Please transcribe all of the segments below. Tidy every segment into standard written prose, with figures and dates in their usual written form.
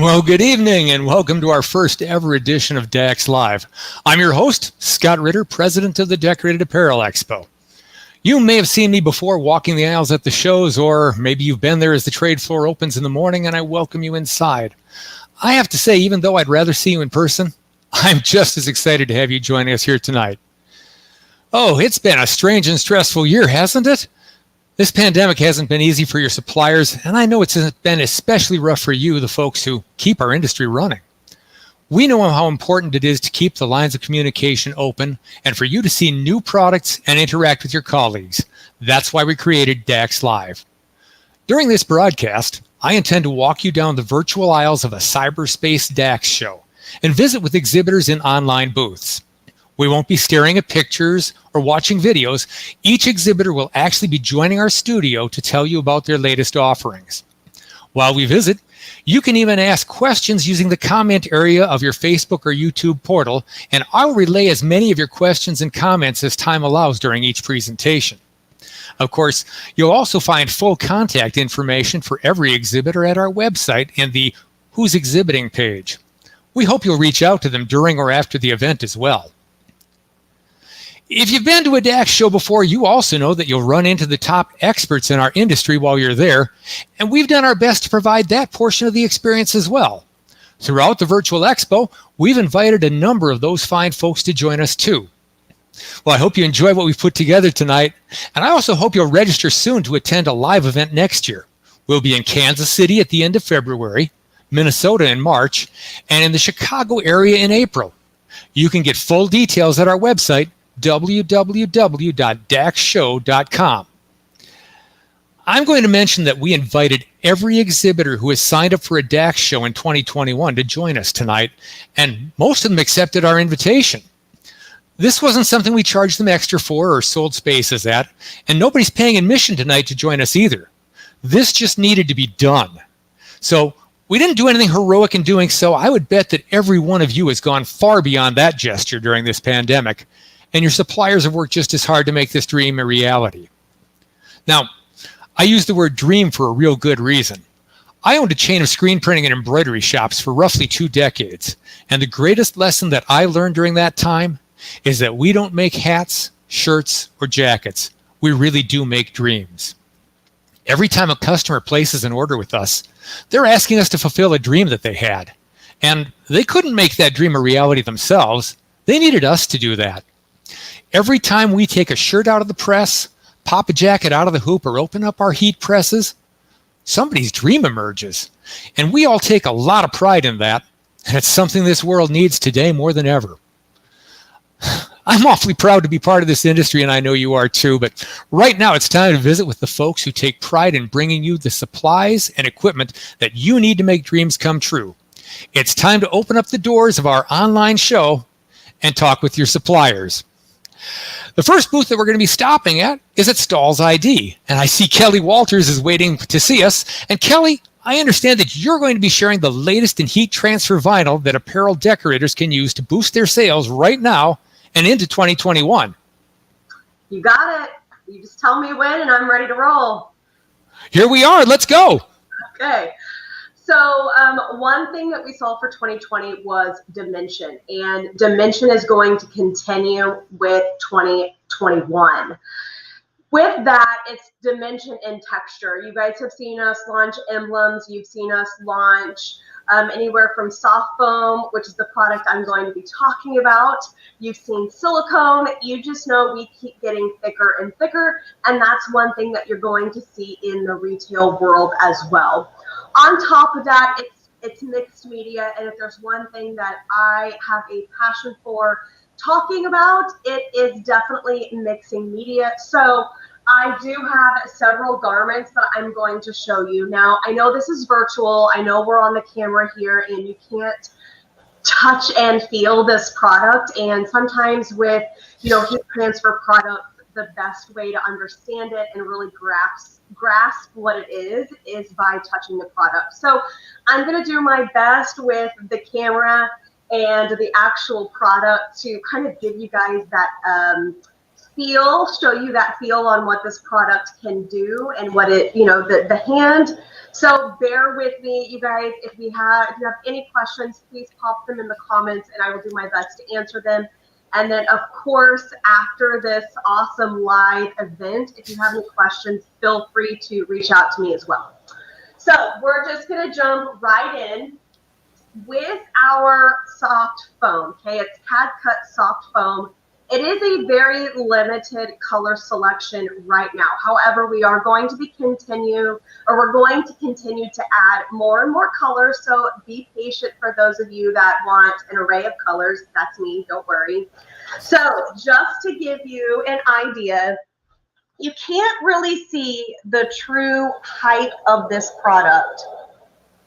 Well, good evening and welcome to our first ever edition of DAX Live. I'm your host, Scott Ritter, president of the Decorated Apparel Expo. You may have seen me before walking the aisles at the shows, or maybe you've been there as the trade floor opens in the morning and I welcome you inside. I have to say, even though I'd rather see you in person, I'm just as excited to have you join us here tonight. Oh, it's been a strange and stressful year, hasn't it? This pandemic hasn't been easy for your suppliers, and I know it's been especially rough for you, the folks who keep our industry running. We know how important it is to keep the lines of communication open and for you to see new products and interact with your colleagues. That's why we created DAX Live. During this broadcast, I intend to walk you down the virtual aisles of a cyberspace DAX show and visit with exhibitors in online booths. We won't be staring at pictures or watching videos. Each exhibitor will actually be joining our studio to tell you about their latest offerings. While we visit, you can even ask questions using the comment area of your Facebook or YouTube portal, and I'll relay as many of your questions and comments as time allows during each presentation. Of course, you'll also find full contact information for every exhibitor at our website in the Who's Exhibiting page. We hope you'll reach out to them during or after the event as well. If you've been to a DAX show before, you also know that you'll run into the top experts in our industry while you're there, and we've done our best to provide that portion of the experience as well. Throughout the virtual expo, we've invited a number of those fine folks to join us too. Well, I hope you enjoy what we've put together tonight, and I also hope you'll register soon to attend a live event next year. We'll be in Kansas City at the end of February, Minnesota in March, and in the Chicago area in April. You can get full details at our website, www.daxshow.com. I'm going to mention that we invited every exhibitor who has signed up for a DAX show in 2021 to join us tonight, and most of them accepted our invitation. This wasn't something we charged them extra for or sold spaces at, and nobody's paying admission tonight to join us either. This just needed to be done. So we didn't do anything heroic in doing so. I would bet that every one of you has gone far beyond that gesture during this pandemic, and your suppliers have worked just as hard to make this dream a reality. Now, I use the word dream for a real good reason. I owned a chain of screen printing and embroidery shops for roughly 2 decades, and the greatest lesson that I learned during that time is that we don't make hats, shirts, or jackets. We really do make dreams. Every time a customer places an order with us, they're asking us to fulfill a dream that they had, and they couldn't make that dream a reality themselves. They needed us to do that. Every time we take a shirt out of the press, pop a jacket out of the hoop, or open up our heat presses, somebody's dream emerges. And we all take a lot of pride in that, and it's something this world needs today more than ever. I'm awfully proud to be part of this industry, and I know you are too, but right now it's time to visit with the folks who take pride in bringing you the supplies and equipment that you need to make dreams come true. It's time to open up the doors of our online show and talk with your suppliers. The first booth that we're going to be stopping at is at Stahl's ID, and I see Kelly Walters is waiting to see us. And Kelly, I understand that you're going to be sharing the latest in heat transfer vinyl that apparel decorators can use to boost their sales right now and into 2021. You got it. You just tell me when and I'm ready to roll. Here we are. Let's go. Okay. So one thing that we saw for 2020 was dimension, and dimension is going to continue with 2021. With that, it's dimension and texture. You guys have seen us launch emblems. You've seen us launch anywhere from soft foam, which is the product I'm going to be talking about. You've seen silicone. You just know we keep getting thicker and thicker, and that's one thing that you're going to see in the retail world as well. On top of that, it's mixed media, and if there's one thing that I have a passion for talking about, it is definitely mixing media. So I do have several garments that I'm going to show you. Now, I know this is virtual. I know we're on the camera here, and you can't touch and feel this product. And sometimes with, heat transfer products, the best way to understand it and really grasp what it is by touching the product. So I'm going to do my best with the camera and the actual product to kind of give you guys that show you that feel on what this product can do and what it, the hand. So bear with me, you guys. If you have any questions, please pop them in the comments and I will do my best to answer them. And then, of course, after this awesome live event, if you have any questions, feel free to reach out to me as well. So we're just going to jump right in with our soft foam. Okay, it's CAD cut soft foam. It is a very limited color selection right now. However, we're going to continue to add more and more colors. So be patient for those of you that want an array of colors. That's me, don't worry. So just to give you an idea, you can't really see the true height of this product,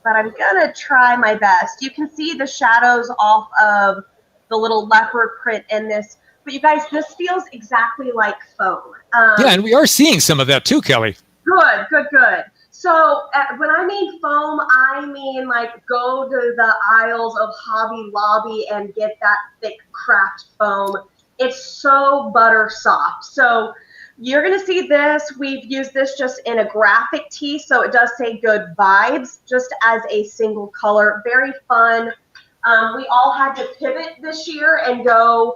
but I'm gonna try my best. You can see the shadows off of the little leopard print in this. But you guys, this feels exactly like foam. Yeah, and we are seeing some of that too, Kelly. Good. So when I mean foam, I mean like go to the aisles of Hobby Lobby and get that thick craft foam. It's so butter soft. So you're going to see this. We've used this just in a graphic tee. So it does say good vibes just as a single color. Very fun. We all had to pivot this year and go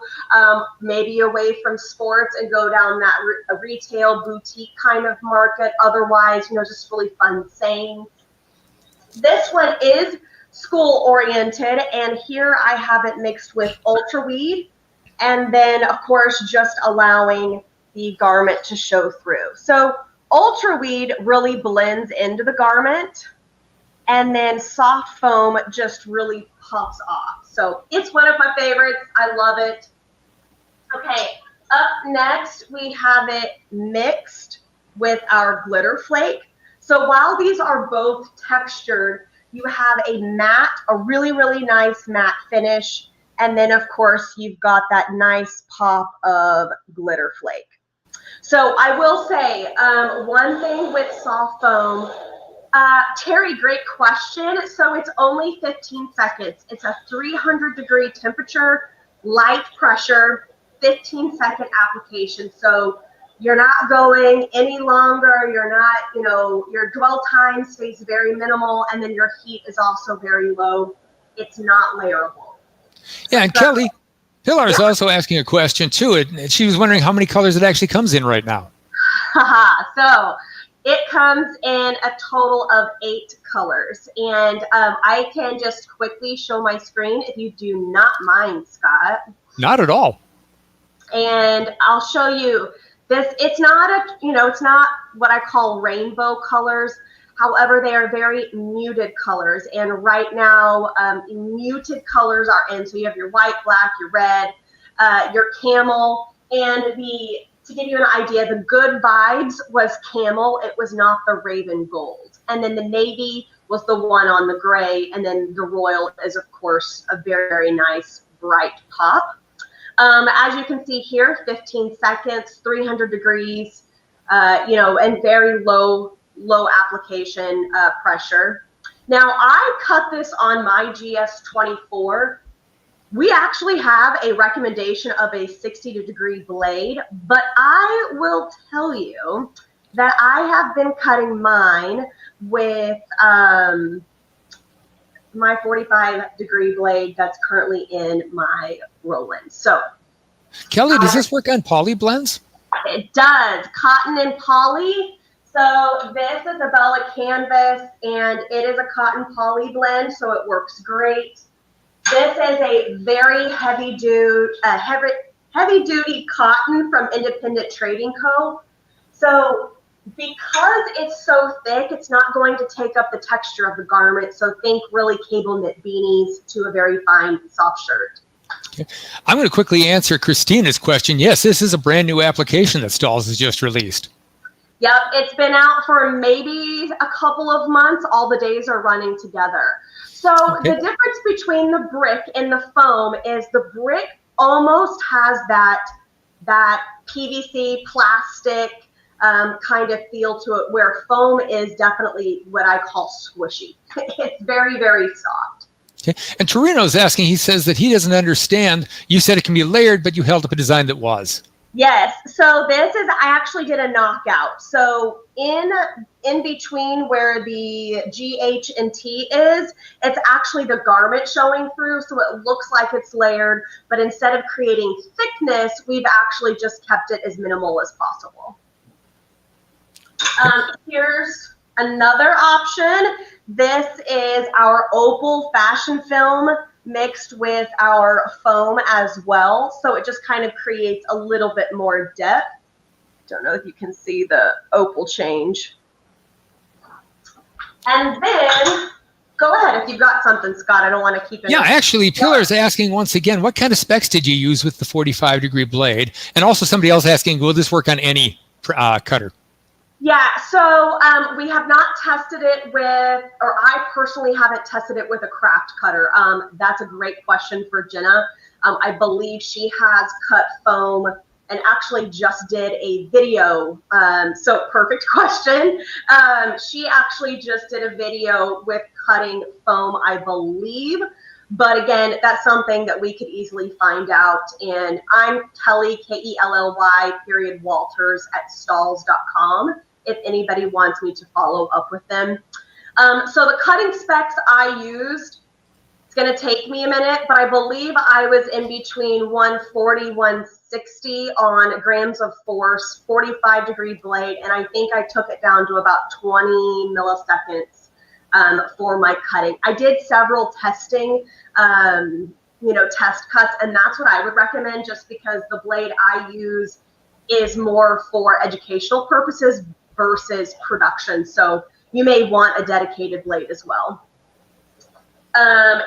maybe away from sports and go down that retail boutique kind of market. Otherwise, just really fun sayings. This one is school oriented, and here I have it mixed with ultra weed, and then of course just allowing the garment to show through. So ultra weed really blends into the garment, and then soft foam just really pops off. So it's one of my favorites. I love it. Okay, up next we have it mixed with our glitter flake. So while these are both textured, you have a matte, a really, really nice matte finish. And then of course you've got that nice pop of glitter flake. So I will say one thing with soft foam, Terry, great question. So it's only 15 seconds. It's a 300-degree temperature, light pressure, 15-second application. So you're not going any longer. You're not, your dwell time stays very minimal, and then your heat is also very low. It's not layerable. Yeah, and Kelly, Pilar is also asking a question too. And she was wondering how many colors it actually comes in right now. So it comes in a total of 8 colors, and I can just quickly show my screen if you do not mind, Scott. Not at all. And I'll show you this. It's not it's not what I call rainbow colors. However, they are very muted colors, and right now muted colors are in. So you have your white, black, your red, your camel, and to give you an idea, the good vibes was camel. It was not the raven gold. And then the navy was the one on the gray. And then the royal is, of course, a very, very nice bright pop. As you can see here, 15 seconds, 300 degrees, and very low application pressure. Now, I cut this on my GS24. We actually have a recommendation of a 60-degree blade, but I will tell you that I have been cutting mine with my 45-degree blade that's currently in my Roland. So, Kelly, does this work on poly blends? It does. Cotton and poly. So this is a Bella canvas, and it is a cotton poly blend, so it works great. This is a very heavy duty cotton from Independent Trading Co. So because it's so thick, it's not going to take up the texture of the garment. So think really cable knit beanies to a very fine soft shirt. Okay. I'm going to quickly answer Christina's question. Yes, this is a brand new application that Stahls has just released. Yep, it's been out for maybe a couple of months. All the days are running together. So the difference between the brick and the foam is the brick almost has that PVC plastic kind of feel to it, where foam is definitely what I call squishy. It's very, very soft. Okay. And Torino's asking, he says that he doesn't understand. You said it can be layered, but you held up a design that was. Yes. So this is, I actually did a knockout. So in between where the G, H, and T is, it's actually the garment showing through. So it looks like it's layered, but instead of creating thickness, we've actually just kept it as minimal as possible. Here's another option. This is our opal fashion film mixed with our foam as well. So it just kind of creates a little bit more depth. Don't know if you can see the opal change. And then, go ahead if you've got something, Scott. I don't want to keep it. Yeah, actually, Pillar's asking once again, what kind of specs did you use with the 45-degree blade? And also somebody else asking, will this work on any cutter? Yeah, so we have not tested it with, or I personally haven't tested it with a craft cutter. That's a great question for Jenna. I believe she has cut foam and actually just did a video. So perfect question. She actually just did a video with cutting foam, I believe. But again, that's something that we could easily find out. And I'm Kelly, Kelly, Walters at stalls.com if anybody wants me to follow up with them. So the cutting specs I used, it's going to take me a minute, but I believe I was in between 140, 160 on grams of force, 45-degree blade, and I think I took it down to about 20 milliseconds for my cutting. I did several testing, test cuts, and that's what I would recommend just because the blade I use is more for educational purposes versus production. So you may want a dedicated blade as well.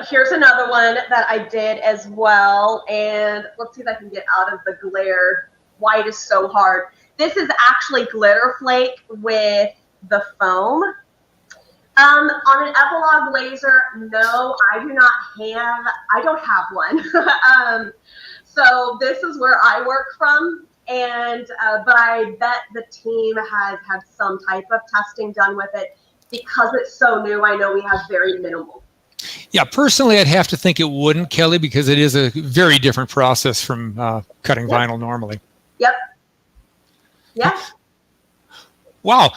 Here's another one that I did as well. And let's see if I can get out of the glare. White is so hard. This is actually glitter flake with the foam. On an Epilogue laser, no, I don't have one. So this is where I work from. And but I bet the team has had some type of testing done with it. Because it's so new, I know we have very minimal. Yeah, personally, I'd have to think it wouldn't, Kelly, because it is a very different process from cutting vinyl normally. Yep. Yeah. Wow.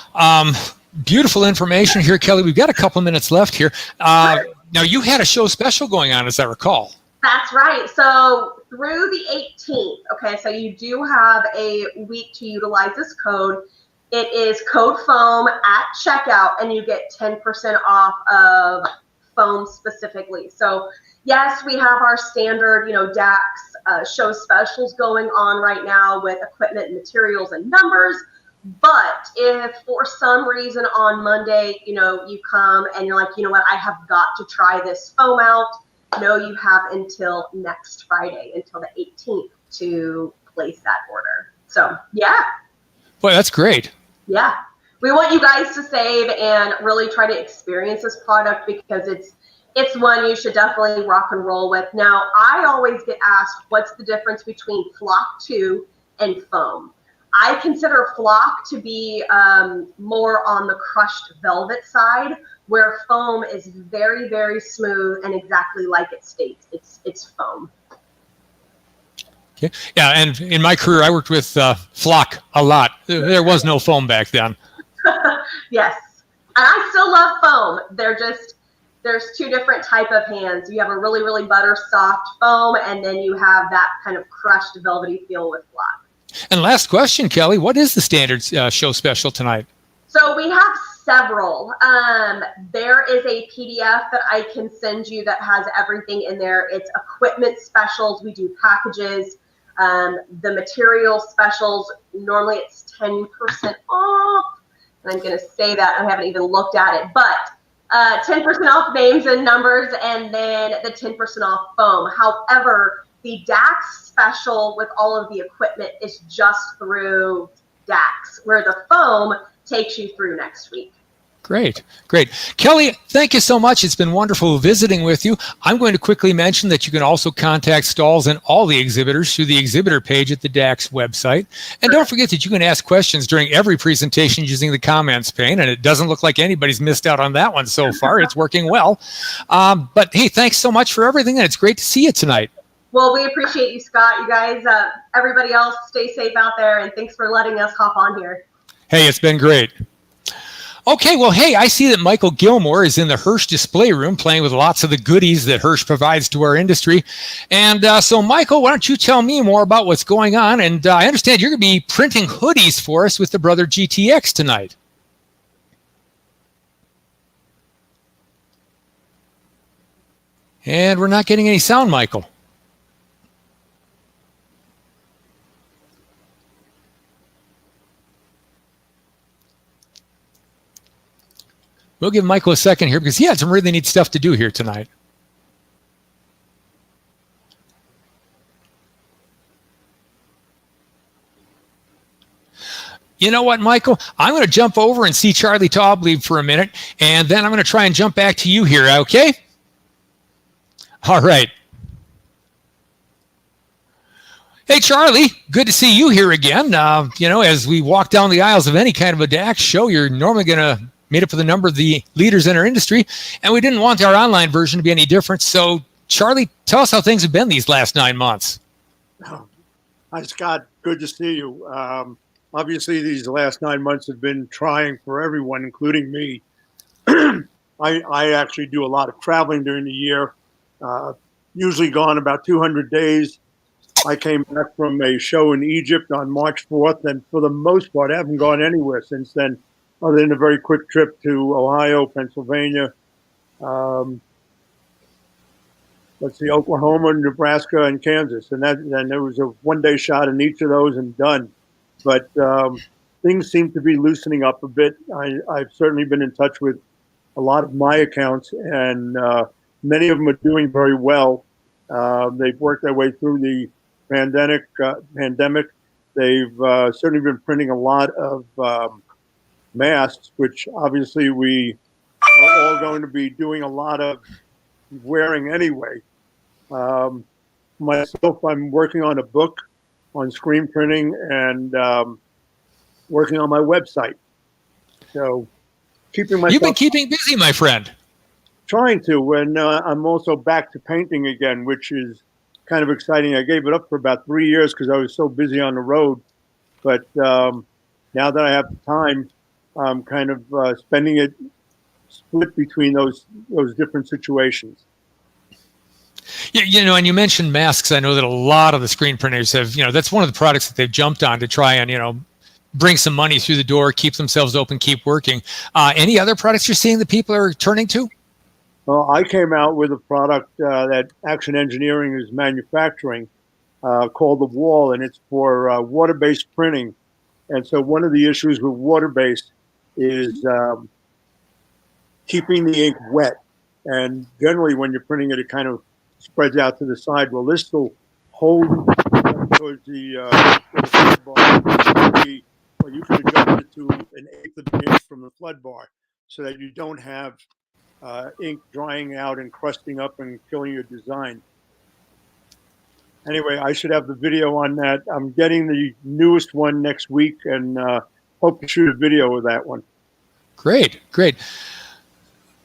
Beautiful information here, Kelly. We've got a couple minutes left here. Now, you had a show special going on, as I recall. That's right. So through the 18th, okay, so you do have a week to utilize this code. It is code foam at checkout, and you get 10% off of foam specifically. So yes, we have our standard, DAX show specials going on right now with equipment, materials, and numbers. But if for some reason on Monday, you come and you're like, you know what, I have got to try this foam out. No, you have until next Friday, until the 18th to place that order. So, yeah. Boy, that's great. Yeah. We want you guys to save and really try to experience this product because it's one you should definitely rock and roll with. Now, I always get asked, what's the difference between Flock 2 and foam? I consider Flock to be more on the crushed velvet side, where foam is very, very smooth and exactly like it states. It's foam. Okay. Yeah, and in my career, I worked with Flock a lot. There was no foam back then. Yes, and I still love foam. There's two different type of hands. You have a really, really butter soft foam, and then you have that kind of crushed velvety feel with Flock. And last question, Kelly, what is the standard show special tonight? So we have several. There is a PDF that I can send you that has everything in there. It's equipment specials. We do packages. The material specials, normally it's 10% off. And I'm going to say that. I haven't even looked at it. But 10% off names and numbers, and then the 10% off foam. However, the DAX special with all of the equipment is just through DAX, where the foam takes you through next week. Great. Kelly, thank you so much. It's been wonderful visiting with you. I'm going to quickly mention that you can also contact Stalls and all the exhibitors through the exhibitor page at the DAX website. And don't forget that you can ask questions during every presentation using the comments pane, and it doesn't look like anybody's missed out on that one so far. It's working well. But hey, thanks so much for everything, and it's great to see you tonight. Well, we appreciate you, Scott. You guys, everybody else, stay safe out there, and thanks for letting us hop on here. Hey, it's been great. Okay, well, hey, I see that Michael Gilmore is in the Hirsch display room playing with lots of the goodies that Hirsch provides to our industry. And so, Michael, why don't you tell me more about what's going on? And I understand you're going to be printing hoodies for us with the Brother GTX tonight. And we're not getting any sound, Michael. We'll give Michael a second here because he had some really neat stuff to do here tonight. You know what, Michael? I'm going to jump over and see Charlie Taublieb for a minute, and then I'm going to try and jump back to you here, okay? All right. Hey, Charlie, good to see you here again. As we walk down the aisles of any kind of a DAX show, you're normally going to meet up with a number of the leaders in our industry, and we didn't want our online version to be any different. So, Charlie, tell us how things have been these last 9 months. Hi, Scott. Good to see you. Obviously, these last 9 months have been trying for everyone, including me. I actually do a lot of traveling during the year, usually gone about 200 days. I came back from a show in Egypt on March 4th, and for the most part, I haven't gone anywhere since then, other than a very quick trip to Ohio, Pennsylvania, Oklahoma, Nebraska, and Kansas. And then there was a one-day shot in each of those and done. But things seem to be loosening up a bit. I've certainly been in touch with a lot of my accounts, and many of them are doing very well. They've worked their way through the pandemic. They've certainly been printing a lot of masks, which obviously we are all going to be doing a lot of wearing anyway. Myself, I'm working on a book on screen printing and working on my website. So keeping myself... You've been keeping busy, my friend. Trying to, and I'm also back to painting again, which is kind of exciting. I gave it up for about 3 years because I was so busy on the road. But now that I have the time, I'm kind of spending it split between those different situations. And you mentioned masks. I know that a lot of the screen printers have, that's one of the products that they've jumped on to try and, bring some money through the door, keep themselves open, keep working. Any other products you're seeing that people are turning to? Well, I came out with a product that Action Engineering is manufacturing called The Wall, and it's for water-based printing. And so one of the issues with water-based is keeping the ink wet. And generally when you're printing it, it kind of spreads out to the side. Well, this will hold towards the flood bar. Well, you can adjust it to an eighth of an inch from the flood bar so that you don't have ink drying out and crusting up and killing your design. Anyway, I should have the video on that. I'm getting the newest one next week and hope to shoot a video of that one. Great.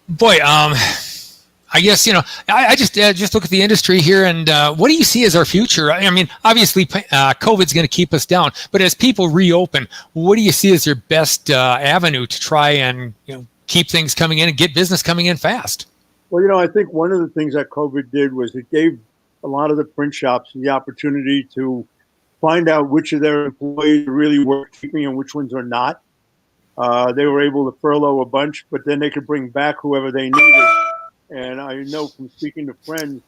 Boy, I guess, I just look at the industry here and what do you see as our future? I mean, obviously, COVID's going to keep us down, but as people reopen, what do you see as your best avenue to try and, keep things coming in and get business coming in fast? Well, I think one of the things that COVID did was it gave a lot of the print shops the opportunity to find out which of their employees are really worth keeping and which ones are not. They were able to furlough a bunch, but then they could bring back whoever they needed. And I know from speaking to friends,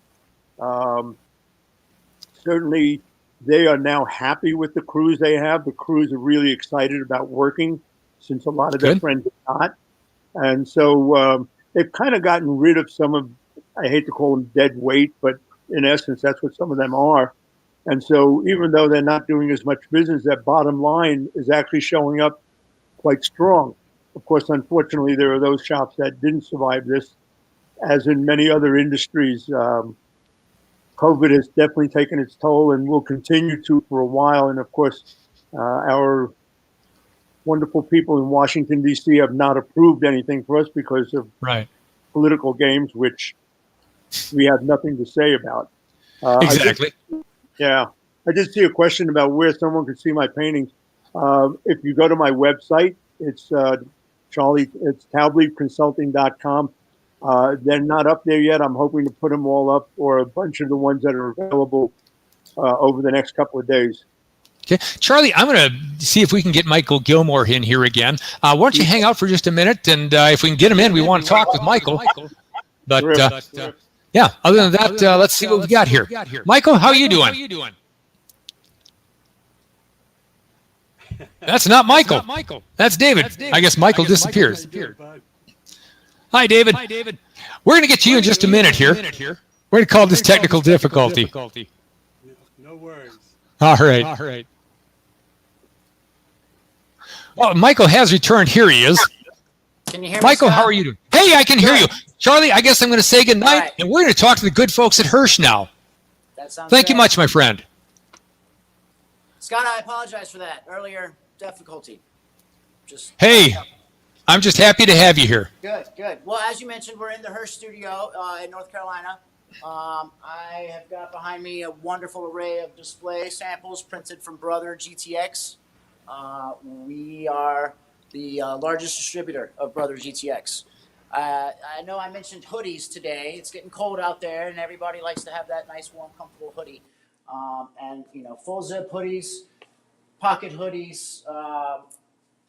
certainly they are now happy with the crews they have. The crews are really excited about working since a lot of their friends are not. And so they've kind of gotten rid of some of, I hate to call them dead weight, but in essence, that's what some of them are. And so even though they're not doing as much business, that bottom line is actually showing up quite strong. Of course, unfortunately, there are those shops that didn't survive this. As in many other industries, COVID has definitely taken its toll and will continue to for a while. And of course, our wonderful people in Washington, D.C. have not approved anything for us because of political games, which we have nothing to say about. Exactly. I did see a question about where someone could see my paintings. If you go to my website, it's it's tableconsulting.com. They're not up there yet. I'm hoping to put them all up, or a bunch of the ones that are available over the next couple of days. Okay, Charlie, I'm going to see if we can get Michael Gilmore in here again. Why don't you hang out for just a minute, and if we can get him in, we want to talk with Michael. But yeah, other than that, let's see what we got here. Michael, how are you doing? That's not Michael. That's David. I guess Michael disappears. Hi, David. We're going to get to you in just a minute here. We're going to call this technical difficulty. No worries. All right. Well, Michael has returned. Here he is. Can you hear me, Michael, Scott? how are you doing? Hey, I can hear you. Charlie, I guess I'm going to say goodnight, Right. and we're going to talk to the good folks at Hirsch now. That sounds Thank you great. much, my friend. Scott, I apologize for that earlier difficulty. Hey, I'm just happy to have you here. Good. Well, as you mentioned, we're in the Hirsch studio in North Carolina. I have got behind me a wonderful array of display samples printed from Brother GTX. We are the largest distributor of Brother GTX. I know I mentioned hoodies today. It's getting cold out there, and everybody likes to have that nice, warm, comfortable hoodie. And full zip hoodies, pocket hoodies,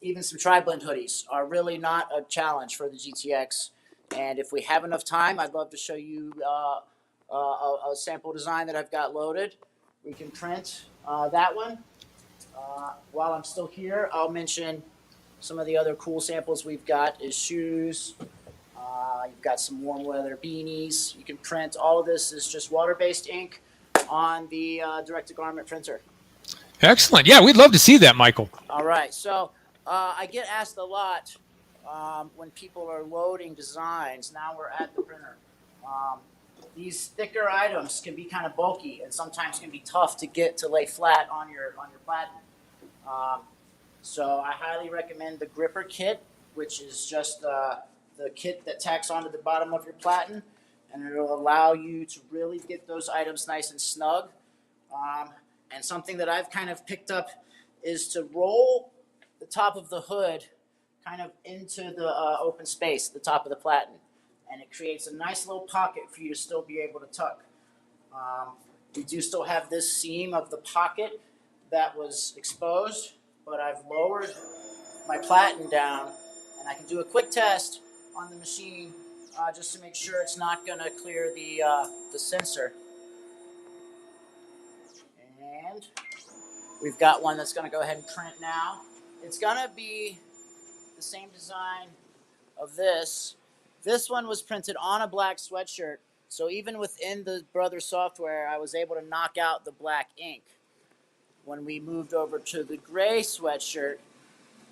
even some tri-blend hoodies are really not a challenge for the GTX. And if we have enough time, I'd love to show you a sample design that I've got loaded. We can print that one. While I'm still here, I'll mention some of the other cool samples we've got is shoes. You've got some warm weather beanies. You can print. All of this is just water-based ink on the direct-to-garment printer. Excellent. Yeah, we'd love to see that, Michael. All right. So I get asked a lot when people are loading designs. Now we're at the printer. These thicker items can be kind of bulky and sometimes can be tough to lay flat on your platen. So I highly recommend the gripper kit, which is just the kit that tacks onto the bottom of your platen, and it'll allow you to really get those items nice and snug. And something that I've kind of picked up is to roll the top of the hood kind of into the open space, the top of the platen. And it creates a nice little pocket for you to still be able to tuck. We do still have this seam of the pocket that was exposed, but I've lowered my platen down, and I can do a quick test on the machine just to make sure it's not going to clear the sensor. And we've got one that's going to go ahead and print now. It's going to be the same design of this. This one was printed on a black sweatshirt, so even within the Brother software, I was able to knock out the black ink. When we moved over to the gray sweatshirt,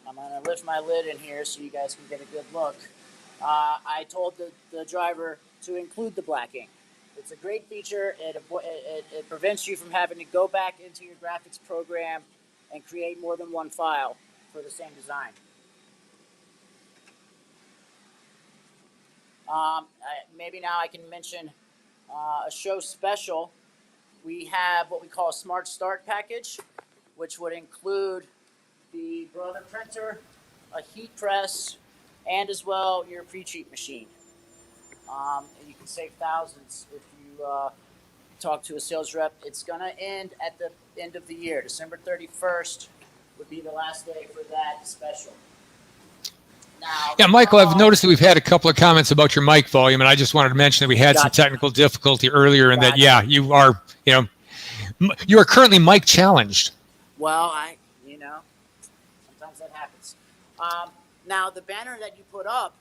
I'm going to lift my lid in here so you guys can get a good look. I told the driver to include the black ink. It's a great feature. It prevents you from having to go back into your graphics program and create more than one file for the same design. Maybe now I can mention a show special. We have what we call a Smart Start package, which would include the Brother printer, a heat press, and as well your pre-treat machine. And you can save thousands if you talk to a sales rep. It's going to end at the end of the year. December 31st would be the last day for that special. Now, Yeah, Michael, I've noticed that we've had a couple of comments about your mic volume, and I just wanted to mention that we had some technical difficulty earlier, and that, yeah, you are currently mic challenged. Well, sometimes that happens. Now, the banner that you put up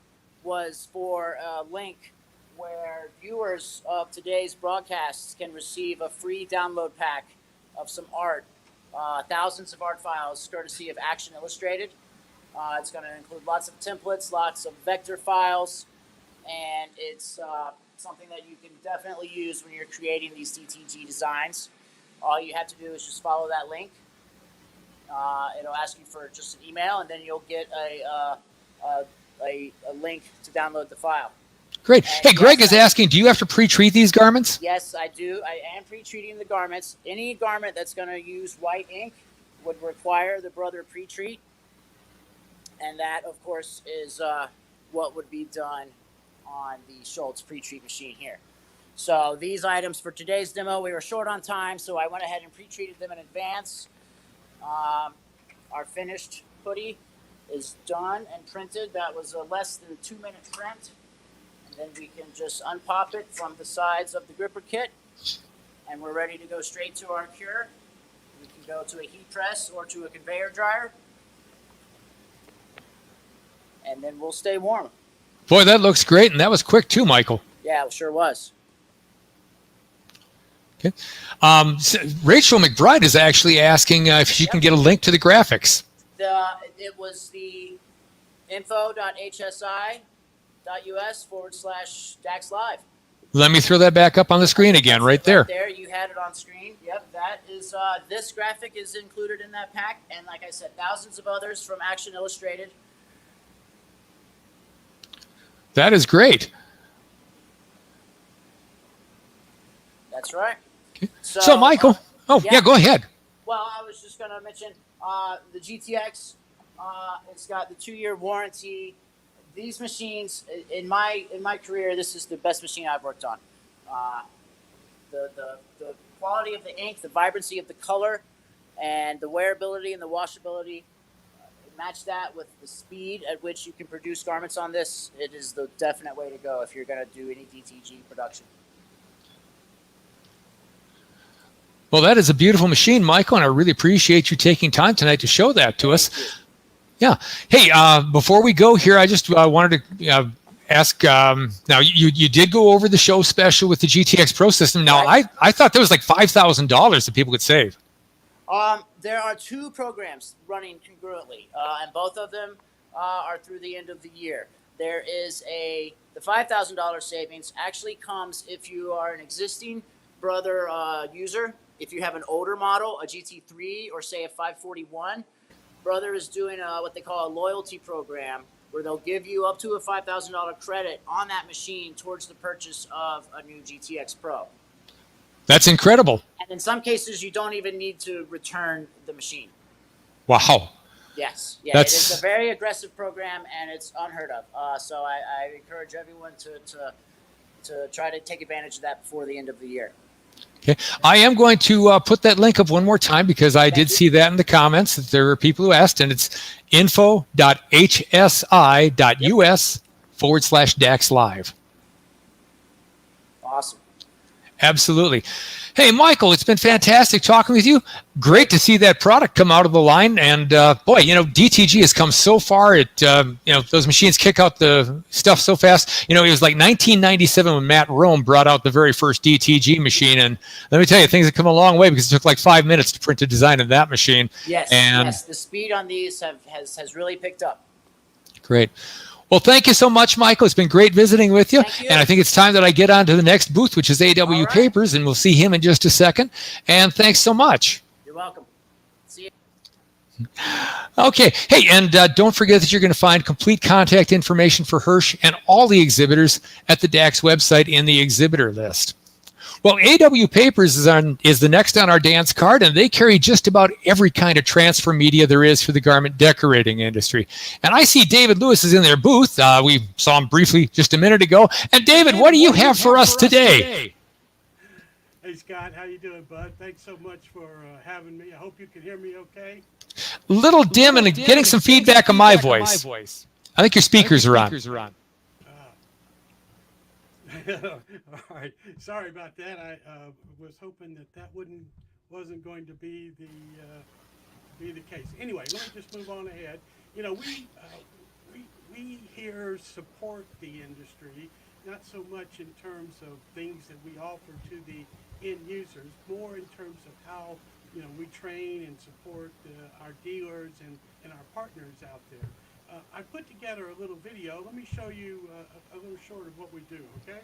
was for a link where viewers of today's broadcasts can receive a free download pack of some art, thousands of art files, courtesy of Action Illustrated. It's going to include lots of templates, lots of vector files, and it's something that you can definitely use when you're creating these DTG designs. All you have to do is just follow that link. It'll ask you for just an email, and then you'll get a link to download the file. Great. And Hey, Greg yes, is asking, do you have to pre-treat these garments? Yes, I do. I am pre-treating the garments. Any garment that's going to use white ink would require the Brother pre-treat. And that, of course, is what would be done on the Schultz pre-treat machine here. So these items for today's demo, we were short on time, so I went ahead and pre-treated them in advance. Our finished hoodie is done and printed. That was a less than 2-minute print. And then we can just unpop it from the sides of the gripper kit. And we're ready to go straight to our cure. We can go to a heat press or to a conveyor dryer. And then we'll stay warm. Boy, that looks great, and that was quick too, Michael. Yeah, it sure was. Okay. Rachel McBride is actually asking if she can get a link to the graphics. It was the info.hsi.us/DAX Live. Let me throw that back up on the screen again, right there. Right there, you had it on screen. Yep, that is. This graphic is included in that pack, and like I said, thousands of others from Action Illustrated. That is great. That's right. Okay. So Michael, yeah, go ahead. Well, I was just going to mention the GTX. It's got the 2-year warranty. These machines, in my career, this is the best machine I've worked on. The quality of the ink, the vibrancy of the color, and the wearability and the washability. Match that with the speed at which you can produce garments on this. It is the definite way to go if you're going to do any DTG production. Well, that is a beautiful machine, Michael, and I really appreciate you taking time tonight to show that to us. Yeah. Hey, before we go here, I just wanted to ask, now you did go over the show special with the GTX Pro system. Now, Right. I thought there was like $5,000 that people could save. There are 2 programs running concurrently, and both of them are through the end of the year. There is the $5,000 savings actually comes if you are an existing Brother user. If you have an older model, a GT3 or say a 541, Brother is doing what they call a loyalty program where they'll give you up to a $5,000 credit on that machine towards the purchase of a new GTX Pro. That's incredible. And in some cases, you don't even need to return the machine. Wow. Yes. Yeah, That's... it is a very aggressive program, and it's unheard of. So I encourage everyone to try to take advantage of that before the end of the year. Okay. I am going to put that link up one more time because I did see that in the comments that there were people who asked, and it's info.hsi.us/DAX Live. Awesome. Absolutely. Hey, Michael, it's been fantastic talking with you. Great to see that product come out of the line. And boy, DTG has come so far. Those machines kick out the stuff so fast. It was like 1997 when Matt Rome brought out the very first DTG machine. And let me tell you, things have come a long way because it took like 5 minutes to print a design of that machine. Yes. Yes. The speed on these has really picked up. Great. Well, thank you so much, Michael. It's been great visiting with you. Thank you. And I think it's time that I get on to the next booth, which is AW All right. Papers, and we'll see him in just a second. And thanks so much. You're welcome. See you. Okay. Hey, and don't forget that you're going to find complete contact information for Hirsch and all the exhibitors at the DAX website in the exhibitor list. Well, AW Papers is the next on our dance card, and they carry just about every kind of transfer media there is for the garment decorating industry. And I see David Lewis is in their booth. We saw him briefly just a minute ago. And David, what do you have for us today? Hey, Scott, how you doing, bud? Thanks so much for having me. I hope you can hear me okay. Little dim and getting some feedback on my voice. I think your speakers are on. All right. Sorry about that. I was hoping that wasn't going to be the case. Anyway, let me just move on ahead. We here support the industry, not so much in terms of things that we offer to the end users, more in terms of how we train and support our dealers and our partners out there. I put together a little video. Let me show you a little short of what we do, okay?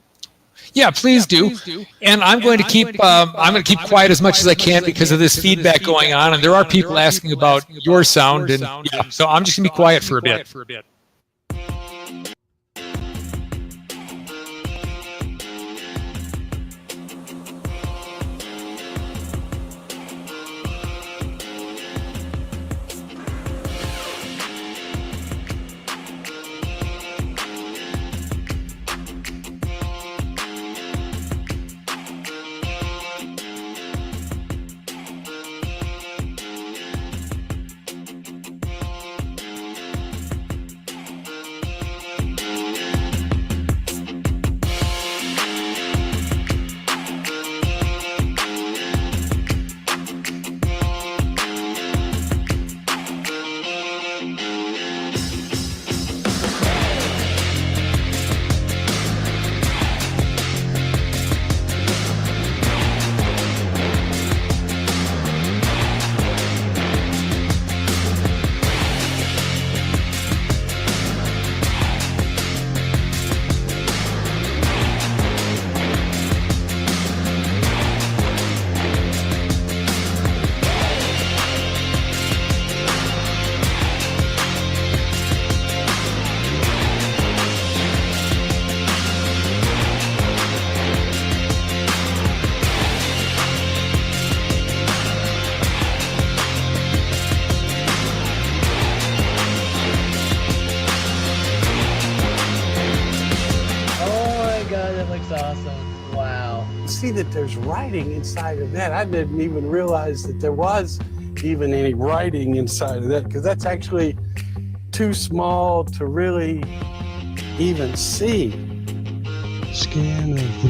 Yeah, please do. And I'm going to keep quiet as much as I can because of this feedback going on, and there are people asking about your sound, and yeah, so I'm just going to be quiet for a bit. see that there's writing inside of that. I didn't even realize that there was even any writing inside of that, because that's actually too small to really even see. Scan of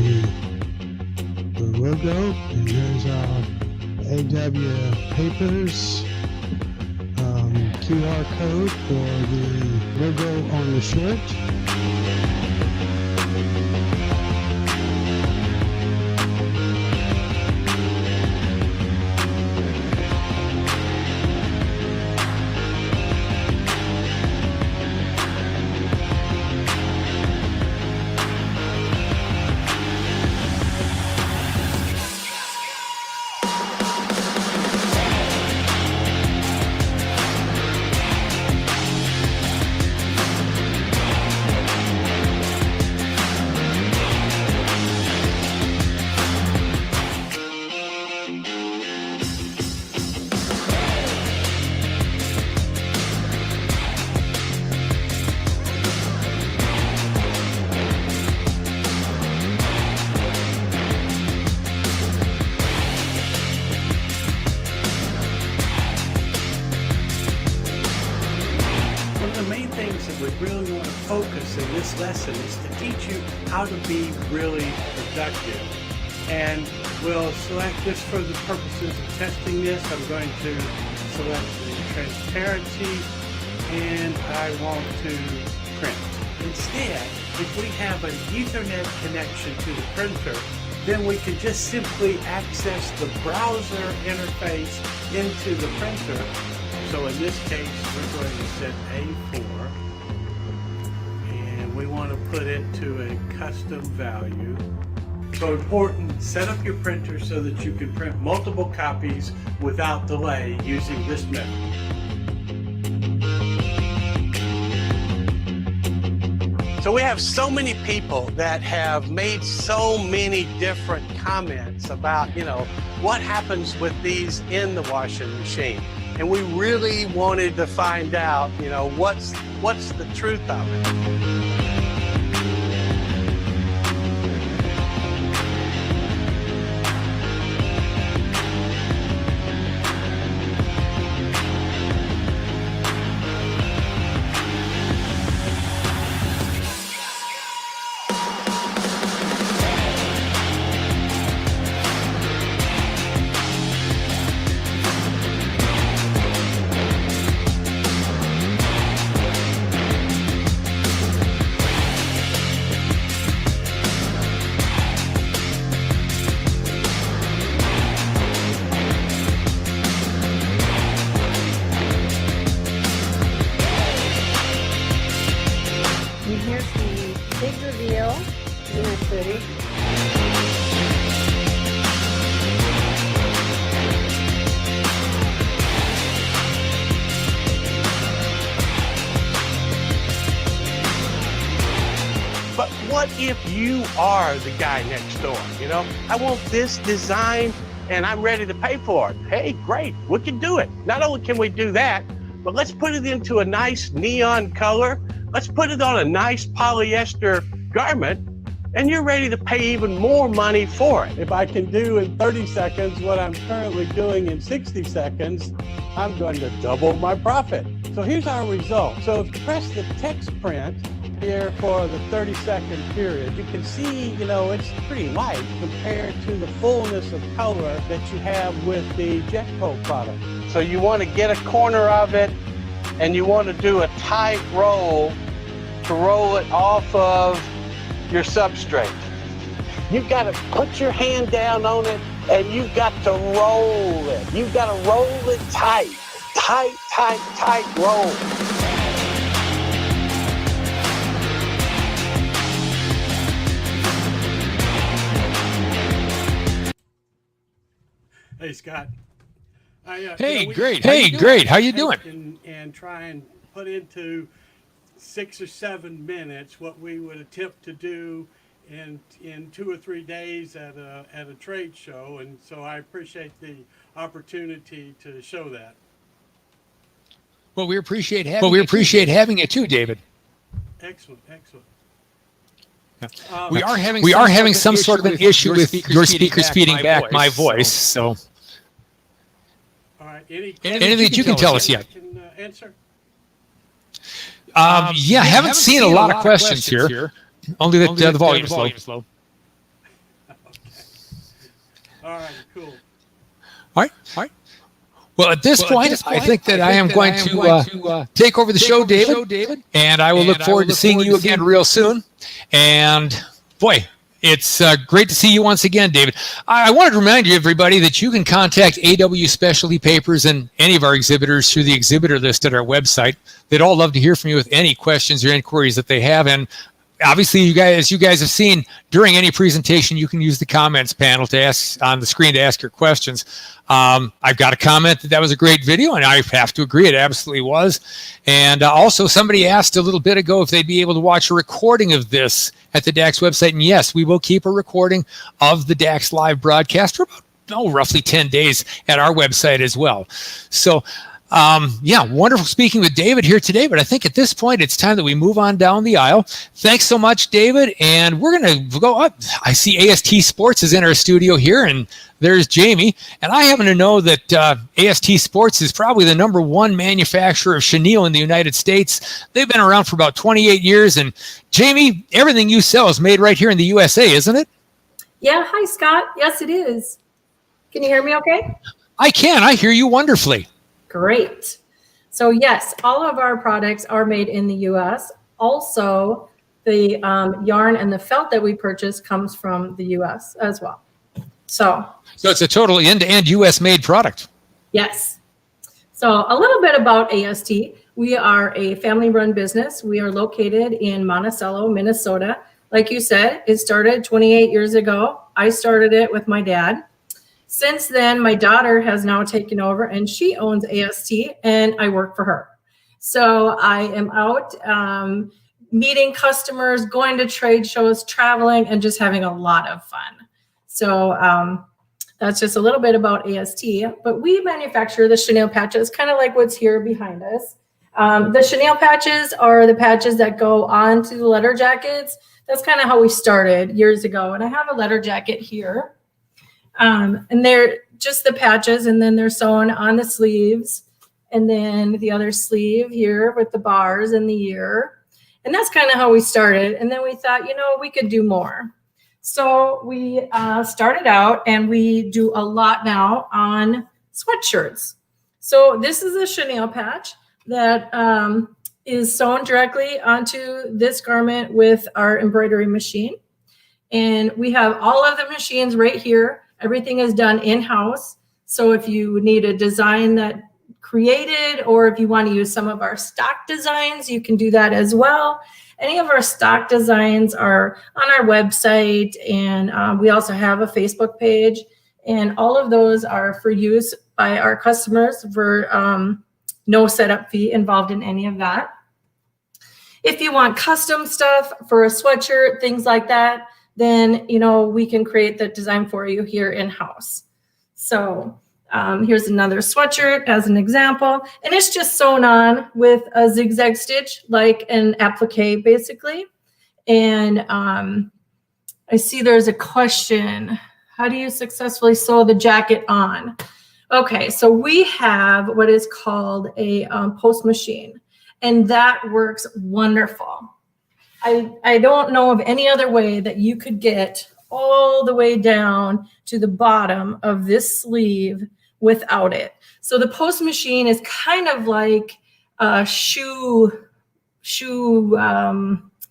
the logo, and there's our AW Papers QR code for the logo on the shirt. Really want to focus in this lesson is to teach you how to be really productive. And we'll select this for the purposes of testing this. I'm going to select the transparency, and I want to print. Instead, if we have an Ethernet connection to the printer, then we can just simply access the browser interface into the printer. So in this case, we're going to set A4. We want to put it to a custom value. So important, set up your printer so that you can print multiple copies without delay using this method. So we have so many people that have made so many different comments about, what happens with these in the washing machine. And we really wanted to find out, what's the truth of it. And here's the big reveal in the city. But what if you are the guy next door? I want this design and I'm ready to pay for it. Hey, great, we can do it. Not only can we do that, but let's put it into a nice neon color. Let's put it on a nice polyester garment, and you're ready to pay even more money for it. If I can do in 30 seconds what I'm currently doing in 60 seconds, I'm going to double my profit. So here's our result. So if you press the text print here for the 30-second period, you can see, it's pretty light compared to the fullness of color that you have with the Jetco product. So you want to get a corner of it, and you want to do a tight roll to roll it off of your substrate. You've got to put your hand down on it, and you've got to roll it. You've got to roll it tight, tight, tight, tight roll. Hey, Scott. Hey, great. Hey, great. How you doing? And try and put into 6 or 7 minutes what we would attempt to do in 2 or 3 days at a trade show, and so I appreciate the opportunity to show that. Well, we appreciate having you too, David. Excellent, excellent. We are having some sort of an issue with your speakers feeding back my voice. So, All right. anything that you can tell us yet? Can answer. Yeah, haven't seen a lot of questions here. Only that the volume is low. All right. Cool. All right. Well, at this point, I think that I am going to take over the show, David, and I will look forward to seeing you again real soon. And boy, it's great to see you once again, David. I wanted to remind you, everybody, that you can contact AW Specialty Papers and any of our exhibitors through the exhibitor list at our website. They'd all love to hear from you with any questions or inquiries that they have. And obviously, as you guys have seen, during any presentation, you can use the comments panel to ask on the screen to ask your questions. I've got a comment that was a great video, and I have to agree, it absolutely was. And also, somebody asked a little bit ago if they'd be able to watch a recording of this at the DAX website. And yes, we will keep a recording of the DAX live broadcast for about, roughly 10 days at our website as well. So, yeah, wonderful speaking with David here today, but I think at this point it's time that we move on down the aisle. Thanks so much, David, and we're going to go up. I see AST Sports is in our studio here, and there's Jamie, and I happen to know that AST Sports is probably the #1 manufacturer of chenille in the United States. They've been around for about 28 years, and Jamie, everything you sell is made right here in the USA, isn't it? Yeah, hi, Scott. Yes, it is. Can you hear me okay? I can. I hear you wonderfully. Great. So yes, all of our products are made in the U.S. Also, the yarn and the felt that we purchase comes from the U.S. as well. So it's a totally end-to-end U.S.-made product. Yes. So a little bit about AST. We are a family-run business. We are located in Monticello, Minnesota. Like you said, it started 28 years ago. I started it with my dad. Since then, my daughter has now taken over, and she owns AST, and I work for her. So I am out meeting customers, going to trade shows, traveling, and just having a lot of fun. So that's just a little bit about AST. But we manufacture the chenille patches, kind of like what's here behind us. The chenille patches are the patches that go onto the letter jackets. That's kind of how we started years ago. And I have a letter jacket here. And they're just the patches, and then they're sewn on the sleeves, and then the other sleeve here with the bars and the ear. And that's kind of how we started. And then we thought, we could do more. So we started out, and we do a lot now on sweatshirts. So this is a chenille patch that is sewn directly onto this garment with our embroidery machine. And we have all of the machines right here. Everything is done in-house. So if you need a design that created, or if you want to use some of our stock designs, you can do that as well. Any of our stock designs are on our website, and we also have a Facebook page. And all of those are for use by our customers for no setup fee involved in any of that. If you want custom stuff for a sweatshirt, things like that, then, we can create the design for you here in-house. So here's another sweatshirt as an example. And it's just sewn on with a zigzag stitch, like an applique, basically. And I see there's a question. How do you successfully sew the jacket on? Okay, so we have what is called a post machine, and that works wonderful. I don't know of any other way that you could get all the way down to the bottom of this sleeve without it. So the post machine is kind of like a shoe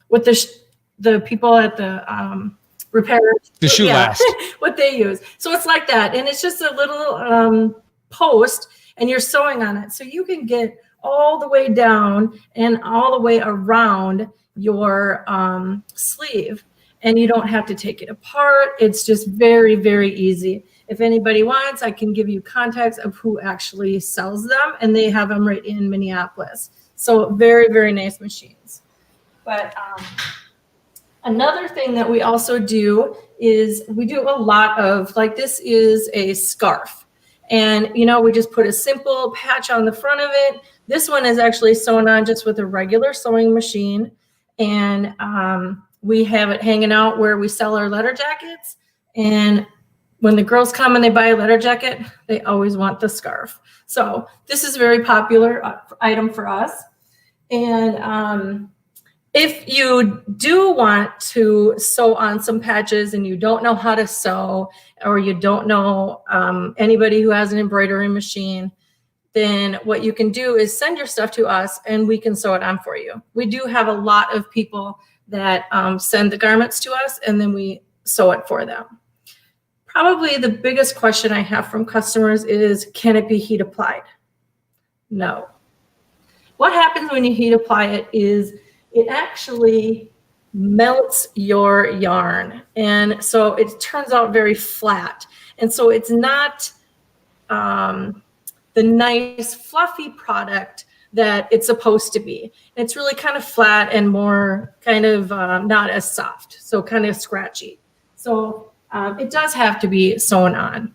with the people at the repair. The shoe last. What they use. So it's like that. And it's just a little post, and you're sewing on it. So you can get all the way down and all the way around your sleeve, and you don't have to take it apart. It's just very, very easy. If anybody wants, I can give you contacts of who actually sells them, and they have them right in Minneapolis. So very, very nice machines. But another thing that we also do is we do a lot of, like, this is a scarf, and we just put a simple patch on the front of it. This one is actually sewn on just with a regular sewing machine. And We have it hanging out where we sell our letter jackets. And when the girls come and they buy a letter jacket, they always want the scarf. So this is a very popular item for us. And if you do want to sew on some patches and you don't know how to sew, or you don't know anybody who has an embroidery machine, then what you can do is send your stuff to us and we can sew it on for you. We do have a lot of people that send the garments to us and then we sew it for them. Probably the biggest question I have from customers is, can it be heat applied? No. What happens when you heat apply it is it actually melts your yarn. And so it turns out very flat. And so it's not the nice fluffy product that it's supposed to be. It's really kind of flat and more kind of not as soft, so kind of scratchy. So it does have to be sewn on.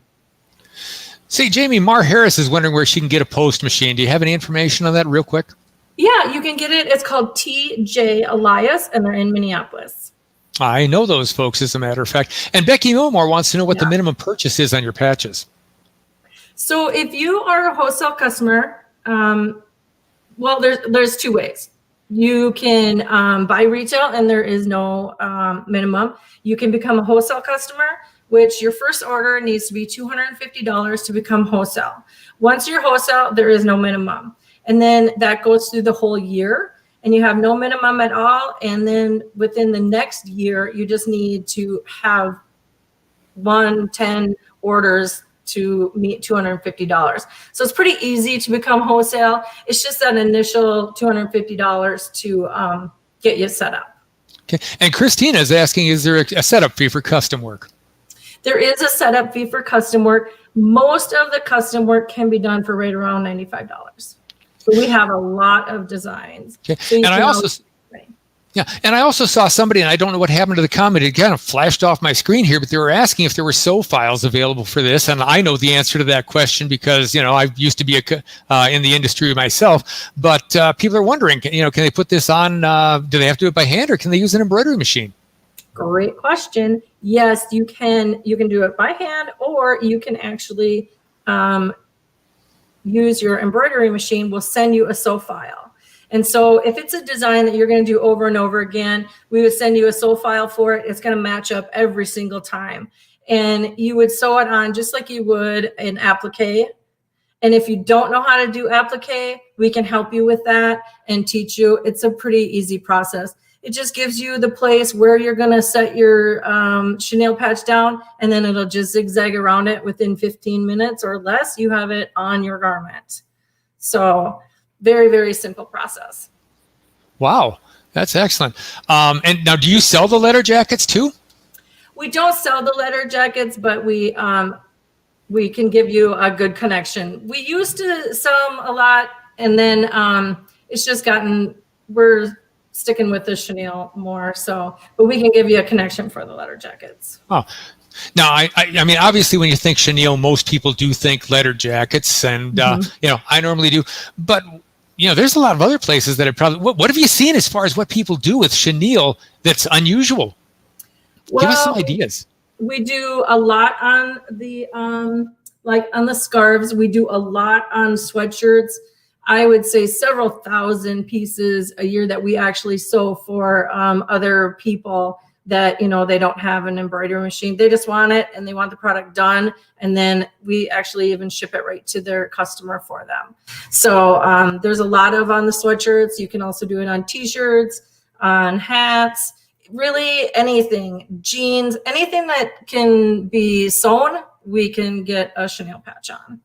See, Jamie, Mar Harris is wondering where she can get a post machine. Do you have any information on that real quick? Yeah, you can get it. It's called TJ Elias, and they're in Minneapolis. I know those folks, as a matter of fact. And Becky Milmore wants to know what the minimum purchase is on your patches. So if you are a wholesale customer, well, there's two ways. You can buy retail, and there is no minimum. You can become a wholesale customer, which your first order needs to be $250 to become wholesale. Once you're wholesale, there is no minimum. And then that goes through the whole year, and you have no minimum at all. And then within the next year, you just need to have 10 orders to meet $250. So it's pretty easy to become wholesale. It's just that initial $250 to get you set up. Okay. And Christina is asking, is there a setup fee for custom work? There is a setup fee for custom work. Most of the custom work can be done for right around $95. So we have a lot of designs. Okay. So and I also saw somebody, and I don't know what happened to the comment. It kind of flashed off my screen here, but they were asking if there were sew files available for this. And I know the answer to that question because, I used to be in the industry myself. But people are wondering, can they put this on? Do they have to do it by hand, or can they use an embroidery machine? Great question. Yes, you can. You can do it by hand, or you can actually use your embroidery machine. We'll send you a sew file. And so if it's a design that you're going to do over and over again, we would send you a sew file for it. It's going to match up every single time. And you would sew it on just like you would an applique. And if you don't know how to do applique, we can help you with that and teach you. It's a pretty easy process. It just gives you the place where you're going to set your chenille patch down, and then it'll just zigzag around it within 15 minutes or less. You have it on your garment. So very, very simple process. Wow, that's excellent. And now, do you sell the letter jackets too? We don't sell the letter jackets, but we can give you a good connection. We used to sell them a lot, and then it's just we're sticking with the chenille more. But we can give you a connection for the letter jackets. Oh. Now, I mean, obviously, when you think chenille, most people do think letter jackets, and I normally do. But there's a lot of other places that what have you seen as far as what people do with chenille that's unusual? Well, give us some ideas. We do a lot on the on the scarves. We do a lot on sweatshirts. I would say several thousand pieces a year that we actually sew for other people that, they don't have an embroidery machine. They just want it and they want the product done. And then we actually even ship it right to their customer for them. So there's a lot on the sweatshirts. You can also do it on t-shirts, on hats, really anything, jeans, anything that can be sewn, we can get a chenille patch on.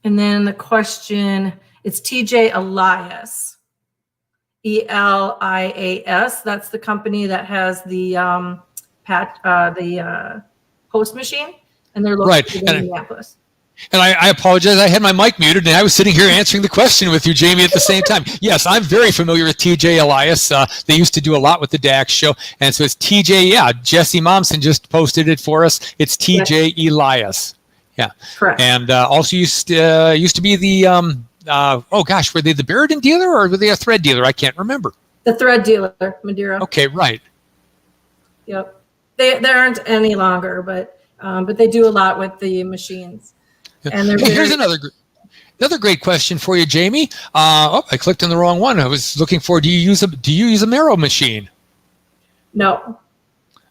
And then the question, it's TJ Elias, ELIAS. That's the company that has the post machine, and they're located in Minneapolis. And I apologize. I had my mic muted, and I was sitting here answering the question with you, Jamie, at the same time. Yes, I'm very familiar with TJ Elias. They used to do a lot with the DAX show, and so it's TJ. Yeah, Jesse Momsen just posted it for us. It's TJ Elias. Yeah, correct. And also used to be the oh gosh, were they the Barrington dealer or were they a thread dealer? I can't remember. The thread dealer, Madeira. Okay, right. Yep. They aren't any longer, but they do a lot with the machines. And they're Here's another great question for you, Jamie. I clicked on the wrong one. I was looking for, do you use a Mero machine? No.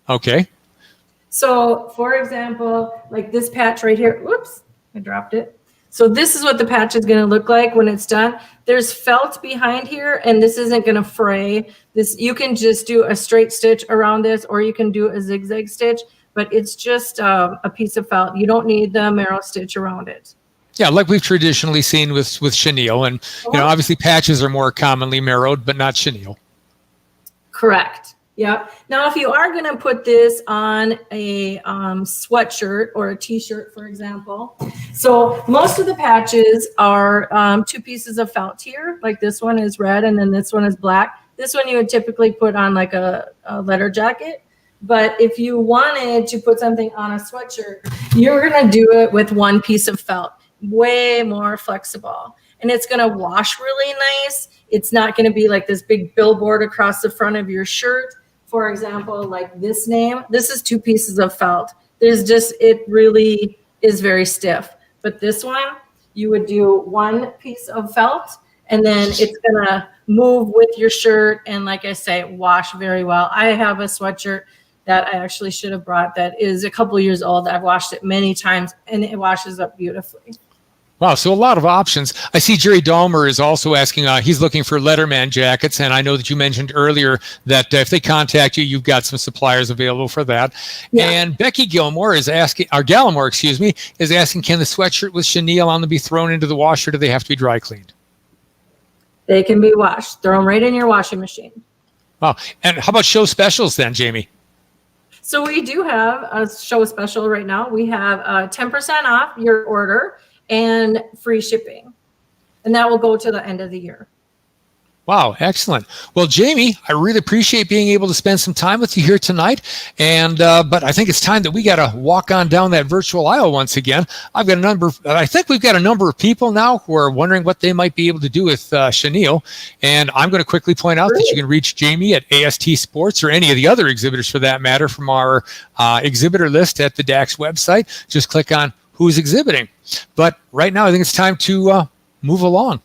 Okay. So, for example, like this patch right here. Whoops, I dropped it. So this is what the patch is going to look like when it's done. There's felt behind here, and this isn't going to fray. This, you can just do a straight stitch around this, or you can do a zigzag stitch, but it's just a piece of felt. You don't need the Mero stitch around it. Yeah, like we've traditionally seen with chenille, and obviously patches are more commonly Meroed, but not chenille. Correct. Yep. Now, if you are going to put this on a sweatshirt or a t-shirt, for example, so most of the patches are 2 pieces of felt here. Like this one is red and then this one is black. This one you would typically put on like a leather jacket. But if you wanted to put something on a sweatshirt, you're going to do it with 1 piece of felt. Way more flexible. And it's going to wash really nice. It's not going to be like this big billboard across the front of your shirt. For example, like this name, this is 2 pieces of felt. It really is very stiff. But this one, you would do 1 piece of felt, and then it's gonna move with your shirt, and like I say, wash very well. I have a sweatshirt that I actually should have brought that is a couple years old. I've washed it many times, and it washes up beautifully. Wow, so a lot of options. I see Jerry Dahmer is also asking, he's looking for Letterman jackets, and I know that you mentioned earlier that if they contact you, you've got some suppliers available for that. Yeah. And Becky Gilmore is asking, or Gallimore, excuse me, is asking, can the sweatshirt with chenille on them be thrown into the washer, or do they have to be dry cleaned? They can be washed. Throw them right in your washing machine. Wow, and how about show specials then, Jamie? So we do have a show special right now. We have 10% off your order and free shipping. And that will go to the end of the year. Wow, excellent. Well, Jamie, I really appreciate being able to spend some time with you here tonight. And but I think it's time that we got to walk on down that virtual aisle once again. I think we've got a number of people now who are wondering what they might be able to do with chenille. And I'm going to quickly point out that you can reach Jamie at AST Sports or any of the other exhibitors for that matter from our exhibitor list at the DAX website. Just click on who's exhibiting. But right now, I think it's time to move along.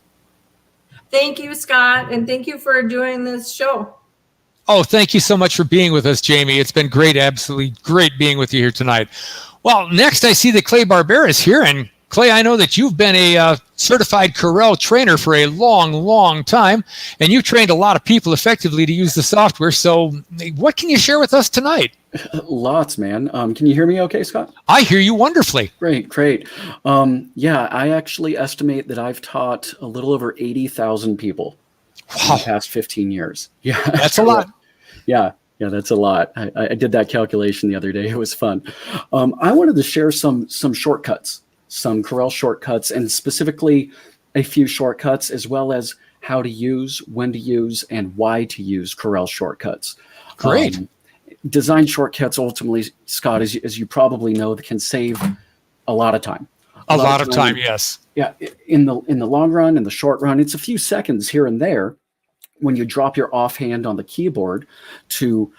Thank you, Scott, and thank you for doing this show. Oh, thank you so much for being with us, Jamie. It's been great, absolutely great being with you here tonight. Well, next I see that Clay Barbera is here, and Clay, I know that you've been a certified Corel trainer for a long, long time, and you've trained a lot of people effectively to use the software. So what can you share with us tonight? Lots, man. Can you hear me okay, Scott? I hear you wonderfully. Great. Yeah, I actually estimate that I've taught a little over 80,000 people in the past 15 years. Yeah, that's a lot. Yeah, that's a lot. I did that calculation the other day. It was fun. I wanted to share some shortcuts, some Corel shortcuts, and specifically a few shortcuts, as well as how to use, when to use, and why to use Corel shortcuts. Great. Design shortcuts ultimately, Scott, as you probably know, that can save a lot of time. A lot of time, yes. Yeah, in the long run, in the short run, it's a few seconds here and there when you drop your offhand on the keyboard to,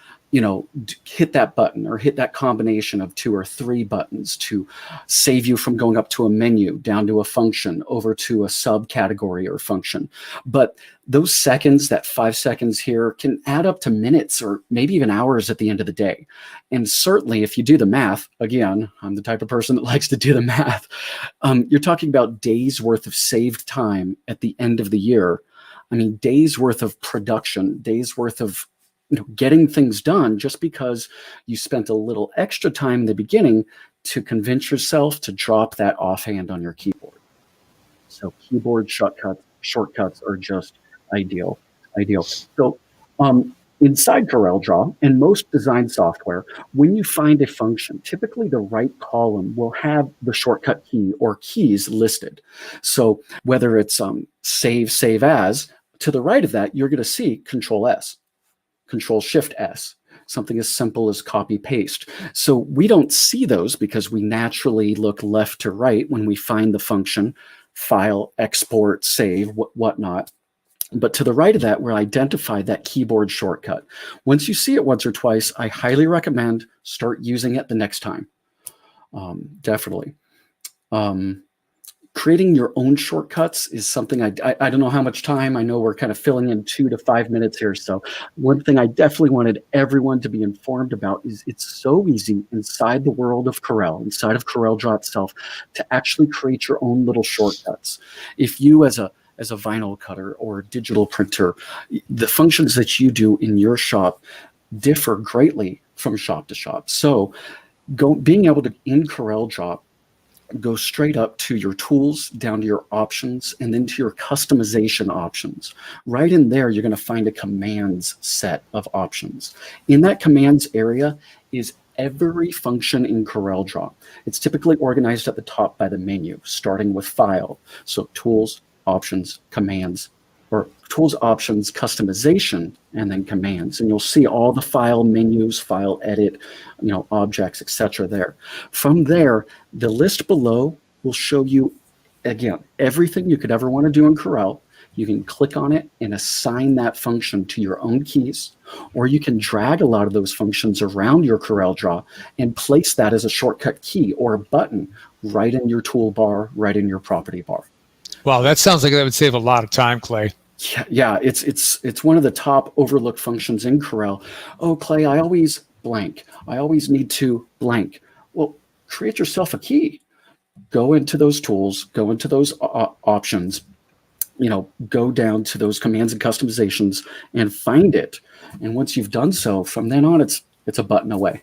hit that button or hit that combination of 2 or 3 buttons to save you from going up to a menu, down to a function, over to a subcategory or function. But those seconds, that 5 seconds here, can add up to minutes or maybe even hours at the end of the day. And certainly if you do the math, again, I'm the type of person that likes to do the math, you're talking about days worth of saved time at the end of the year. I mean, days worth of production, days worth of getting things done just because you spent a little extra time in the beginning to convince yourself to drop that offhand on your keyboard. So keyboard shortcuts are just ideal. So inside CorelDRAW and most design software, when you find a function, typically the right column will have the shortcut key or keys listed. So whether it's save as, to the right of that, you're going to see Control S. Control Shift S, something as simple as copy paste. So we don't see those because we naturally look left to right when we find the function file, export, save, whatnot. But to the right of that, we'll identify that keyboard shortcut. Once you see it once or twice, I highly recommend start using it the next time. Definitely. Creating your own shortcuts is something I don't know how much time. I know we're kind of filling in 2 to 5 minutes here. So one thing I definitely wanted everyone to be informed about is it's so easy inside the world of Corel, inside of CorelDRAW itself, to actually create your own little shortcuts. If you as a vinyl cutter or a digital printer, the functions that you do in your shop differ greatly from shop to shop. So being able to, in CorelDRAW, go straight up to your tools, down to your options, and then to your customization options. Right in there, you're going to find a commands set of options. In that commands area is every function in CorelDRAW. It's typically organized at the top by the menu, starting with file. So tools, options, commands, or tools, options, customization, and then commands. And you'll see all the file menus, file edit, objects, etc. there. From there, the list below will show you, again, everything you could ever want to do in Corel. You can click on it and assign that function to your own keys, or you can drag a lot of those functions around your CorelDRAW and place that as a shortcut key or a button right in your toolbar, right in your property bar. Wow, that sounds like that would save a lot of time, Clay. Yeah, it's one of the top overlooked functions in Corel. Oh, Clay, I always blank. I always need to blank. Well, create yourself a key. Go into those tools, go into those options, go down to those commands and customizations and find it. And once you've done so, from then on, it's a button away.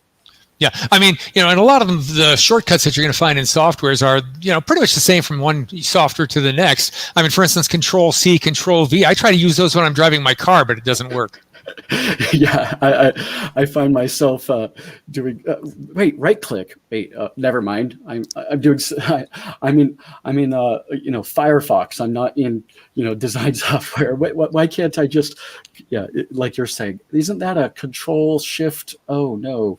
Yeah, I mean, and a lot of them, the shortcuts that you're going to find in softwares are, pretty much the same from one software to the next. I mean, for instance, Control C, Control V. I try to use those when I'm driving my car, but it doesn't work. Yeah, I find myself doing. Right click. Never mind. I'm doing. I'm in Firefox. I'm not in design software. Why can't I just? Yeah, like you're saying, isn't that a Control Shift? Oh no.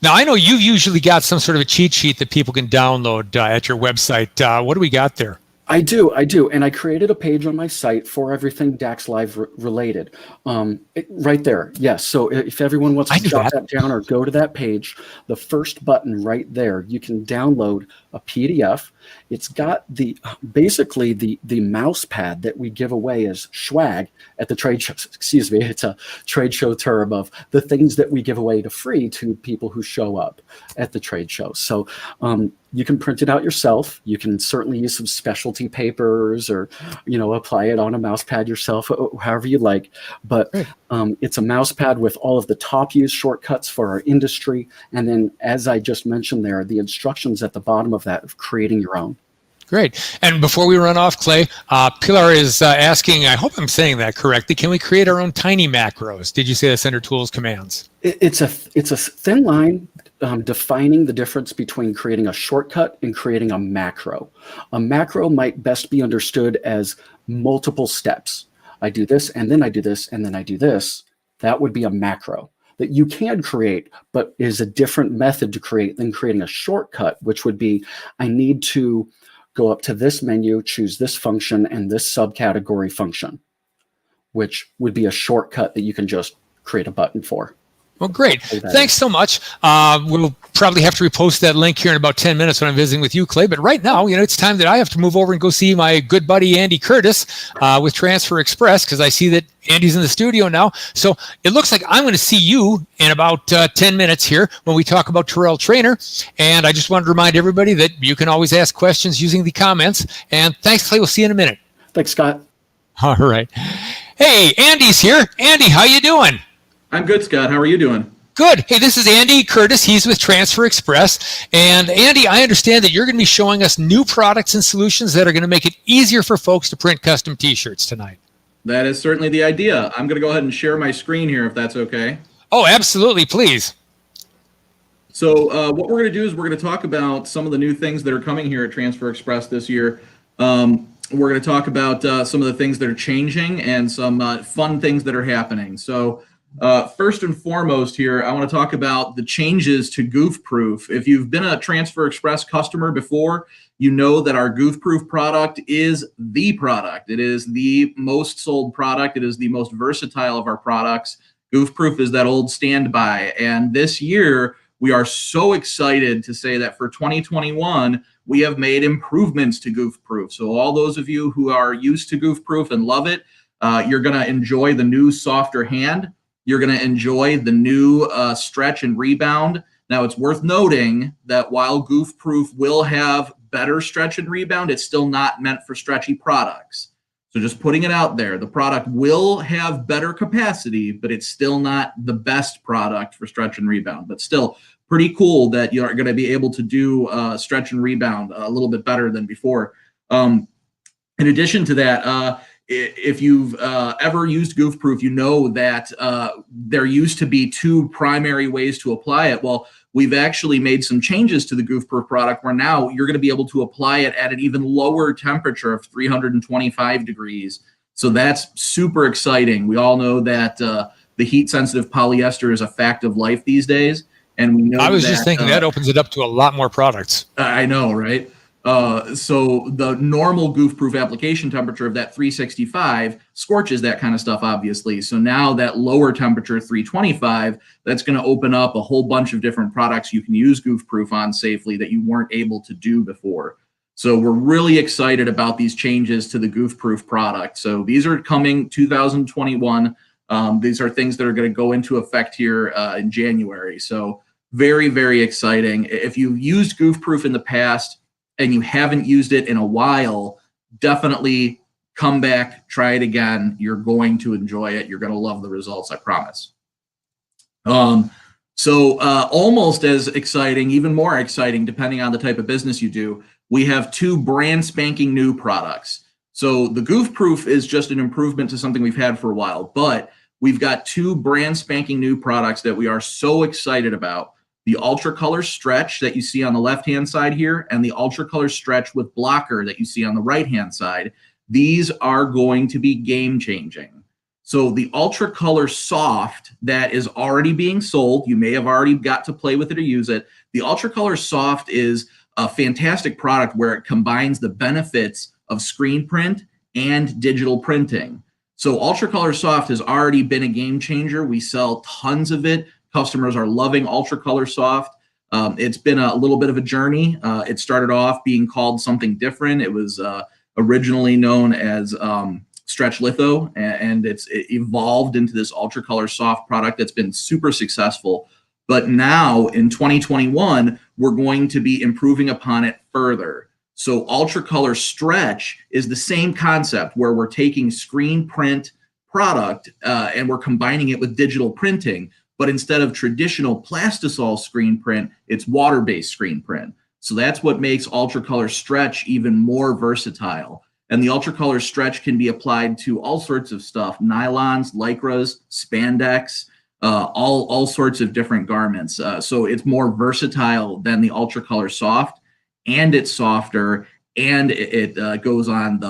Now I know you've usually got some sort of a cheat sheet that people can download at your website. What do we got there? I do, and I created a page on my site for everything DAX Live related. Right there, yes. So if everyone wants to jot that down or go to that page, the first button right there, you can download a PDF. It's got basically the mouse pad that we give away as swag at the trade show. Excuse me, it's a trade show term of the things that we give away to free to people who show up at the trade show. So you can print it out yourself. You can certainly use some specialty papers or, apply it on a mouse pad yourself, however you like. But it's a mouse pad with all of the top used shortcuts for our industry. And then, as I just mentioned there, the instructions at the bottom of that of creating your own. Great. And before we run off, Clay, Pilar is asking, I hope I'm saying that correctly, can we create our own tiny macros? Did you say that's under tools commands? It's a thin line defining the difference between creating a shortcut and creating a macro. A macro might best be understood as multiple steps. I do this, and then I do this, and then I do this. That would be a macro that you can create, but is a different method to create than creating a shortcut, which would be, I need to go up to this menu, choose this function and this subcategory function, which would be a shortcut that you can just create a button for. Well, great. Thanks so much. We'll probably have to repost that link here in about 10 minutes when I'm visiting with you, Clay. But right now, it's time that I have to move over and go see my good buddy, Andy Curtis, with Transfer Express, because I see that Andy's in the studio now. So it looks like I'm going to see you in about 10 minutes here when we talk about Corel Trainer. And I just wanted to remind everybody that you can always ask questions using the comments. And thanks, Clay. We'll see you in a minute. Thanks, Scott. All right. Hey, Andy's here. Andy, how you doing? I'm good, Scott. How are you doing? Good. Hey, this is Andy Curtis. He's with Transfer Express. And Andy, I understand that you're going to be showing us new products and solutions that are going to make it easier for folks to print custom t-shirts tonight. That is certainly the idea. I'm going to go ahead and share my screen here if that's okay. Oh, absolutely. Please. So what we're going to do is we're going to talk about some of the new things that are coming here at Transfer Express this year. We're going to talk about some of the things that are changing and some fun things that are happening. So first and foremost here, I want to talk about the changes to Goof Proof. If you've been a Transfer Express customer before, you know that our Goof Proof product is the product. It is the most sold product. It is the most versatile of our products. Goof Proof is that old standby. And this year, we are so excited to say that for 2021, we have made improvements to Goof Proof. So all those of you who are used to Goof Proof and love it, you're going to enjoy the new softer hand. You're going to enjoy the new stretch and rebound. Now, it's worth noting that while Goof Proof will have better stretch and rebound, it's still not meant for stretchy products. So just putting it out there, the product will have better capacity, but it's still not the best product for stretch and rebound. But still pretty cool that you're going to be able to do stretch and rebound a little bit better than before. In addition to that, if you've ever used Goof Proof, you know that there used to be two primary ways to apply it. Well, we've actually made some changes to the Goof Proof product where now you're going to be able to apply it at an even lower temperature of 325 degrees. So that's super exciting. We all know that the heat-sensitive polyester is a fact of life these days. And we know I was just thinking that opens it up to a lot more products. I know, right? So the normal Goof Proof application temperature of that 365 scorches that kind of stuff, obviously. So now that lower temperature, 325, that's going to open up a whole bunch of different products you can use Goof Proof on safely that you weren't able to do before. So we're really excited about these changes to the Goof Proof product. So these are coming 2021. These are things that are going to go into effect here in January. So very, very exciting. If you've used Goof Proof in the past, and you haven't used it in a while, definitely come back, try it again. You're going to enjoy it. You're going to love the results, I promise. Almost as exciting, even more exciting, depending on the type of business you do, we have two brand spanking new products. So the Goof Proof is just an improvement to something we've had for a while, but we've got two brand spanking new products that we are so excited about. The Ultra Color Stretch that you see on the left-hand side here, and the Ultra Color Stretch with Blocker that you see on the right-hand side. These are going to be game-changing. So the Ultra Color Soft that is already being sold, you may have already got to play with it or use it. The Ultra Color Soft is a fantastic product where it combines the benefits of screen print and digital printing. So Ultra Color Soft has already been a game changer. We sell tons of it. Customers are loving Ultra Color Soft. It's been a little bit of a journey. It started off being called something different. It was originally known as Stretch Litho, and it evolved into this Ultra Color Soft product that's been super successful. But now in 2021, we're going to be improving upon it further. So Ultra Color Stretch is the same concept where we're taking screen print product and we're combining it with digital printing. But instead of traditional plastisol screen print, it's water-based screen print. So that's what makes Ultra Color Stretch even more versatile. And the Ultra Color Stretch can be applied to all sorts of stuff: nylons, lycras, spandex, all sorts of different garments. So it's more versatile than the Ultra Color Soft, and it's softer, and it goes on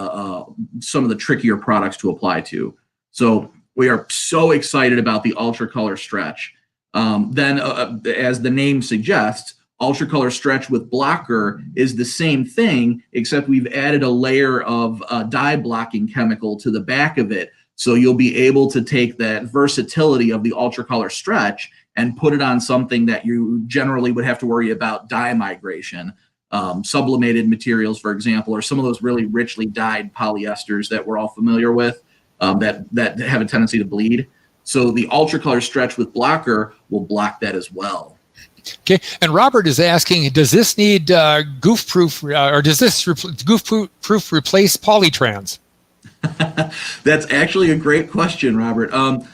some of the trickier products to apply to. So we are so excited about the Ultra Color Stretch. As the name suggests, Ultra Color Stretch with Blocker is the same thing, except we've added a layer of dye blocking chemical to the back of it. So you'll be able to take that versatility of the Ultra Color Stretch and put it on something that you generally would have to worry about dye migration. Sublimated materials, for example, or some of those really richly dyed polyesters that we're all familiar with. That have a tendency to bleed. So the Ultra Color Stretch with Blocker will block that as well. Okay, and Robert is asking, does this need Goof Proof, or does this Goof Proof replace Polytrans? That's actually a great question, Robert. For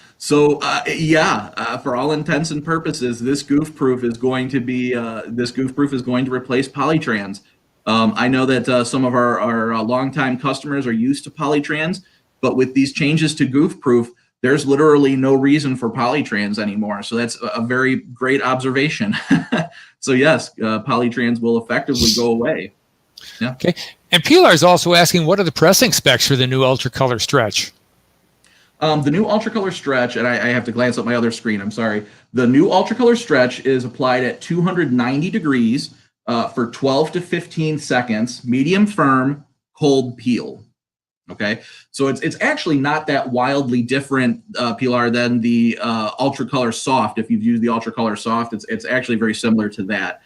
all intents and purposes, this Goof Proof is going to replace Polytrans. I know that some of our longtime customers are used to Polytrans. But with these changes to Goof Proof, there's literally no reason for Polytrans anymore. So that's a very great observation. So yes, Polytrans will effectively go away. Yeah. Okay. And Pilar is also asking, what are the pressing specs for the new Ultra Color Stretch? The new Ultra Color Stretch, and I have to glance at my other screen, I'm sorry. The new Ultra Color Stretch is applied at 290 degrees. for 12 to 15 seconds, medium firm, cold peel. Okay, so it's actually not that wildly different, Pilar, than the Ultra Color Soft. If you've used the Ultra Color Soft, it's actually very similar to that.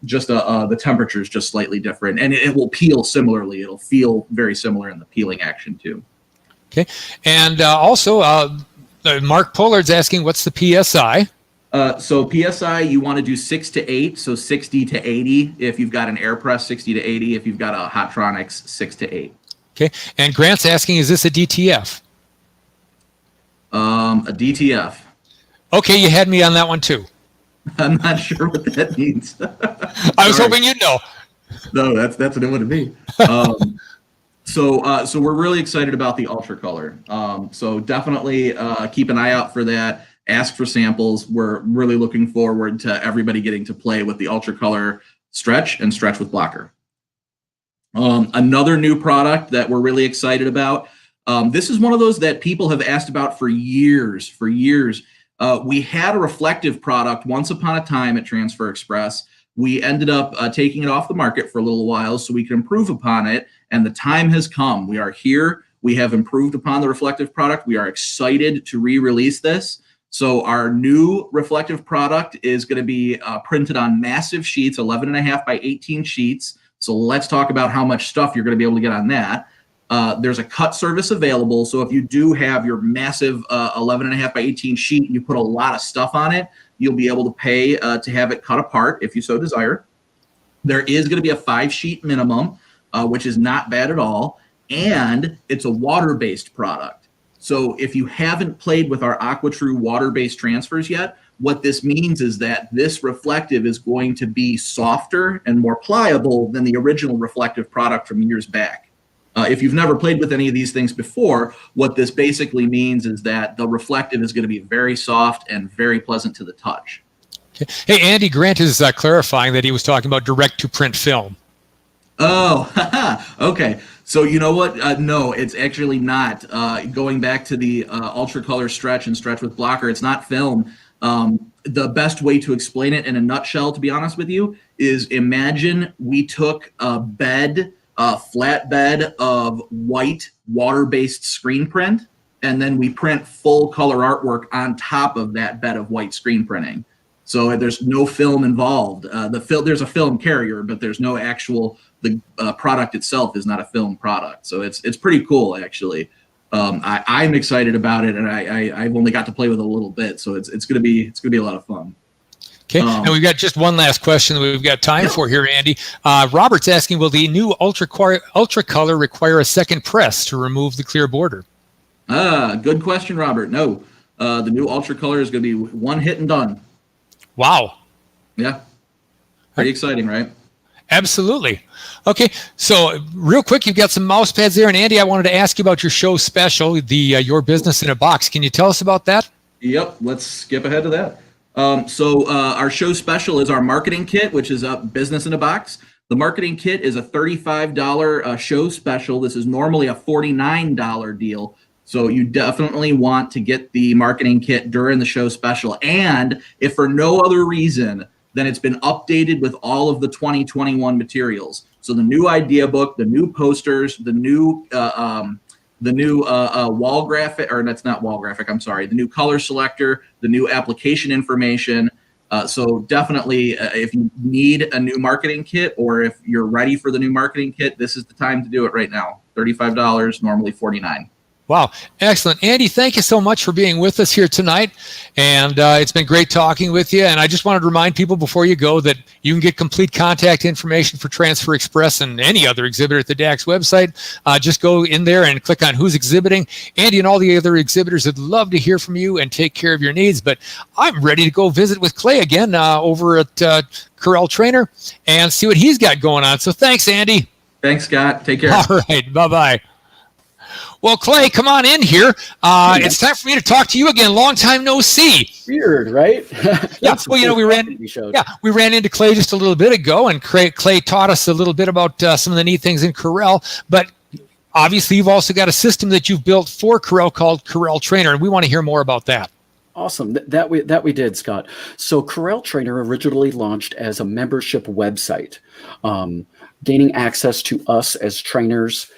Just the temperature is just slightly different, and it will peel similarly. It'll feel very similar in the peeling action too. Okay, and also Mark Pollard's asking, what's the PSI? So PSI, you want to do 6 to 8, so 60 to 80. If you've got an air press, 60 to 80. If you've got a Hotronix, 6 to 8. Okay, and Grant's asking, is this a DTF? A DTF. Okay, you had me on that one too. I'm not sure what that means. I was hoping you'd know. No, that's a new one to me. So we're really excited about the Ultra Color. So definitely keep an eye out for that. Ask for samples. We're really looking forward to everybody getting to play with the Ultra Color Stretch and Stretch with Blocker. Another new product that we're really excited about. This is one of those that people have asked about for years. We had a reflective product once upon a time at Transfer Express. We ended up taking it off the market for a little while so we could improve upon it. And the time has come. We are here. We have improved upon the reflective product. We are excited to re-release this. So our new reflective product is going to be printed on massive sheets, 11.5 by 18 sheets. So let's talk about how much stuff you're going to be able to get on that. There's a cut service available. So if you do have your massive 11.5 by 18 sheet, and you put a lot of stuff on it, you'll be able to pay to have it cut apart if you so desire. There is going to be a 5-sheet minimum, which is not bad at all. And it's a water-based product. So if you haven't played with our AquaTrue water-based transfers yet, what this means is that this reflective is going to be softer and more pliable than the original reflective product from years back. If you've never played with any of these things before, what this basically means is that the reflective is going to be very soft and very pleasant to the touch. Okay. Hey, Andy Grant is clarifying that he was talking about direct-to-print film. Oh, okay. So you know what? No, it's actually not. Going back to the Ultra Color Stretch and Stretch with Blocker, it's not film. The best way to explain it in a nutshell, to be honest with you, is imagine we took a bed, a flat bed of white water-based screen print, and then we print full color artwork on top of that bed of white screen printing. So there's no film involved. There's a film carrier, but there's no actual. The product itself is not a film product. So it's pretty cool, actually. I'm excited about it, and I've only got to play with it a little bit, so it's gonna be a lot of fun. Okay, and we've got just one last question that we've got time for here, Andy. Robert's asking, will the new Ultra Color require a second press to remove the clear border? Good question, Robert. No, the new Ultra Color is going to be one hit and done. Wow. Yeah, pretty exciting, right? Absolutely. Okay, so real quick, you've got some mouse pads there, and Andy, I wanted to ask you about your show special, the Your Business in a Box. Can you tell us about that? Yep, let's skip ahead to that. So our show special is our marketing kit, which is Business in a Box. The marketing kit is a $35 show special. This is normally a $49 deal. So you definitely want to get the marketing kit during the show special. And if for no other reason, then it's been updated with all of the 2021 materials. So the new idea book, the new posters, the new wall graphic, or that's not wall graphic, I'm sorry, the new color selector, the new application information. So definitely if you need a new marketing kit, or if you're ready for the new marketing kit, this is the time to do it right now. $35, normally $49. Wow, excellent. Andy, thank you so much for being with us here tonight. And it's been great talking with you. And I just wanted to remind people before you go that you can get complete contact information for Transfer Express and any other exhibitor at the DAX website. Just go in there and click on who's exhibiting. Andy and all the other exhibitors would love to hear from you and take care of your needs. But I'm ready to go visit with Clay again over at Corel Trainer and see what he's got going on. So thanks, Andy. Thanks, Scott. Take care. All right. Bye-bye. Well, Clay, come on in here. It's time for me to talk to you again. Long time no see. Weird, right? Yeah. Well, we ran into Clay just a little bit ago, and Clay taught us a little bit about some of the neat things in Corel. But obviously, you've also got a system that you've built for Corel called Corel Trainer, and we want to hear more about that. Awesome. That we did, Scott. So Corel Trainer originally launched as a membership website, gaining access to us as trainers,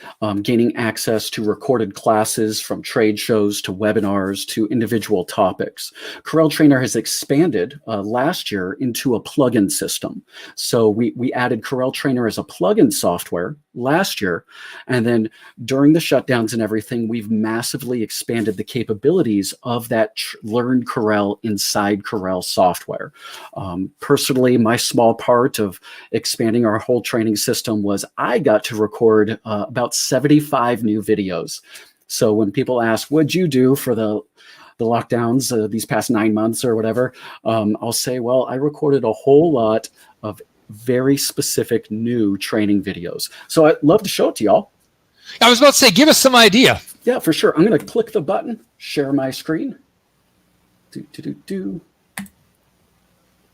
gaining access to recorded classes from trade shows to webinars to individual topics. Corel Trainer has expanded last year into a plugin system. So we added Corel Trainer as a plugin software last year, and then during the shutdowns and everything, we've massively expanded the capabilities of that Learn Corel inside Corel software. Personally, my small part of expanding our whole training system was I got to record about 75 new videos. So when people ask, what'd you do for the lockdowns these past 9 months or whatever, I'll say, well, I recorded a whole lot of very specific new training videos. So I'd love to show it to y'all. I was about to say, give us some idea. Yeah, for sure. I'm going to click the button, share my screen.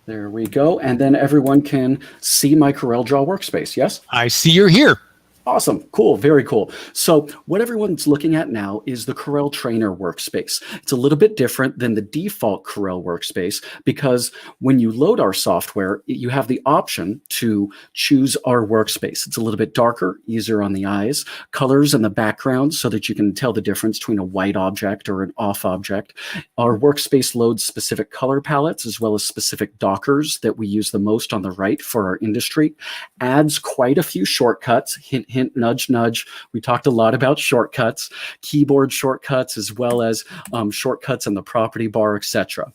There we go. And then everyone can see my CorelDRAW workspace. Yes? I see you're here. Awesome. Cool. Very cool. So what everyone's looking at now is the Corel Trainer workspace. It's a little bit different than the default Corel workspace because when you load our software, you have the option to choose our workspace. It's a little bit darker, easier on the eyes, colors in the background so that you can tell the difference between a white object or an off object. Our workspace loads specific color palettes as well as specific Dockers that we use the most on the right for our industry. Adds quite a few shortcuts. Hint, hint, nudge, nudge. We talked a lot about shortcuts, keyboard shortcuts, as well as shortcuts in the property bar, etc.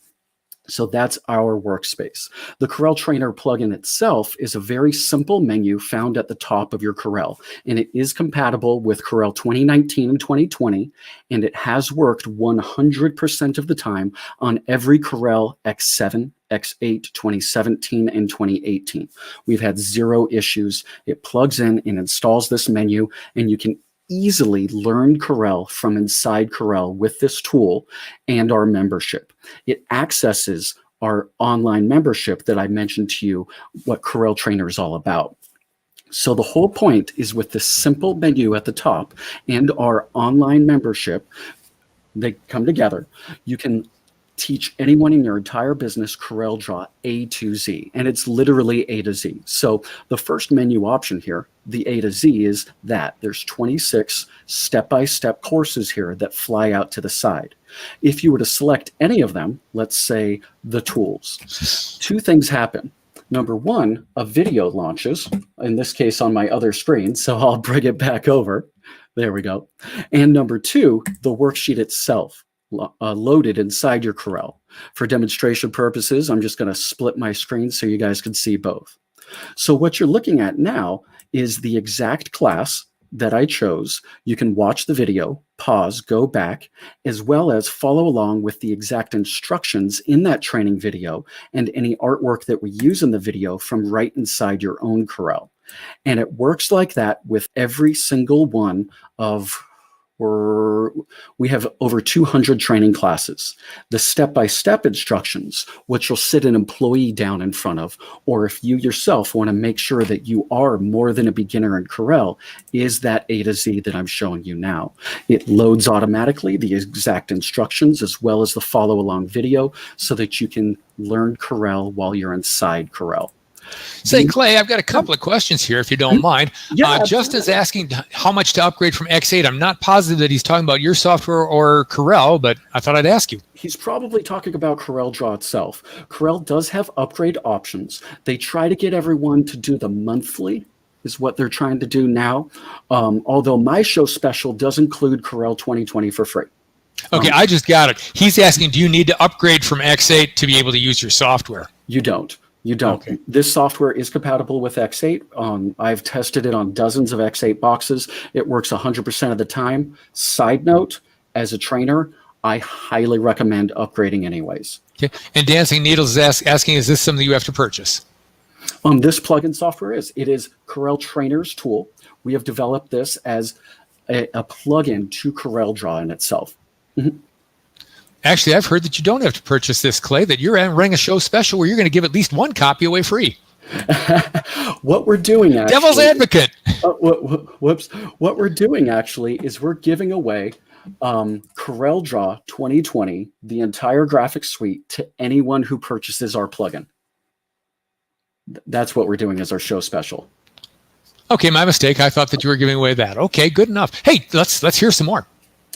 So that's our workspace. The Corel Trainer plugin itself is a very simple menu found at the top of your Corel, and it is compatible with Corel 2019 and 2020, and it has worked 100% of the time on every Corel X7, X8, 2017, and 2018. We've had zero issues. It plugs in and installs this menu, and you can easily learn Corel from inside Corel with this tool and our membership. It accesses our online membership that I mentioned to you, what Corel Trainer is all about. So the whole point is with this simple menu at the top and our online membership, they come together. You can teach anyone in your entire business CorelDRAW A to Z, and it's literally A to Z. So the first menu option here, the A to Z, is that there's 26 step-by-step courses here that fly out to the side. If you were to select any of them, let's say the tools, two things happen. Number one, a video launches, in this case on my other screen, so I'll bring it back over. There we go. And number two, the worksheet itself loaded inside your Corel. For demonstration purposes, I'm just going to split my screen so you guys can see both. So what you're looking at now is the exact class that I chose. You can watch the video, pause, go back, as well as follow along with the exact instructions in that training video and any artwork that we use in the video from right inside your own Corel. And it works like that with every single one of we have over 200 training classes. The step-by-step instructions, which you'll sit an employee down in front of, or if you yourself want to make sure that you are more than a beginner in Corel, is that A to Z that I'm showing you now. It loads automatically the exact instructions as well as the follow-along video so that you can learn Corel while you're inside Corel. Say, Clay, I've got a couple of questions here, if you don't mind. Yeah, Justin's asking how much to upgrade from X8. I'm not positive that he's talking about your software or Corel, but I thought I'd ask you. He's probably talking about CorelDRAW itself. Corel does have upgrade options. They try to get everyone to do the monthly, is what they're trying to do now. Although my show special does include Corel 2020 for free. Okay, I just got it. He's asking, do you need to upgrade from X8 to be able to use your software? You don't. You don't. Okay. This software is compatible with X8. I've tested it on dozens of X8 boxes. It works 100% of the time. Side note, as a trainer, I highly recommend upgrading anyways. Okay. And Dancing Needles is asking, is this something you have to purchase? This plugin software it is Corel Trainer's tool. We have developed this as a plugin to CorelDRAW in itself. Mm-hmm. Actually, I've heard that you don't have to purchase this, Clay, that you're running a show special where you're going to give at least one copy away free. What we're doing actually... Devil's advocate. What we're doing actually is we're giving away Corel Draw 2020, the entire graphics suite, to anyone who purchases our plugin. That's what we're doing as our show special. Okay, my mistake. I thought that you were giving away that. Okay, good enough. Hey, let's hear some more.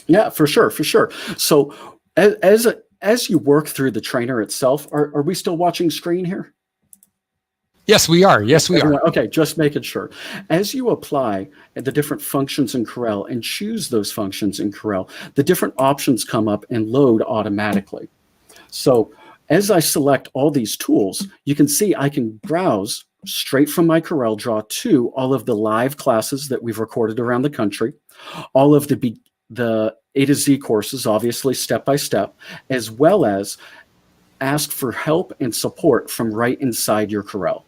Yeah, for sure. So as you work through the trainer itself, are we still watching screen here? Yes, we are. Yes, we are. Okay, just making sure. As you apply the different functions in Corel and choose those functions in Corel, the different options come up and load automatically. So as I select all these tools, you can see I can browse straight from my Corel Draw to all of the live classes that we've recorded around the country, all of the A to Z courses, obviously step by step, as well as ask for help and support from right inside your Corel.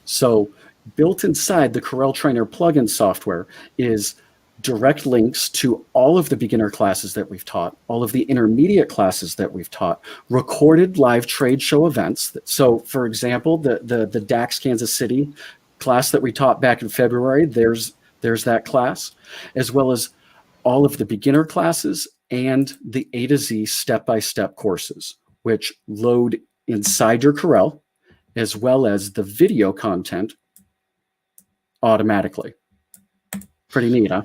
So built inside the Corel Trainer plugin software is direct links to all of the beginner classes that we've taught, all of the intermediate classes that we've taught, recorded live trade show events. So for example, the DAX Kansas City class that we taught back in February, there's that class, as well as all of the beginner classes and the A to Z step-by-step courses, which load inside your Corel, as well as the video content automatically. Pretty neat, huh?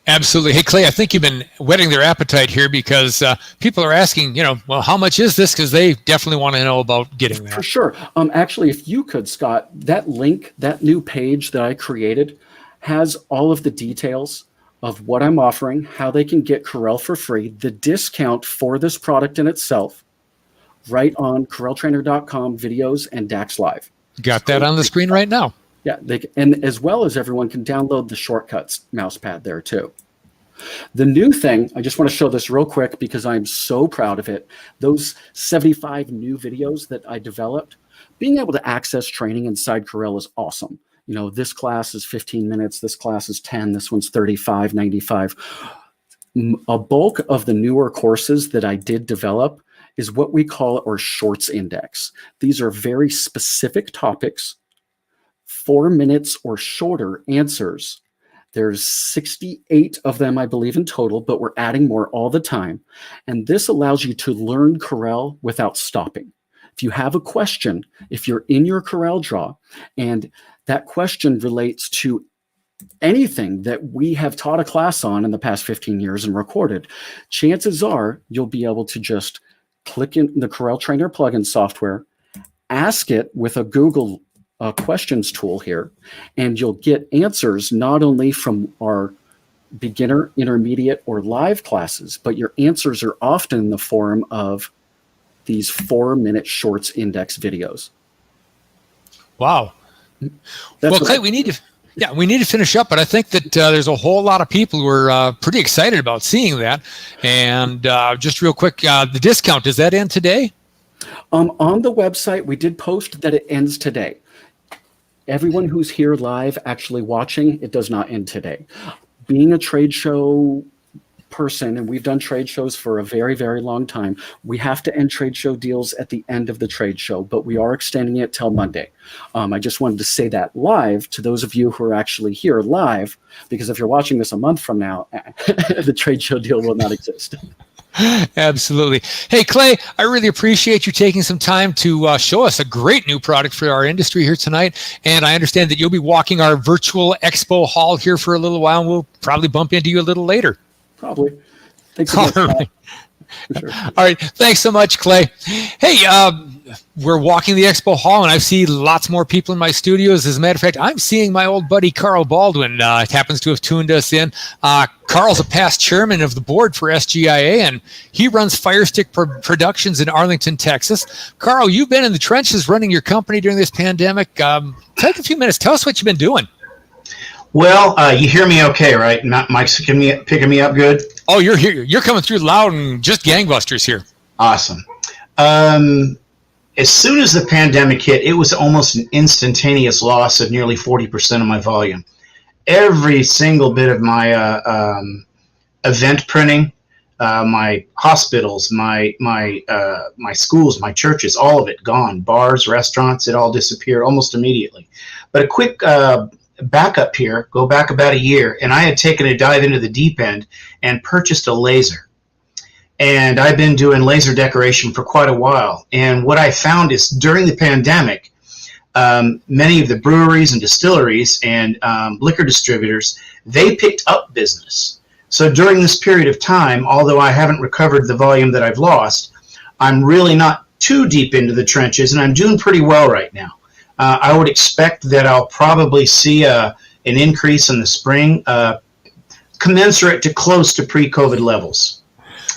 Absolutely. Hey, Clay, I think you've been whetting their appetite here because people are asking, well, how much is this? Because they definitely want to know about getting that. For sure. Actually, if you could, Scott, that link, that new page that I created has all of the details of what I'm offering, how they can get Corel for free, the discount for this product in itself, right on CorelTrainer.com videos and DAX Live. Got that on the screen right now. Yeah, and as well as everyone can download the shortcuts mouse pad there too. The new thing, I just want to show this real quick because I'm so proud of it. Those 75 new videos that I developed, being able to access training inside Corel is awesome. This class is 15 minutes, this class is 10, this one's 35.95. A bulk of the newer courses that I did develop is what we call our shorts index. These are very specific topics, 4 minutes or shorter answers. There's 68 of them, I believe, in total, but we're adding more all the time. And this allows you to learn Corel without stopping. If you have a question, if you're in your Corel Draw, and that question relates to anything that we have taught a class on in the past 15 years and recorded, chances are you'll be able to just click in the Corel Trainer plugin software, ask it with a Google questions tool here, and you'll get answers not only from our beginner, intermediate, or live classes, but your answers are often in the form of these 4-minute shorts index videos. Wow. Well, Clay, we need to finish up, but I think that there's a whole lot of people who are pretty excited about seeing that. And just real quick, the discount, does that end today? On the website, we did post that it ends today. Everyone who's here live actually watching, it does not end today. Being a trade show person, and we've done trade shows for a very, very long time, we have to end trade show deals at the end of the trade show, but we are extending it till Monday. I just wanted to say that live to those of you who are actually here live, because if you're watching this a month from now, the trade show deal will not exist. Absolutely. Hey, Clay, I really appreciate you taking some time to show us a great new product for our industry here tonight. And I understand that you'll be walking our virtual expo hall here for a little while, and we'll probably bump into you a little later. Probably. Thanks All right. Sure. All right. Thanks so much, Clay. Hey, we're walking the expo hall, and I see lots more people in my studios. As a matter of fact, I'm seeing my old buddy Carl Baldwin. Happens to have tuned us in. Carl's a past chairman of the board for SGIA, and he runs Firestick Productions in Arlington, Texas. Carl, you've been in the trenches running your company during this pandemic. Take a few minutes. Tell us what you've been doing. Well, you hear me okay, right? Mike's picking me up good? Oh, you're here. You're coming through loud and just gangbusters here. Awesome. As soon as the pandemic hit, it was almost an instantaneous loss of nearly 40% of my volume. Every single bit of my event printing, my hospitals, my schools, my churches, all of it gone. Bars, restaurants, it all disappeared almost immediately. But a quick back up here, go back about a year, and I had taken a dive into the deep end and purchased a laser. And I've been doing laser decoration for quite a while. And what I found is during the pandemic, many of the breweries and distilleries and liquor distributors, they picked up business. So during this period of time, although I haven't recovered the volume that I've lost, I'm really not too deep into the trenches, and I'm doing pretty well right now. I would expect that I'll probably see an increase in the spring, commensurate to close to pre-COVID levels.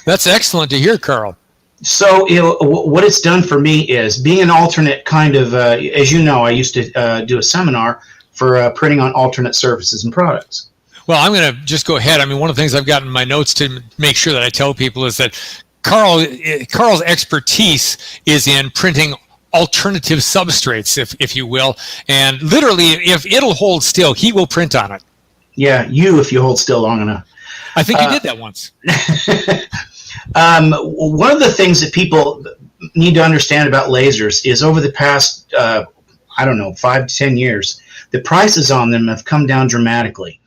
That's excellent to hear, Carl. So what it's done for me is being an alternate kind of, as you know, I used to do a seminar for printing on alternate surfaces and products. Well, I'm going to just go ahead. I mean, one of the things I've got in my notes to make sure that I tell people is that Carl's expertise is in printing alternative substrates, if you will. And literally, if it'll hold still, he will print on it. Yeah, if you hold still long enough. I think you did that once. One of the things that people need to understand about lasers is over the past, 5 to 10 years, the prices on them have come down dramatically.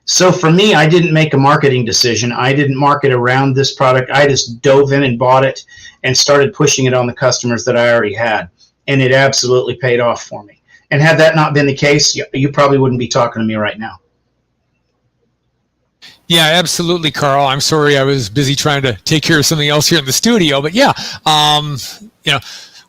So for me, I didn't make a marketing decision. I didn't market around this product. I just dove in and bought it and started pushing it on the customers that I already had. And it absolutely paid off for me. And had that not been the case, you probably wouldn't be talking to me right now. Yeah, absolutely, Carl. I'm sorry, I was busy trying to take care of something else here in the studio. But yeah,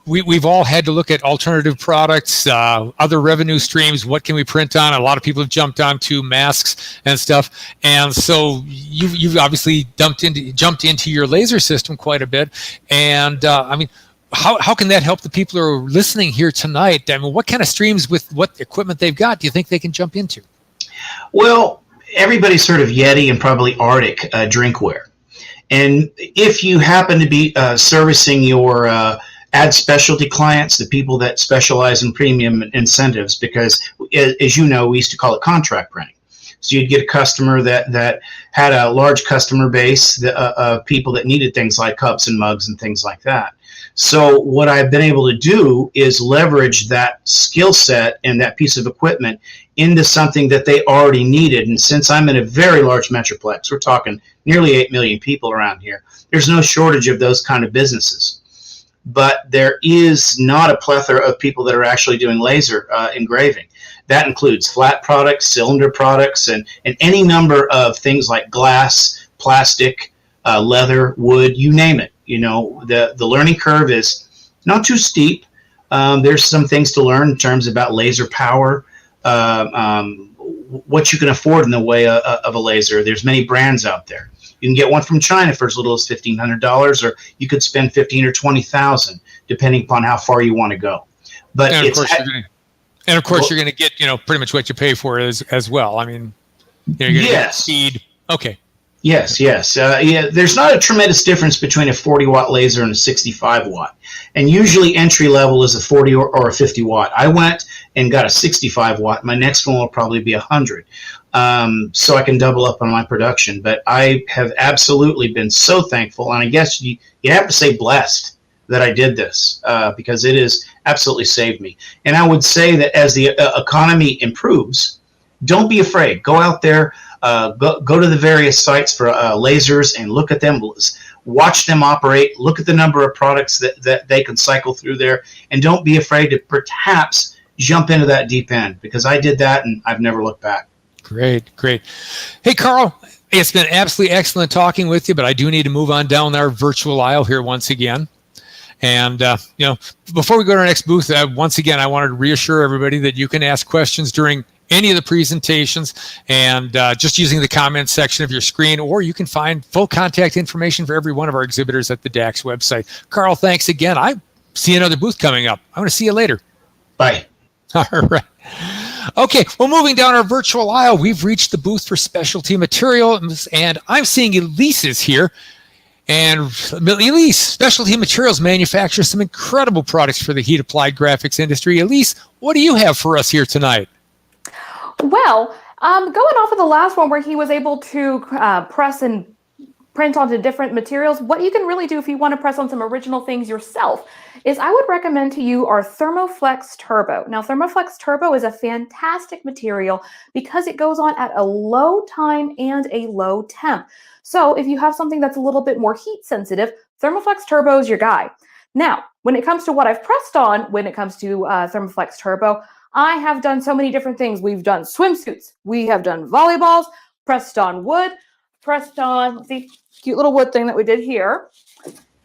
we've all had to look at alternative products, other revenue streams. What can we print on? A lot of people have jumped onto masks and stuff. And so you've obviously jumped into your laser system quite a bit. And I mean, how can that help the people who are listening here tonight? I mean, what kind of streams with what equipment they've got do you think they can jump into? Well, everybody's heard of Yeti and probably Arctic drinkware. And if you happen to be servicing your ad specialty clients, the people that specialize in premium incentives, because as you know, we used to call it contract printing. So you'd get a customer that had a large customer base of people that needed things like cups and mugs and things like that. So what I've been able to do is leverage that skill set and that piece of equipment into something that they already needed. And since I'm in a very large metroplex, we're talking nearly 8 million people around here, there's no shortage of those kind of businesses. But there is not a plethora of people that are actually doing laser engraving. That includes flat products, cylinder products, and any number of things like glass, plastic, leather, wood, you name it. You know, the learning curve is not too steep. There's some things to learn in terms about laser power, what you can afford in the way of a laser. There's many brands out there. You can get one from China for as little as $1,500, or you could spend $15,000 or $20,000, depending upon how far you want to go. But and of course, you're going to get pretty much what you pay for as well. I mean, you're going to get speed. Okay. Yes. There's not a tremendous difference between a 40-watt laser and a 65-watt. And usually entry level is a 40 or a 50-watt. I went and got a 65-watt. My next one will probably be 100. So I can double up on my production. But I have absolutely been so thankful, and I guess you have to say blessed that I did this, because it has absolutely saved me. And I would say that as the economy improves, don't be afraid. Go out there. Go to the various sites for lasers and look at them, watch them operate, look at the number of products that they can cycle through there, and don't be afraid to perhaps jump into that deep end, because I did that and I've never looked back. Great. Hey, Carl, it's been absolutely excellent talking with you, but I do need to move on down our virtual aisle here once again. And, before we go to our next booth, once again, I wanted to reassure everybody that you can ask questions during any of the presentations, and just using the comments section of your screen, or you can find full contact information for every one of our exhibitors at the DAX website. Carl, thanks again. I see another booth coming up. I'm going to see you later. Bye. All right. Okay, well, moving down our virtual aisle, we've reached the booth for specialty materials, and I'm seeing Elise's here. And Elise, Specialty Materials manufactures some incredible products for the heat applied graphics industry. Elise, what do you have for us here tonight? Well, going off of the last one where he was able to press print onto different materials, what you can really do if you want to press on some original things yourself is I would recommend to you our Thermoflex Turbo. Now, Thermoflex Turbo is a fantastic material because it goes on at a low time and a low temp. So if you have something that's a little bit more heat sensitive, Thermoflex Turbo is your guy. Now, when it comes to what I've pressed on, when it comes to Thermoflex Turbo, I have done so many different things. We've done swimsuits, we have done volleyballs, pressed on wood, pressed on the cute little wood thing that we did here,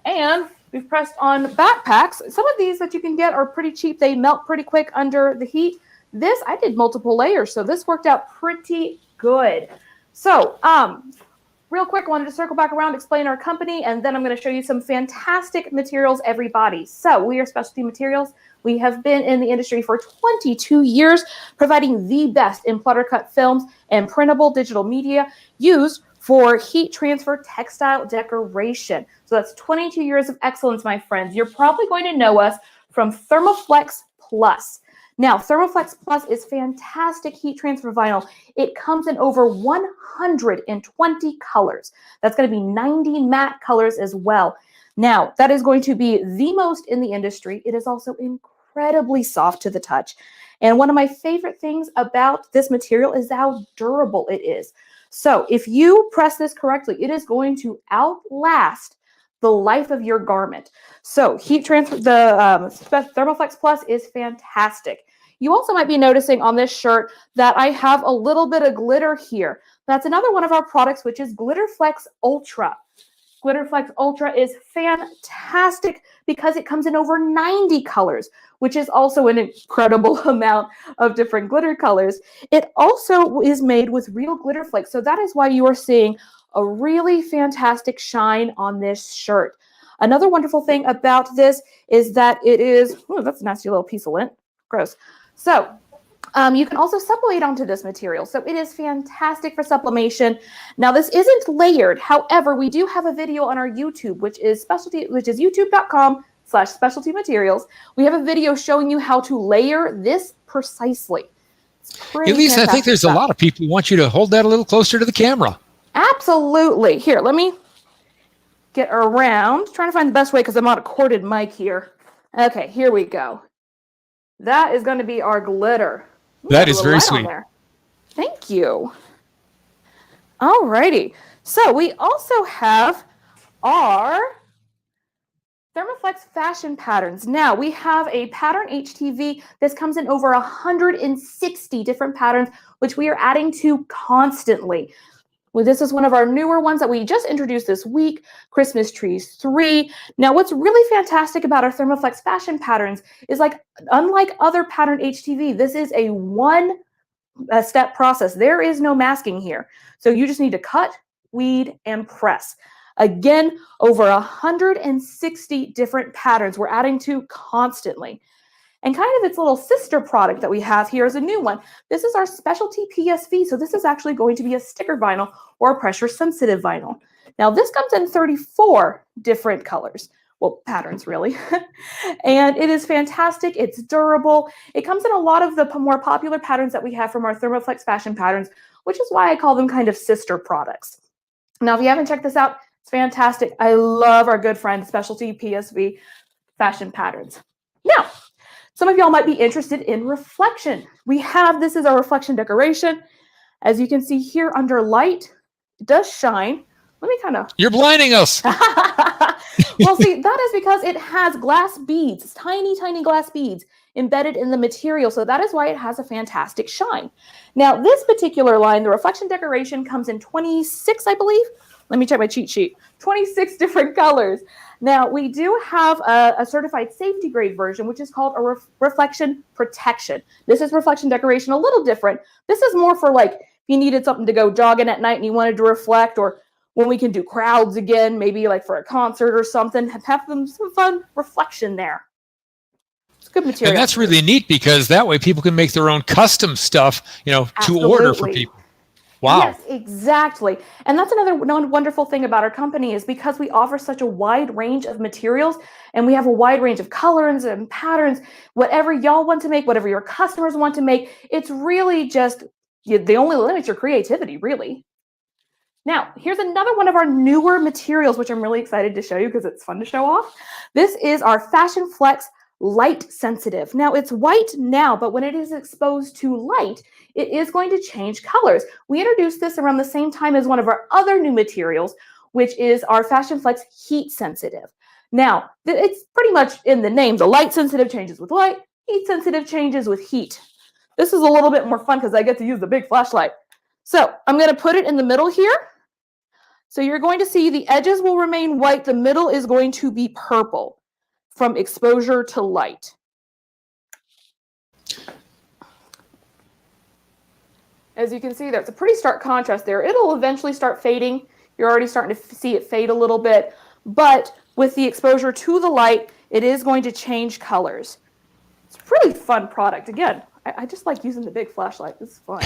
and we've pressed on backpacks. Some of these that you can get are pretty cheap. They melt pretty quick under the heat. This, I did multiple layers, so this worked out pretty good. So, real quick, I wanted to circle back around, explain our company, and then I'm going to show you some fantastic materials, everybody. So we are Specialty Materials. We have been in the industry for 22 years, providing the best in plotter cut films and printable digital media used for heat transfer textile decoration. So that's 22 years of excellence, my friends. You're probably going to know us from Thermoflex Plus. Now, Thermoflex Plus is fantastic heat transfer vinyl. It comes in over 120 colors. That's going to be 90 matte colors as well. Now, that is going to be the most in the industry. It is also incredibly soft to the touch. And one of my favorite things about this material is how durable it is. So if you press this correctly, it is going to outlast the life of your garment. So heat transfer, the Thermoflex Plus is fantastic. You also might be noticing on this shirt that I have a little bit of glitter here. That's another one of our products, which is Glitterflex Ultra. Glitterflex Ultra is fantastic because it comes in over 90 colors, which is also an incredible amount of different glitter colors. It also is made with real glitter flakes. So that is why you are seeing a really fantastic shine on this shirt. Another wonderful thing about this is that it is, oh, that's a nasty little piece of lint. Gross. So you can also sublimate onto this material. So it is fantastic for sublimation. Now this isn't layered. However, we do have a video on our YouTube, which is youtube.com/specialty materials. We have a video showing you how to layer this precisely. At least I think there's a lot of people who want you to hold that a little closer to the camera. Absolutely. Here, let me get around. Trying to find the best way because I'm on a corded mic here. Okay, here we go. That is going to be our glitter. Ooh, that is very sweet. Thank you. All righty. So we also have our Thermoflex fashion patterns. Now we have a pattern HTV. This comes in over 160 different patterns, which we are adding to constantly. Well, this is one of our newer ones that we just introduced this week, Christmas Trees 3. Now, what's really fantastic about our Thermoflex fashion patterns is unlike other pattern HTV, this is a one-step process. There is no masking here. So you just need to cut, weed, and press. Again, over 160 different patterns we're adding to constantly. And kind of its little sister product that we have here is a new one. This is our specialty PSV. So this is actually going to be a sticker vinyl or a pressure sensitive vinyl. Now this comes in 34 different colors. Well, patterns really. And it is fantastic. It's durable. It comes in a lot of the more popular patterns that we have from our Thermoflex fashion patterns, which is why I call them kind of sister products. Now, if you haven't checked this out, it's fantastic. I love our good friend Specialty PSV fashion patterns. Now, some of y'all might be interested in reflection. This is our reflection decoration. As you can see here under light, it does shine. Let me kind of... You're blinding us. Well, see, that is because it has glass beads, tiny, tiny glass beads embedded in the material. So that is why it has a fantastic shine. Now, this particular line, the reflection decoration, comes in 26, I believe. Let me check my cheat sheet. 26 different colors. Now, we do have a certified safety grade version, which is called a reflection protection. This is reflection decoration, a little different. This is more for if you needed something to go jogging at night and you wanted to reflect, or when we can do crowds again, maybe for a concert or something, have some fun reflection there. It's good material. And that's really neat because that way people can make their own custom stuff, to order for people. Wow. Yes, exactly. And that's another wonderful thing about our company is because we offer such a wide range of materials and we have a wide range of colors and patterns, whatever y'all want to make, whatever your customers want to make, it's really just, the only limit your creativity, really. Now, here's another one of our newer materials, which I'm really excited to show you because it's fun to show off. This is our Fashion Flex Light Sensitive. Now, it's white now, but when it is exposed to light, it is going to change colors. We introduced this around the same time as one of our other new materials, which is our Fashion Flex Heat Sensitive. Now, it's pretty much in the name. The light sensitive changes with light, heat sensitive changes with heat. This is a little bit more fun because I get to use the big flashlight. So I'm going to put it in the middle here. So you're going to see the edges will remain white. The middle is going to be purple from exposure to light. As you can see, there's a pretty stark contrast there. It'll eventually start fading. You're already starting to see it fade a little bit. But with the exposure to the light, it is going to change colors. It's a really fun product. Again, I just like using the big flashlight. It's fun.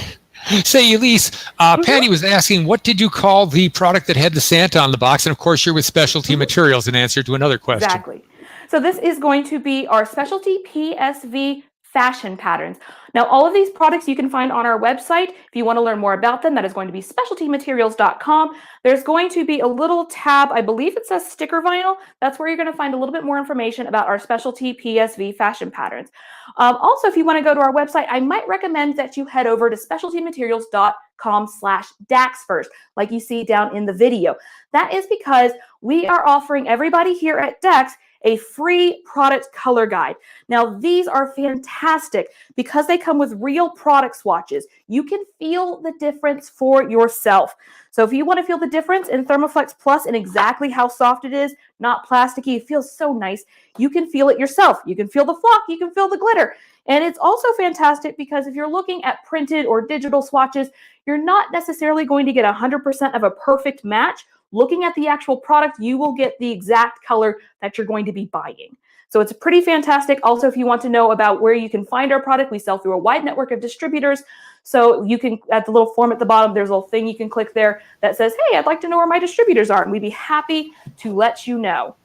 Say, Elise, Patty was asking, what did you call the product that had the Santa on the box? And of course, you're with Specialty Materials in answer to another question. Exactly. So this is going to be our Specialty PSV fashion patterns. Now, all of these products you can find on our website. If you want to learn more about them, that is going to be specialtymaterials.com. There's going to be a little tab, I believe it says sticker vinyl. That's where you're going to find a little bit more information about our Specialty PSV fashion patterns. Also, if you want to go to our website, I might recommend that you head over to specialtymaterials.com/DAX first, like you see down in the video. That is because we are offering everybody here at DAX a free product color guide. Now, these are fantastic because they come with real product swatches. You can feel the difference for yourself. So if you want to feel the difference in Thermoflex Plus and exactly how soft it is, not plasticky, it feels so nice, you can feel it yourself. You can feel the flock, you can feel the glitter. And it's also fantastic because if you're looking at printed or digital swatches, you're not necessarily going to get 100% of a perfect match. Looking at the actual product, you will get the exact color that you're going to be buying. So it's pretty fantastic. Also, if you want to know about where you can find our product, we sell through a wide network of distributors. So you can, at the little form at the bottom, there's a little thing you can click there that says, hey, I'd like to know where my distributors are. And we'd be happy to let you know.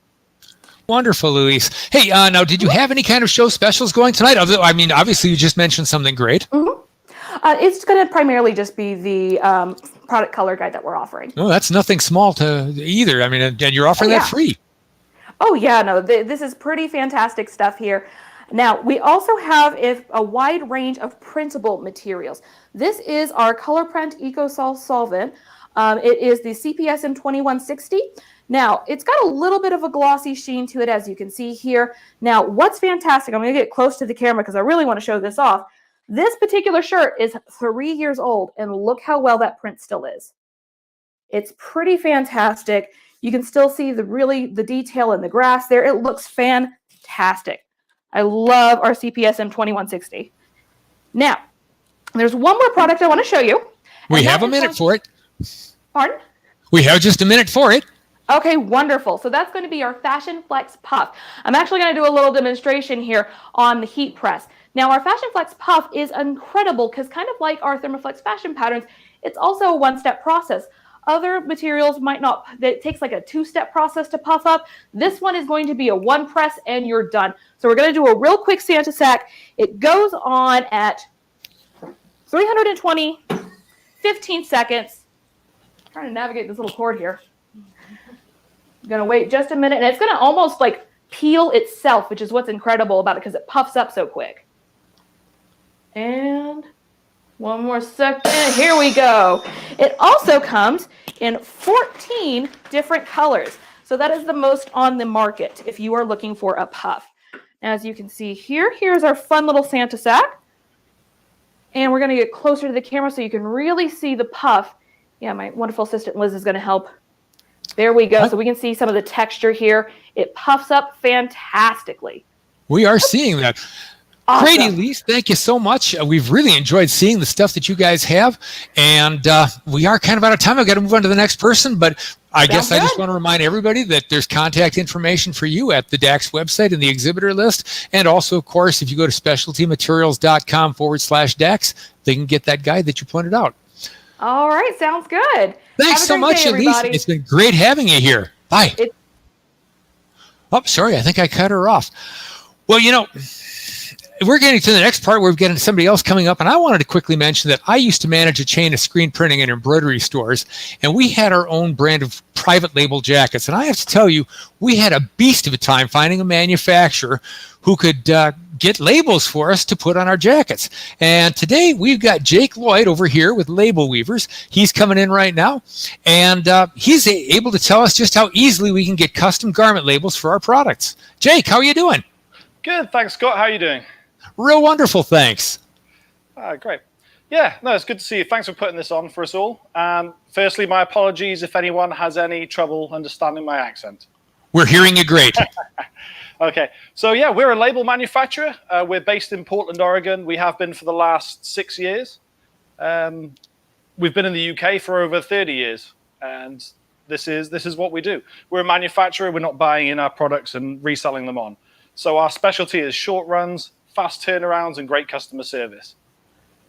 Wonderful, Louise. Hey, now, did you have any kind of show specials going tonight? I mean, obviously, you just mentioned something great. Mm-hmm. It's going to primarily just be the product color guide that we're offering. No, that's nothing small to either. I mean, and you're offering that free. Oh, yeah, no, this is pretty fantastic stuff here. Now, we also have a wide range of printable materials. This is our Color Print EcoSol solvent. It is the CPSM 2160. Now, it's got a little bit of a glossy sheen to it, as you can see here. Now, what's fantastic, I'm going to get close to the camera because I really want to show this off. This particular shirt is 3 years old, and look how well that print still is. It's pretty fantastic. You can still see the detail in the grass there. It looks fantastic. I love our CPSM 2160. Now, there's one more product I want to show you. We have a minute for it. Pardon? We have just a minute for it. Okay, wonderful. So that's going to be our Fashion Flex Puff. I'm actually going to do a little demonstration here on the heat press. Now, our Fashion Flex Puff is incredible because kind of like our Thermoflex fashion patterns, it's also a one-step process. Other materials might not, it takes like a two-step process to puff up. This one is going to be a one press and you're done. So we're going to do a real quick Santa sack. It goes on at 320, 15 seconds. I'm trying to navigate this little cord here. I'm going to wait just a minute and it's going to almost like peel itself, which is what's incredible about it because it puffs up so quick. And one more second. Here we go. It also comes in 14 different colors. So that is the most on the market if you are looking for a puff. As you can see here, here's our fun little Santa sack. And we're going to get closer to the camera so you can really see the puff. Yeah, my wonderful assistant Liz is going to help. There we go. So we can see some of the texture here. It puffs up fantastically. We are seeing that. Awesome. Great, Elise. Thank you so much. We've really enjoyed seeing the stuff that you guys have. And we are kind of out of time. I've got to move on to the next person. But I guess I just want to remind everybody that there's contact information for you at the DAX website in the exhibitor list. And also, of course, if you go to specialtymaterials.com/DAX, they can get that guide that you pointed out. All right. Sounds good. Thanks so much, Elise. It's been great having you here. Bye. Oh, sorry. I think I cut her off. Well, you know, we're getting to the next part where we're getting somebody else coming up. And I wanted to quickly mention that I used to manage a chain of screen printing and embroidery stores, and we had our own brand of private label jackets. And I have to tell you, we had a beast of a time finding a manufacturer who could get labels for us to put on our jackets. And today we've got Jake Lloyd over here with Label Weavers. He's coming in right now, and he's able to tell us just how easily we can get custom garment labels for our products. Jake, how are you doing? Good, thanks, Scott. How are you doing? Real wonderful, thanks. Great. Yeah, no, it's good to see you. Thanks for putting this on for us all. Firstly, my apologies if anyone has any trouble understanding my accent. We're hearing you great. Okay, so yeah, we're a label manufacturer. We're based in Portland, Oregon. We have been for the last 6 years. We've been in the UK for over 30 years, and this is what we do. We're a manufacturer. We're not buying in our products and reselling them on. So our specialty is short runs, fast turnarounds, and great customer service.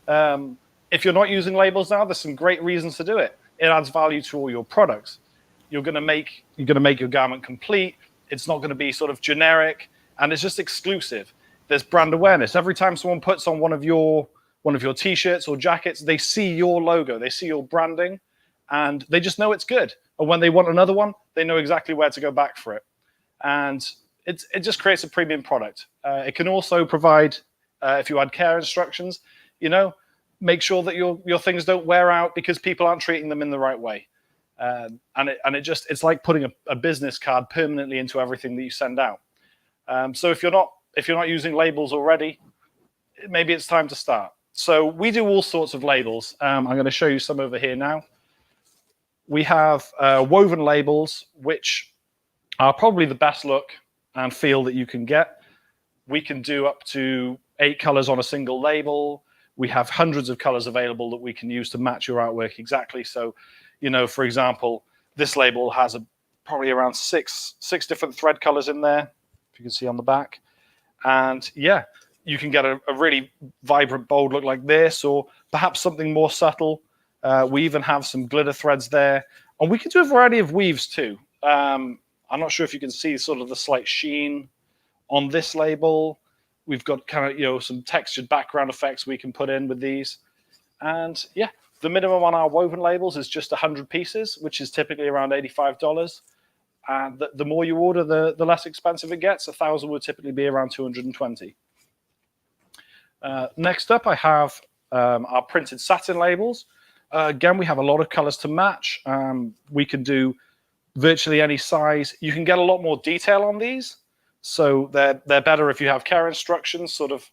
If you're not using labels now, there's some great reasons to do it. It adds value to all your products. You're going to make your garment complete. It's not going to be sort of generic, and it's just exclusive. There's brand awareness. Every time someone puts on one of your t-shirts or jackets, they see your logo, they see your branding, and they just know it's good. And when they want another one, they know exactly where to go back for it. And it just creates a premium product. It can also provide, if you add care instructions, make sure that your things don't wear out because people aren't treating them in the right way. It's like putting a business card permanently into everything that you send out. So if you're not using labels already, maybe it's time to start. So we do all sorts of labels. I'm going to show you some over here now. We have woven labels, which are probably the best look and feel that you can get. We can do up to 8 colors on a single label. We have hundreds of colors available that we can use to match your artwork exactly. So, for example, this label has probably around six different thread colors in there, if you can see on the back. And yeah, you can get a really vibrant, bold look like this, or perhaps something more subtle. We even have some glitter threads there. And we can do a variety of weaves too. I'm not sure if you can see sort of the slight sheen on this label. We've got kind of, some textured background effects we can put in with these. And yeah, the minimum on our woven labels is just 100 pieces, which is typically around $85. And the more you order, the less expensive it gets. 1,000 would typically be around 220. Next up, I have our printed satin labels. Again, we have a lot of colors to match. We can do virtually any size. You can get a lot more detail on these. So they're better if you have care instructions, sort of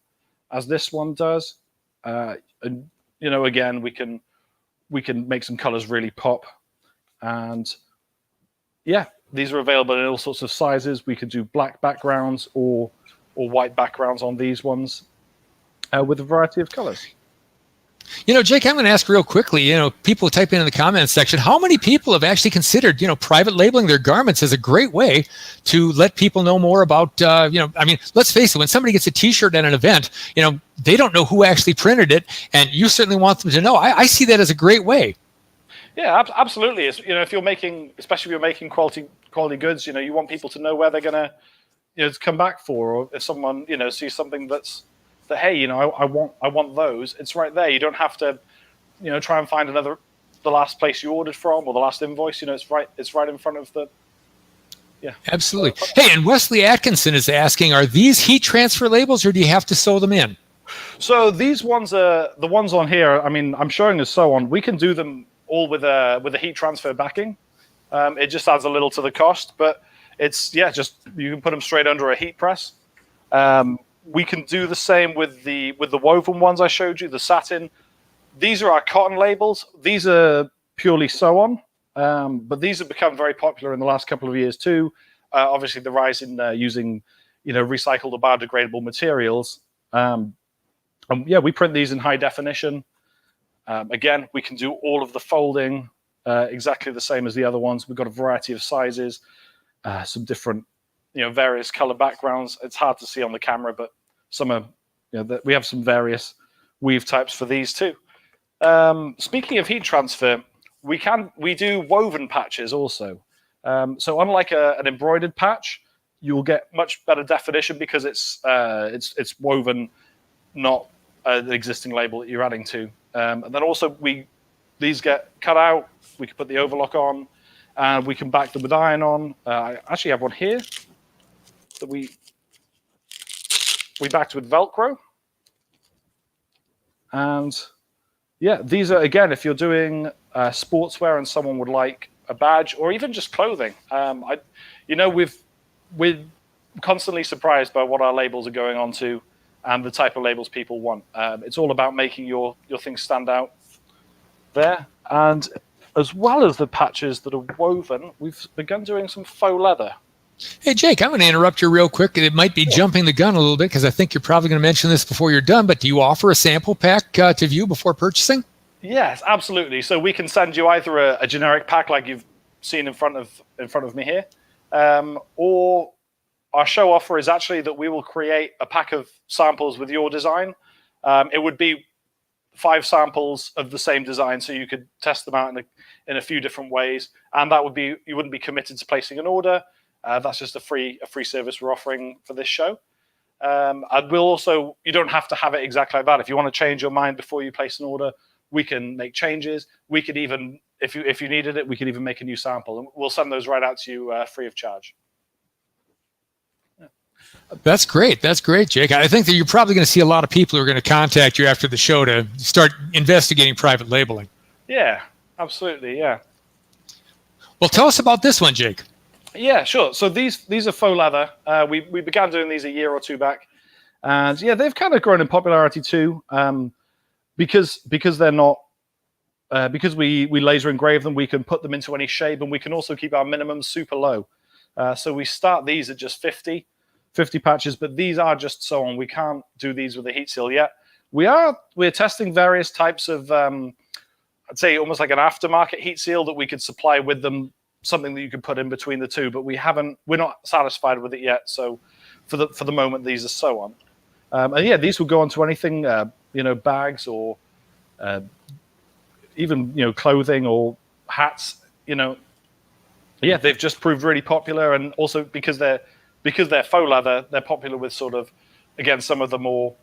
as this one does. And, again, we can make some colors really pop. And yeah, these are available in all sorts of sizes. We could do black backgrounds or white backgrounds on these ones with a variety of colors. Jake, I'm going to ask real quickly, people type in the comments section, how many people have actually considered, private labeling their garments as a great way to let people know more about, let's face it, when somebody gets a t-shirt at an event, they don't know who actually printed it, and you certainly want them to know. I see that as a great way. Yeah, absolutely. If you're making, especially if you're making quality goods, you want people to know where they're going to, come back for, or if someone, sees something that, hey, I want those. It's right there. You don't have to, try and find the last place you ordered from or the last invoice. It's right in front of the. Yeah. Absolutely. Hey, and Wesley Atkinson is asking, are these heat transfer labels, or do you have to sew them in? So these ones are the ones on here. I mean, I'm showing a sew on. We can do them all with a heat transfer backing. It just adds a little to the cost, but it's just you can put them straight under a heat press. We can do the same with the woven ones I showed you, the satin. These are our cotton labels. These are purely sew-on, but these have become very popular in the last couple of years too. Obviously, the rise in using recycled or biodegradable materials. We print these in high definition. Again, we can do all of the folding exactly the same as the other ones. We've got a variety of sizes, some different various color backgrounds. It's hard to see on the camera, but some are, we have some various weave types for these too. Speaking of heat transfer, we do woven patches also. So unlike an embroidered patch, you'll get much better definition because it's woven not an existing label that you're adding to. And then also these get cut out. We can put the overlock on, and we can back them with iron on. I actually have one here that we backed with Velcro. And yeah, these are, again, if you're doing sportswear and someone would like a badge or even just clothing. We're constantly surprised by what our labels are going on to and the type of labels people want. It's all about making your things stand out there. And as well as the patches that are woven, we've begun doing some faux leather. Hey, Jake, I'm going to interrupt you real quick. It might be jumping the gun a little bit because I think you're probably going to mention this before you're done, but do you offer a sample pack to view before purchasing? Yes, absolutely. So we can send you either a generic pack like you've seen in front of me here, or our show offer is actually that we will create a pack of samples with your design. It would be 5 samples of the same design, so you could test them out in a few different ways, and that would be, you wouldn't be committed to placing an order. That's just a free service we're offering for this show. And we'll also, you don't have to have it exactly like that. If you want to change your mind before you place an order, we can make changes. We could even, if you needed it, we could even make a new sample, and we'll send those right out to you free of charge. Yeah. That's great. That's great, Jake. I think that you're probably going to see a lot of people who are going to contact you after the show to start investigating private labeling. Yeah, absolutely. Yeah. Well, tell us about this one, Jake. Yeah, sure. So these are faux leather. We began doing these a year or two back, and yeah, they've kind of grown in popularity too. Because they're not, because we laser engrave them, we can put them into any shape, and we can also keep our minimums super low. So we start these at just 50 patches, but these are just sewn on. We can't do these with a heat seal yet. We're testing various types of, I'd say almost like an aftermarket heat seal that we could supply with them, something that you could put in between the two, but we're not satisfied with it yet. So for the moment, these are sewn on. And yeah, these will go onto anything, bags or even, clothing or hats, Yeah, they've just proved really popular. And also because they're faux leather, they're popular with sort of, again, some of the more,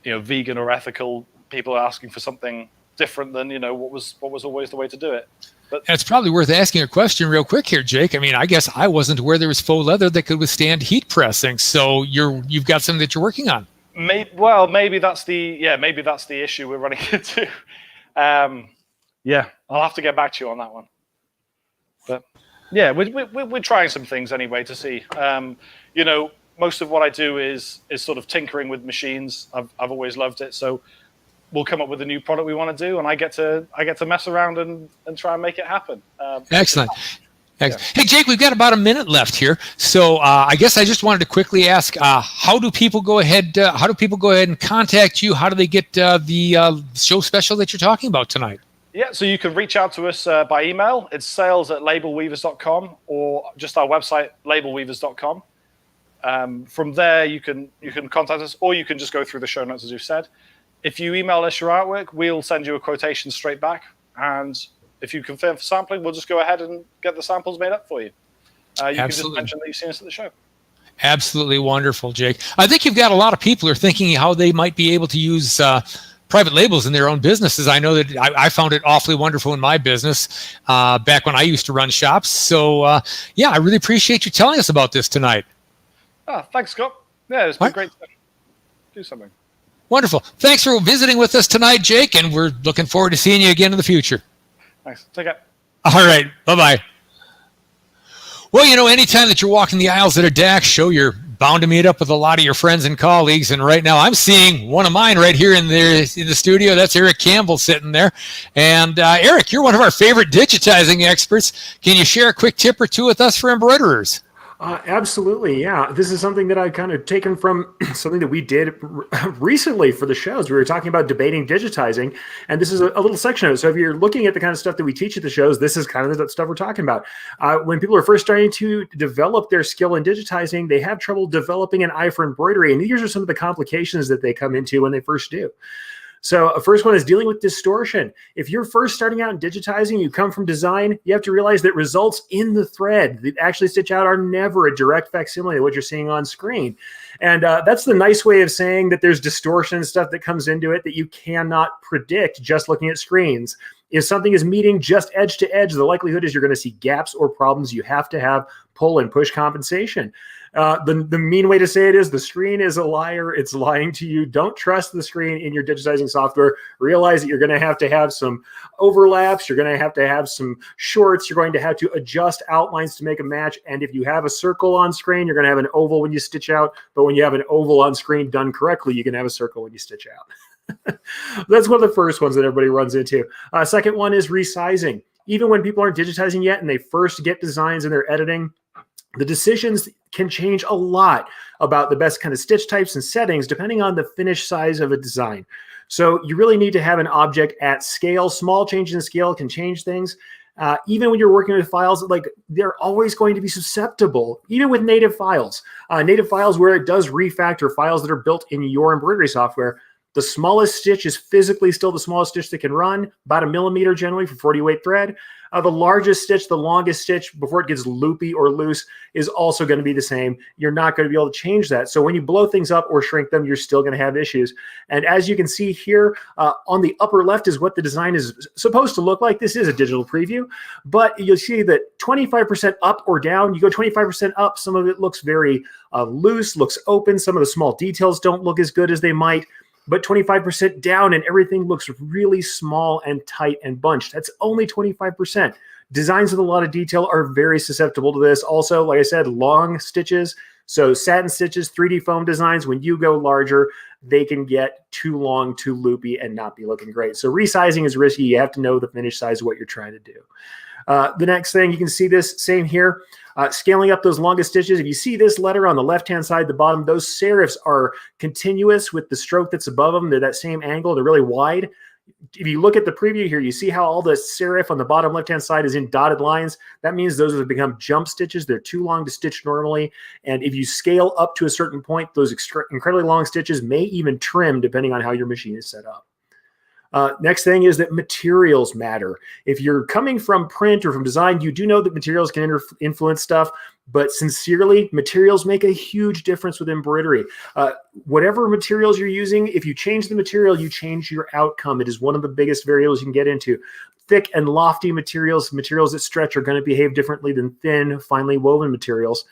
vegan or ethical people are asking for something different than, what was always the way to do it. But it's probably worth asking a question real quick here, Jake. I mean, I guess I wasn't aware there was faux leather that could withstand heat pressing. So you've got something that you're working on. Maybe that's the issue we're running into. I'll have to get back to you on that one. But yeah, we're trying some things anyway to see. Most of what I do is sort of tinkering with machines. I've always loved it. So we'll come up with a new product we want to do, and I get to mess around and try and make it happen. Excellent. Yeah. Hey, Jake, we've got about a minute left here, so I guess I just wanted to quickly ask: how do people go ahead and contact you? How do they get the show special that you're talking about tonight? Yeah, so you can reach out to us by email. It's sales@labelweavers.com, or just our website, labelweavers.com. From there, you can contact us, or you can just go through the show notes as you've said. If you email us your artwork, we'll send you a quotation straight back, and if you confirm for sampling, we'll just go ahead and get the samples made up for you. You can just mention that you've seen us at the show. Absolutely wonderful, Jake. I think you've got a lot of people who are thinking how they might be able to use private labels in their own businesses. I know that I found it awfully wonderful in my business back when I used to run shops. So, I really appreciate you telling us about this tonight. Thanks, Scott. Yeah, it's been great to do something. Wonderful. Thanks for visiting with us tonight, Jake, and we're looking forward to seeing you again in the future. Thanks. Take care. All right. Bye-bye. Well, anytime that you're walking the aisles at a DAX show, you're bound to meet up with a lot of your friends and colleagues. And right now I'm seeing one of mine right here in the studio. That's Eric Campbell sitting there. And Eric, you're one of our favorite digitizing experts. Can you share a quick tip or two with us for embroiderers? Absolutely, yeah. This is something that I've kind of taken from something that we did recently for the shows. We were talking about debating digitizing, and this is a little section of it. So if you're looking at the kind of stuff that we teach at the shows, this is kind of the stuff we're talking about. When people are first starting to develop their skill in digitizing, they have trouble developing an eye for embroidery, and these are some of the complications that they come into when they first do. So first one is dealing with distortion. If you're first starting out in digitizing, you come from design, you have to realize that results in the thread that actually stitch out are never a direct facsimile of what you're seeing on screen. And that's the nice way of saying that there's distortion and stuff that comes into it that you cannot predict just looking at screens. If something is meeting just edge to edge, the likelihood is you're going to see gaps or problems. You have to have pull and push compensation. The mean way to say it is the screen is a liar. It's lying to you. Don't trust the screen in your digitizing software. Realize that you're going to have some overlaps. You're going to have some shorts. You're going to have to adjust outlines to make a match. And if you have a circle on screen, you're going to have an oval when you stitch out. But when you have an oval on screen done correctly, you can have a circle when you stitch out. That's one of the first ones that everybody runs into. Second one is resizing. Even when people aren't digitizing yet and they first get designs and they're editing, the decisions can change a lot about the best kind of stitch types and settings depending on the finished size of a design. So you really need to have an object at scale. Small changes in scale can change things. Even when you're working with files, like they're always going to be susceptible, even with native files. Native files where it does refactor files that are built in your embroidery software. The smallest stitch is physically still the smallest stitch that can run, about 1 millimeter generally for 40 weight thread. The largest stitch, the longest stitch before it gets loopy or loose is also going to be the same. You're not going to be able to change that. So when you blow things up or shrink them, you're still going to have issues. And as you can see here, on the upper left is what the design is supposed to look like. This is a digital preview, but you'll see that 25% up or down, you go 25% up, some of it looks very loose, looks open. Some of the small details don't look as good as they might. But 25% down and everything looks really small and tight and bunched. That's only 25%. Designs with a lot of detail are very susceptible to this. Also, like I said, long stitches. So satin stitches, 3D foam designs, when you go larger, they can get too long, too loopy, and not be looking great. So resizing is risky. You have to know the finished size of what you're trying to do. The next thing, you can see this same here. Scaling up those longest stitches. If you see this letter on the left-hand side, the bottom, those serifs are continuous with the stroke that's above them. They're that same angle. They're really wide. If you look at the preview here, you see how all the serif on the bottom left-hand side is in dotted lines. That means those have become jump stitches. They're too long to stitch normally. And if you scale up to a certain point, those incredibly long stitches may even trim depending on how your machine is set up. Next thing is that materials matter. If you're coming from print or from design, you do know that materials can influence stuff, but sincerely, materials make a huge difference with embroidery. Whatever materials you're using, if you change the material, you change your outcome. It is one of the biggest variables you can get into. Thick and lofty materials, materials that stretch, are going to behave differently than thin, finely woven materials.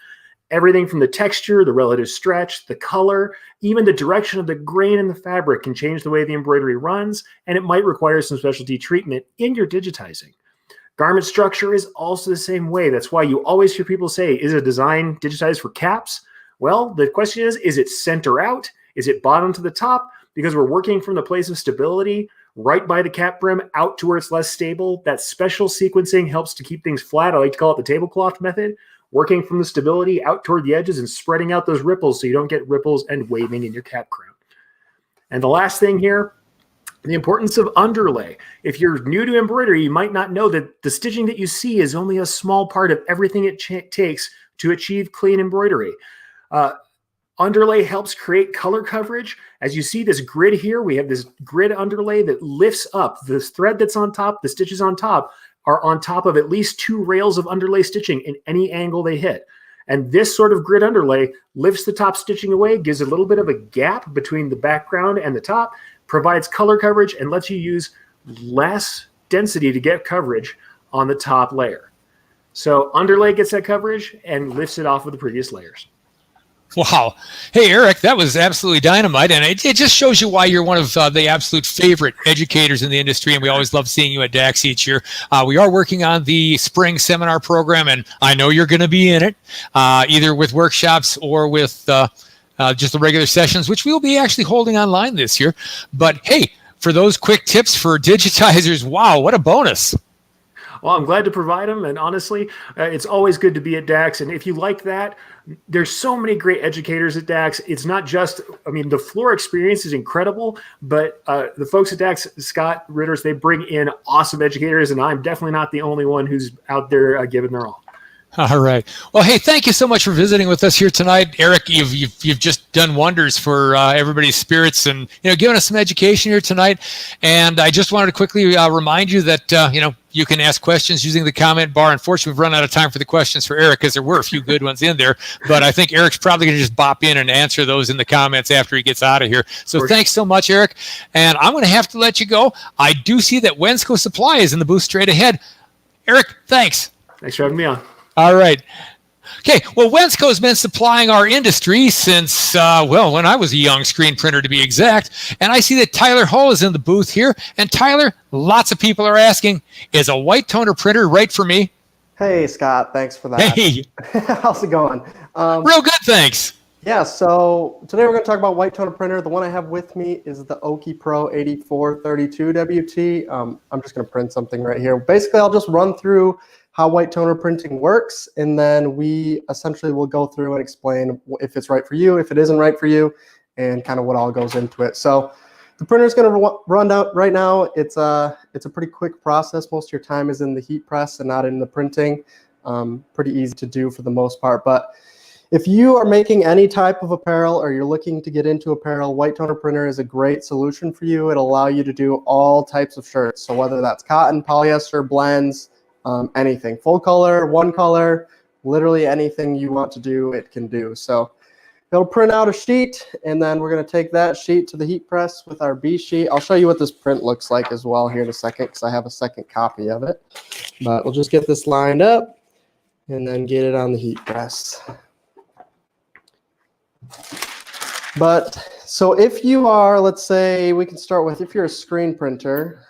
Everything from the texture, the relative stretch, the color, even the direction of the grain in the fabric can change the way the embroidery runs, and it might require some specialty treatment in your digitizing. Garment structure is also the same way. That's why you always hear people say, is a design digitized for caps? Well, the question is it center out? Is it bottom to the top? Because we're working from the place of stability, right by the cap brim, out to where it's less stable. That special sequencing helps to keep things flat. I like to call it the tablecloth method. Working from the stability out toward the edges and spreading out those ripples so you don't get ripples and waving in your cap crown. And the last thing here, the importance of underlay. If you're new to embroidery, you might not know that the stitching that you see is only a small part of everything it takes to achieve clean embroidery. Underlay helps create color coverage. As you see this grid here, we have this grid underlay that lifts up. This thread that's on top, the stitches on top, are on top of at least 2 rails of underlay stitching in any angle they hit. And this sort of grid underlay lifts the top stitching away, gives a little bit of a gap between the background and the top, provides color coverage, and lets you use less density to get coverage on the top layer. So underlay gets that coverage and lifts it off of the previous layers. Wow. Hey, Eric, that was absolutely dynamite. And it just shows you why you're one of the absolute favorite educators in the industry. And we always love seeing you at DAX each year. We are working on the spring seminar program, and I know you're going to be in it, either with workshops or with just the regular sessions, which we'll be actually holding online this year. But hey, for those quick tips for digitizers, wow, what a bonus. Well, I'm glad to provide them. And honestly, it's always good to be at DAX. And if you like that, there's so many great educators at DAX. It's not just, I mean, the floor experience is incredible, but the folks at DAX, Scott Ritters, they bring in awesome educators. And I'm definitely not the only one who's out there giving their all. All right. Well, hey, thank you so much for visiting with us here tonight, Eric. You've just done wonders for everybody's spirits, and giving us some education here tonight. And I just wanted to quickly remind you that you can ask questions using the comment bar. Unfortunately, we've run out of time for the questions for Eric because there were a few good ones in there. But I think Eric's probably going to just bop in and answer those in the comments after he gets out of here. So thanks so much, Eric. And I'm going to have to let you go. I do see that Wensco Supply is in the booth straight ahead. Eric, thanks. Thanks for having me on. All right. Okay, well, Wensco has been supplying our industry since, when I was a young screen printer, to be exact. And I see that Tyler Hull is in the booth here. And Tyler, lots of people are asking, is a white toner printer right for me? Hey, Scott, thanks for that. Hey. How's it going? Real good, thanks. Yeah, so today we're going to talk about white toner printer. The one I have with me is the Oki Pro 8432 WT. I'm just going to print something right here. Basically, I'll just run through how white toner printing works, and then we essentially will go through and explain if it's right for you, if it isn't right for you, and kind of what all goes into it. So the printer is going to run out right now. It's a pretty quick process. Most of your time is in the heat press and not in the printing. Pretty easy to do for the most part. But if you are making any type of apparel or you're looking to get into apparel, white toner printer is a great solution for you. It'll allow you to do all types of shirts. So whether that's cotton, polyester, blends, anything, full color, one color, literally anything you want to do, it can do. So it'll print out a sheet, and then we're going to take that sheet to the heat press with our B sheet. I'll show you what this print looks like as well here in a second, because I have a second copy of it. But we'll just get this lined up and then get it on the heat press. But so if you are, let's say we can start with, if you're a screen printer,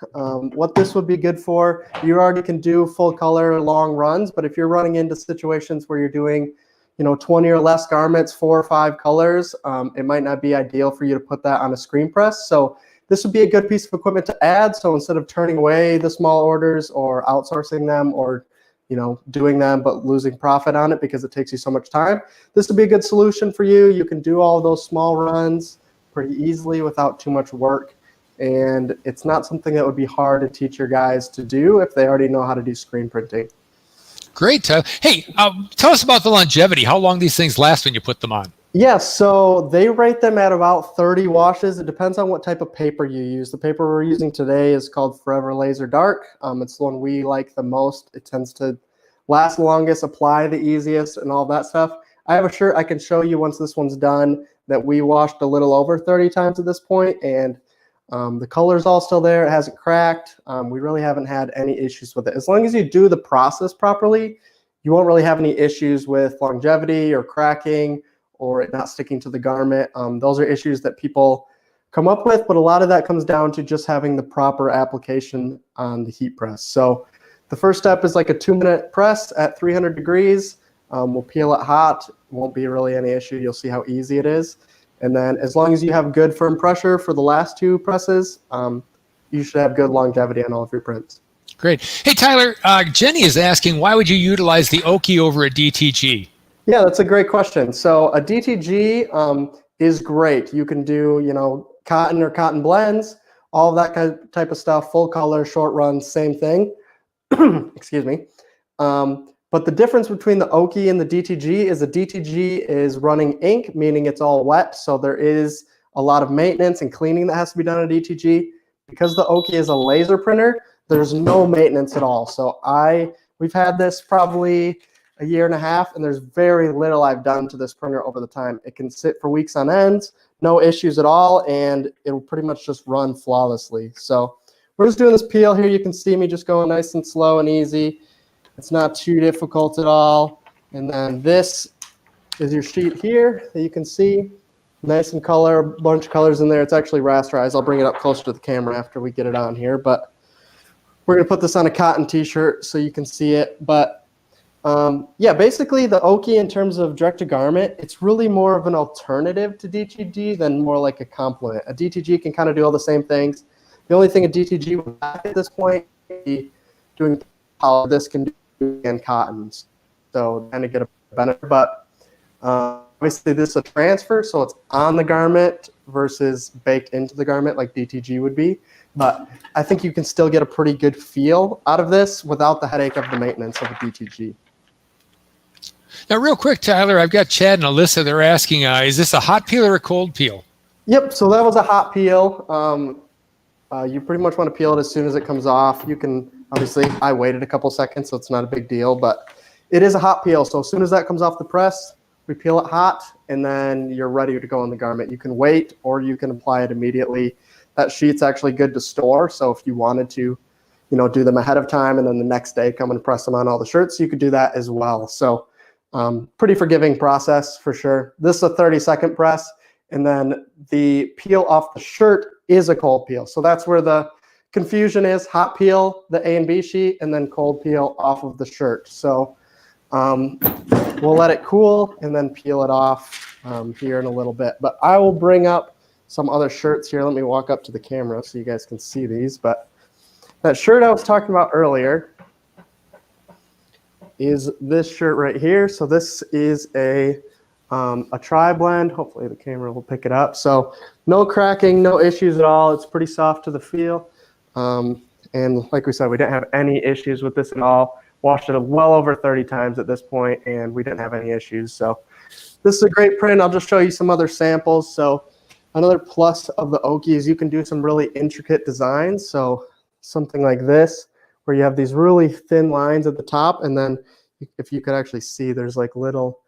what this would be good for, you already can do full color long runs, but if you're running into situations where you're doing 20 or less garments, 4 or 5 colors, it might not be ideal for you to put that on a screen press. So this would be a good piece of equipment to add. So instead of turning away the small orders or outsourcing them or doing them but losing profit on it because it takes you so much time, this would be a good solution for you. You can do all those small runs pretty easily without too much work, and it's not something that would be hard to teach your guys to do if they already know how to do screen printing. Great. Hey, tell us about the longevity, how long these things last when you put them on. Yeah, so they rate them at about 30 washes. It depends on what type of paper you use. The paper we're using today is called Forever Laser Dark. It's the one we like the most. It tends to last the longest, apply the easiest, and all that stuff. I have a shirt I can show you once this one's done that we washed a little over 30 times at this point, and the color's all still there. It hasn't cracked. We really haven't had any issues with it. As long as you do the process properly, you won't really have any issues with longevity or cracking or it not sticking to the garment. Those are issues that people come up with, but a lot of that comes down to just having the proper application on the heat press. So the first step is like a 2-minute press at 300 degrees. We'll peel it hot. It won't be really any issue. You'll see how easy it is. And then as long as you have good firm pressure for the last 2 presses, you should have good longevity on all of your prints. Great. Hey, Tyler, Jenny is asking, why would you utilize the Oki over a DTG? Yeah, that's a great question. So a DTG is great. You can do, cotton or cotton blends, all of that kind of type of stuff, full color, short run, same thing. Excuse me. But the difference between the Oki and the DTG is the DTG is running ink, meaning it's all wet. So there is a lot of maintenance and cleaning that has to be done on a DTG. Because the Oki is a laser printer, there's no maintenance at all. So we've had this probably a year and a half, and there's very little I've done to this printer over the time. It can sit for weeks on end, no issues at all, and it'll pretty much just run flawlessly. So we're just doing this peel here. You can see me just going nice and slow and easy. It's not too difficult at all. And then this is your sheet here that you can see. Nice and color, a bunch of colors in there. It's actually rasterized. I'll bring it up closer to the camera after we get it on here. But we're going to put this on a cotton t-shirt so you can see it. But yeah, basically the Oki in terms of direct-to-garment, it's really more of an alternative to DTG than more like a complement. A DTG can kind of do all the same things. The only thing a DTG would lack at this point is doing how this can do in cottons. So kind of get a benefit. But obviously this is a transfer, so it's on the garment versus baked into the garment like DTG would be. But I think you can still get a pretty good feel out of this without the headache of the maintenance of a DTG. Now, real quick, Tyler, I've got Chad and Alyssa. They're asking, is this a hot peel or a cold peel? Yep, so that was a hot peel. You pretty much want to peel it as soon as it comes off. You can, obviously, I waited a couple seconds, so it's not a big deal, but it is a hot peel. So as soon as that comes off the press, we peel it hot, and then you're ready to go on the garment. You can wait, or you can apply it immediately. That sheet's actually good to store, so if you wanted to, do them ahead of time, and then the next day come and press them on all the shirts, you could do that as well. So pretty forgiving process for sure. This is a 30-second press, and then the peel off the shirt is a cold peel. So that's where the confusion is. Hot peel, the A and B sheet, and then cold peel off of the shirt. So we'll let it cool and then peel it off here in a little bit. But I will bring up some other shirts here. Let me walk up to the camera so you guys can see these. But that shirt I was talking about earlier is this shirt right here. So this is a tri-blend. Hopefully the camera will pick it up. So no cracking, no issues at all. It's pretty soft to the feel. And like we said, we didn't have any issues with this at all. Washed it well over 30 times at this point, and we didn't have any issues. So this is a great print. I'll just show you some other samples. So another plus of the Oki is you can do some really intricate designs. So something like this, where you have these really thin lines at the top, and then if you could actually see, there's like little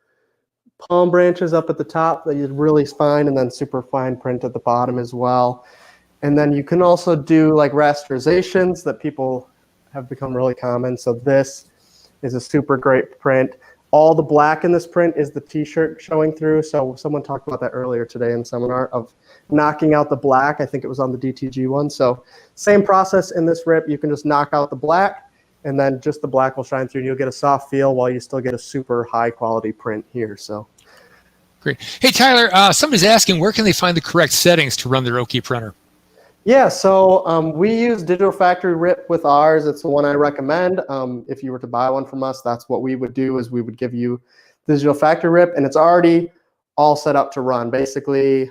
palm branches up at the top that you'd really fine, and then super fine print at the bottom as well. And then you can also do like rasterizations that people have become really common. So this is a super great print. All the black in this print is the t-shirt showing through. So someone talked about that earlier today in the seminar of knocking out the black. I think it was on the DTG one. So same process in this rip. You can just knock out the black, and then just the black will shine through, and you'll get a soft feel while you still get a super high quality print here. So great. Hey, Tyler, somebody's asking, where can they find the correct settings to run their Oki printer? Yeah, so we use Digital Factory RIP with ours. It's the one I recommend. If you were to buy one from us, that's what we would do, is we would give you Digital Factory RIP, and it's already all set up to run. Basically,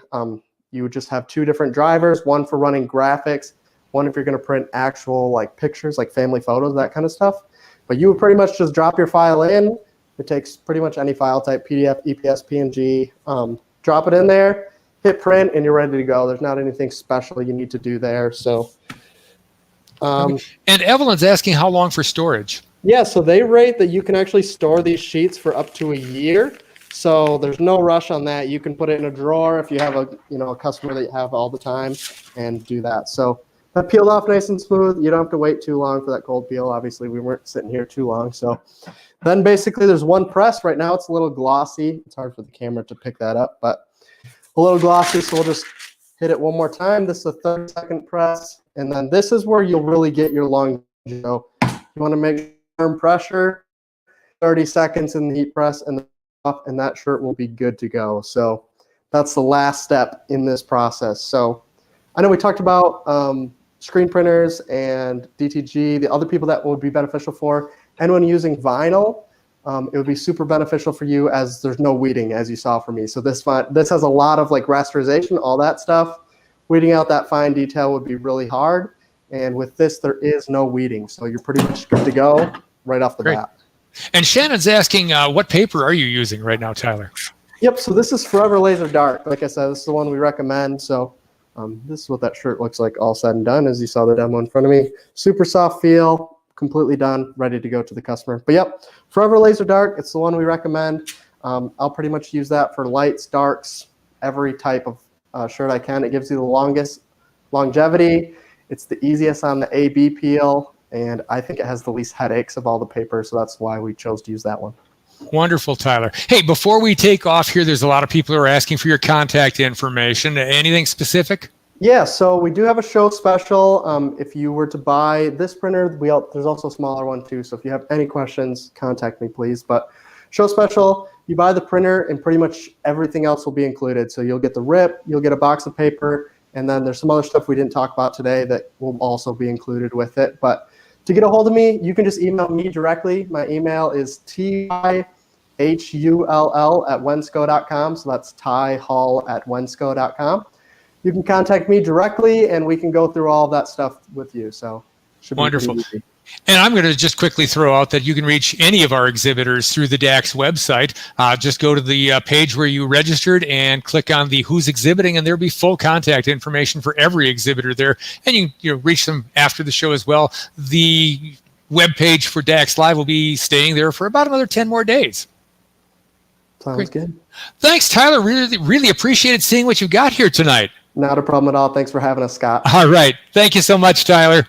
you would just have two different drivers, one for running graphics, one if you're going to print actual like pictures, like family photos, that kind of stuff. But you would pretty much just drop your file in. It takes pretty much any file type, PDF, EPS, PNG. Drop it in there, hit print, and you're ready to go. There's not anything special you need to do there. So, and Evelyn's asking how long for storage. Yeah, so they rate that you can actually store these sheets for up to a year. So there's no rush on that. You can put it in a drawer if you have a customer that you have all the time, and do that. So that peeled off nice and smooth. You don't have to wait too long for that cold peel. Obviously, we weren't sitting here too long. So then basically there's one press. Right now it's a little glossy. It's hard for the camera to pick that up, but a little glossy, so we'll just hit it one more time. This is a 30-second press, and then this is where you'll really get your long. You want to make firm pressure, 30 seconds in the heat press, and that shirt will be good to go. So that's the last step in this process. So I know we talked about screen printers and DTG, the other people that would be beneficial for. Anyone using vinyl, it would be super beneficial for you, as there's no weeding, as you saw for me. So this has a lot of like rasterization, all that stuff. Weeding out that fine detail would be really hard. And with this, there is no weeding. So you're pretty much good to go right off the bat. And Shannon's asking, what paper are you using right now, Tyler? Yep, so this is Forever Laser Dark. Like I said, this is the one we recommend. So this is what that shirt looks like all said and done, as you saw the demo in front of me. Super soft feel, completely done, ready to go to the customer. But yep, Forever Laser Dark, it's the one we recommend. I'll pretty much use that for lights, darks, every type of shirt I can. It gives you the longest longevity. It's the easiest on the A-B peel, and I think it has the least headaches of all the papers, so that's why we chose to use that one. Wonderful, Tyler. Hey, before we take off here, there's a lot of people who are asking for your contact information. Anything specific? Yeah, so we do have a show special. If you were to buy this printer, there's also a smaller one too, so if you have any questions, contact me, please. But show special, you buy the printer, and pretty much everything else will be included. So you'll get the RIP, you'll get a box of paper, and then there's some other stuff we didn't talk about today that will also be included with it. But to get a hold of me, you can just email me directly. My email is tyhull@wensco.com. So that's tyhull@wensco.com. You can contact me directly, and we can go through all of that stuff with you. So should be wonderful. pretty easy. And I'm going to just quickly throw out that you can reach any of our exhibitors through the DAX website. Just go to the page where you registered and click on the who's exhibiting, and there'll be full contact information for every exhibitor there. And you can reach them after the show as well. The web page for DAX Live will be staying there for about another 10 more days. Sounds good. Thanks, Tyler. Really appreciated seeing what you got here tonight. Not a problem at all. Thanks for having us, Scott. All right. Thank you so much, Tyler.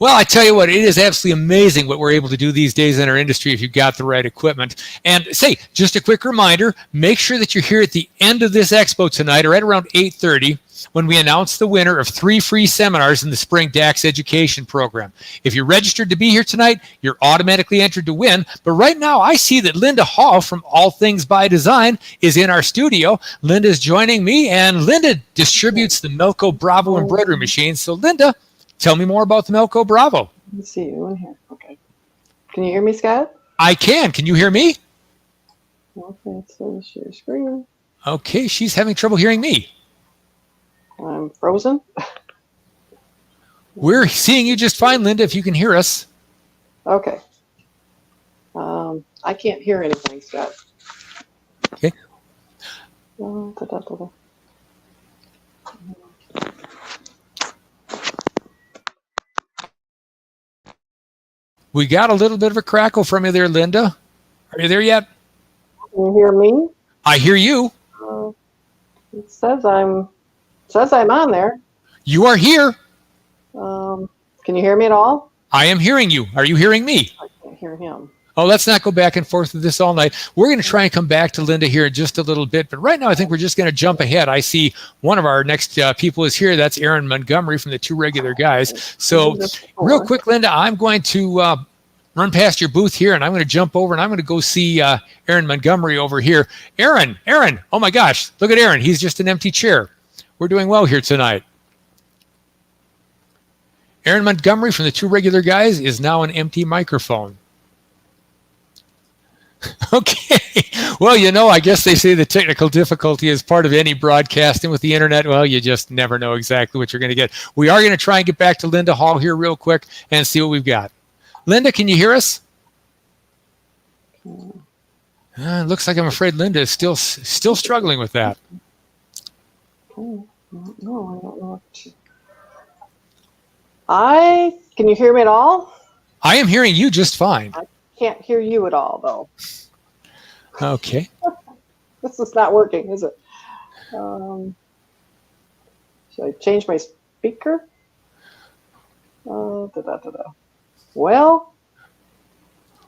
Well, I tell you what, it is absolutely amazing what we're able to do these days in our industry if you've got the right equipment. And say, just a quick reminder, make sure that you're here at the end of this expo tonight or right around 8:30 when we announce the winner of 3 free seminars in the Spring DAX Education Program. If you're registered to be here tonight, you're automatically entered to win. But right now, I see that Linda Hall from All Things by Design is in our studio. Linda's joining me, and Linda distributes the Melco Bravo embroidery machine. So, Linda, tell me more about the Melco Bravo. Let's see you in here. Okay. Can you hear me, Scott? I can. Can you hear me? Okay, so share screen. Okay, she's having trouble hearing me. I'm frozen. We're seeing you just fine, Linda, if you can hear us. Okay. I can't hear anything, Scott. Okay. We got a little bit of a crackle from you there, Linda. Are you there yet? Can you hear me? I hear you. It says I'm on there. You are here. Can you hear me at all? I am hearing you. Are you hearing me? I can't hear him. Oh, let's not go back and forth with this all night. We're going to try and come back to Linda here in just a little bit. But right now, I think we're just going to jump ahead. I see one of our next people is here. That's Aaron Montgomery from the Two Regular Guys. So real quick, Linda, I'm going to run past your booth here, and I'm going to jump over, and I'm going to go see Aaron Montgomery over here. Aaron, oh my gosh, look at Aaron. He's just an empty chair. We're doing well here tonight. Aaron Montgomery from the Two Regular Guys is now an empty microphone. Okay. Well, I guess they say the technical difficulty is part of any broadcasting with the internet. Well, you just never know exactly what you're going to get. We are going to try and get back to Linda Hall here real quick and see what we've got. Linda, can you hear us? Looks like I'm afraid Linda is still struggling with that. No, I don't know. Can you hear me at all? I am hearing you just fine. I can't hear you at all, though. Okay. This is not working, is it? Should I change my speaker? Well,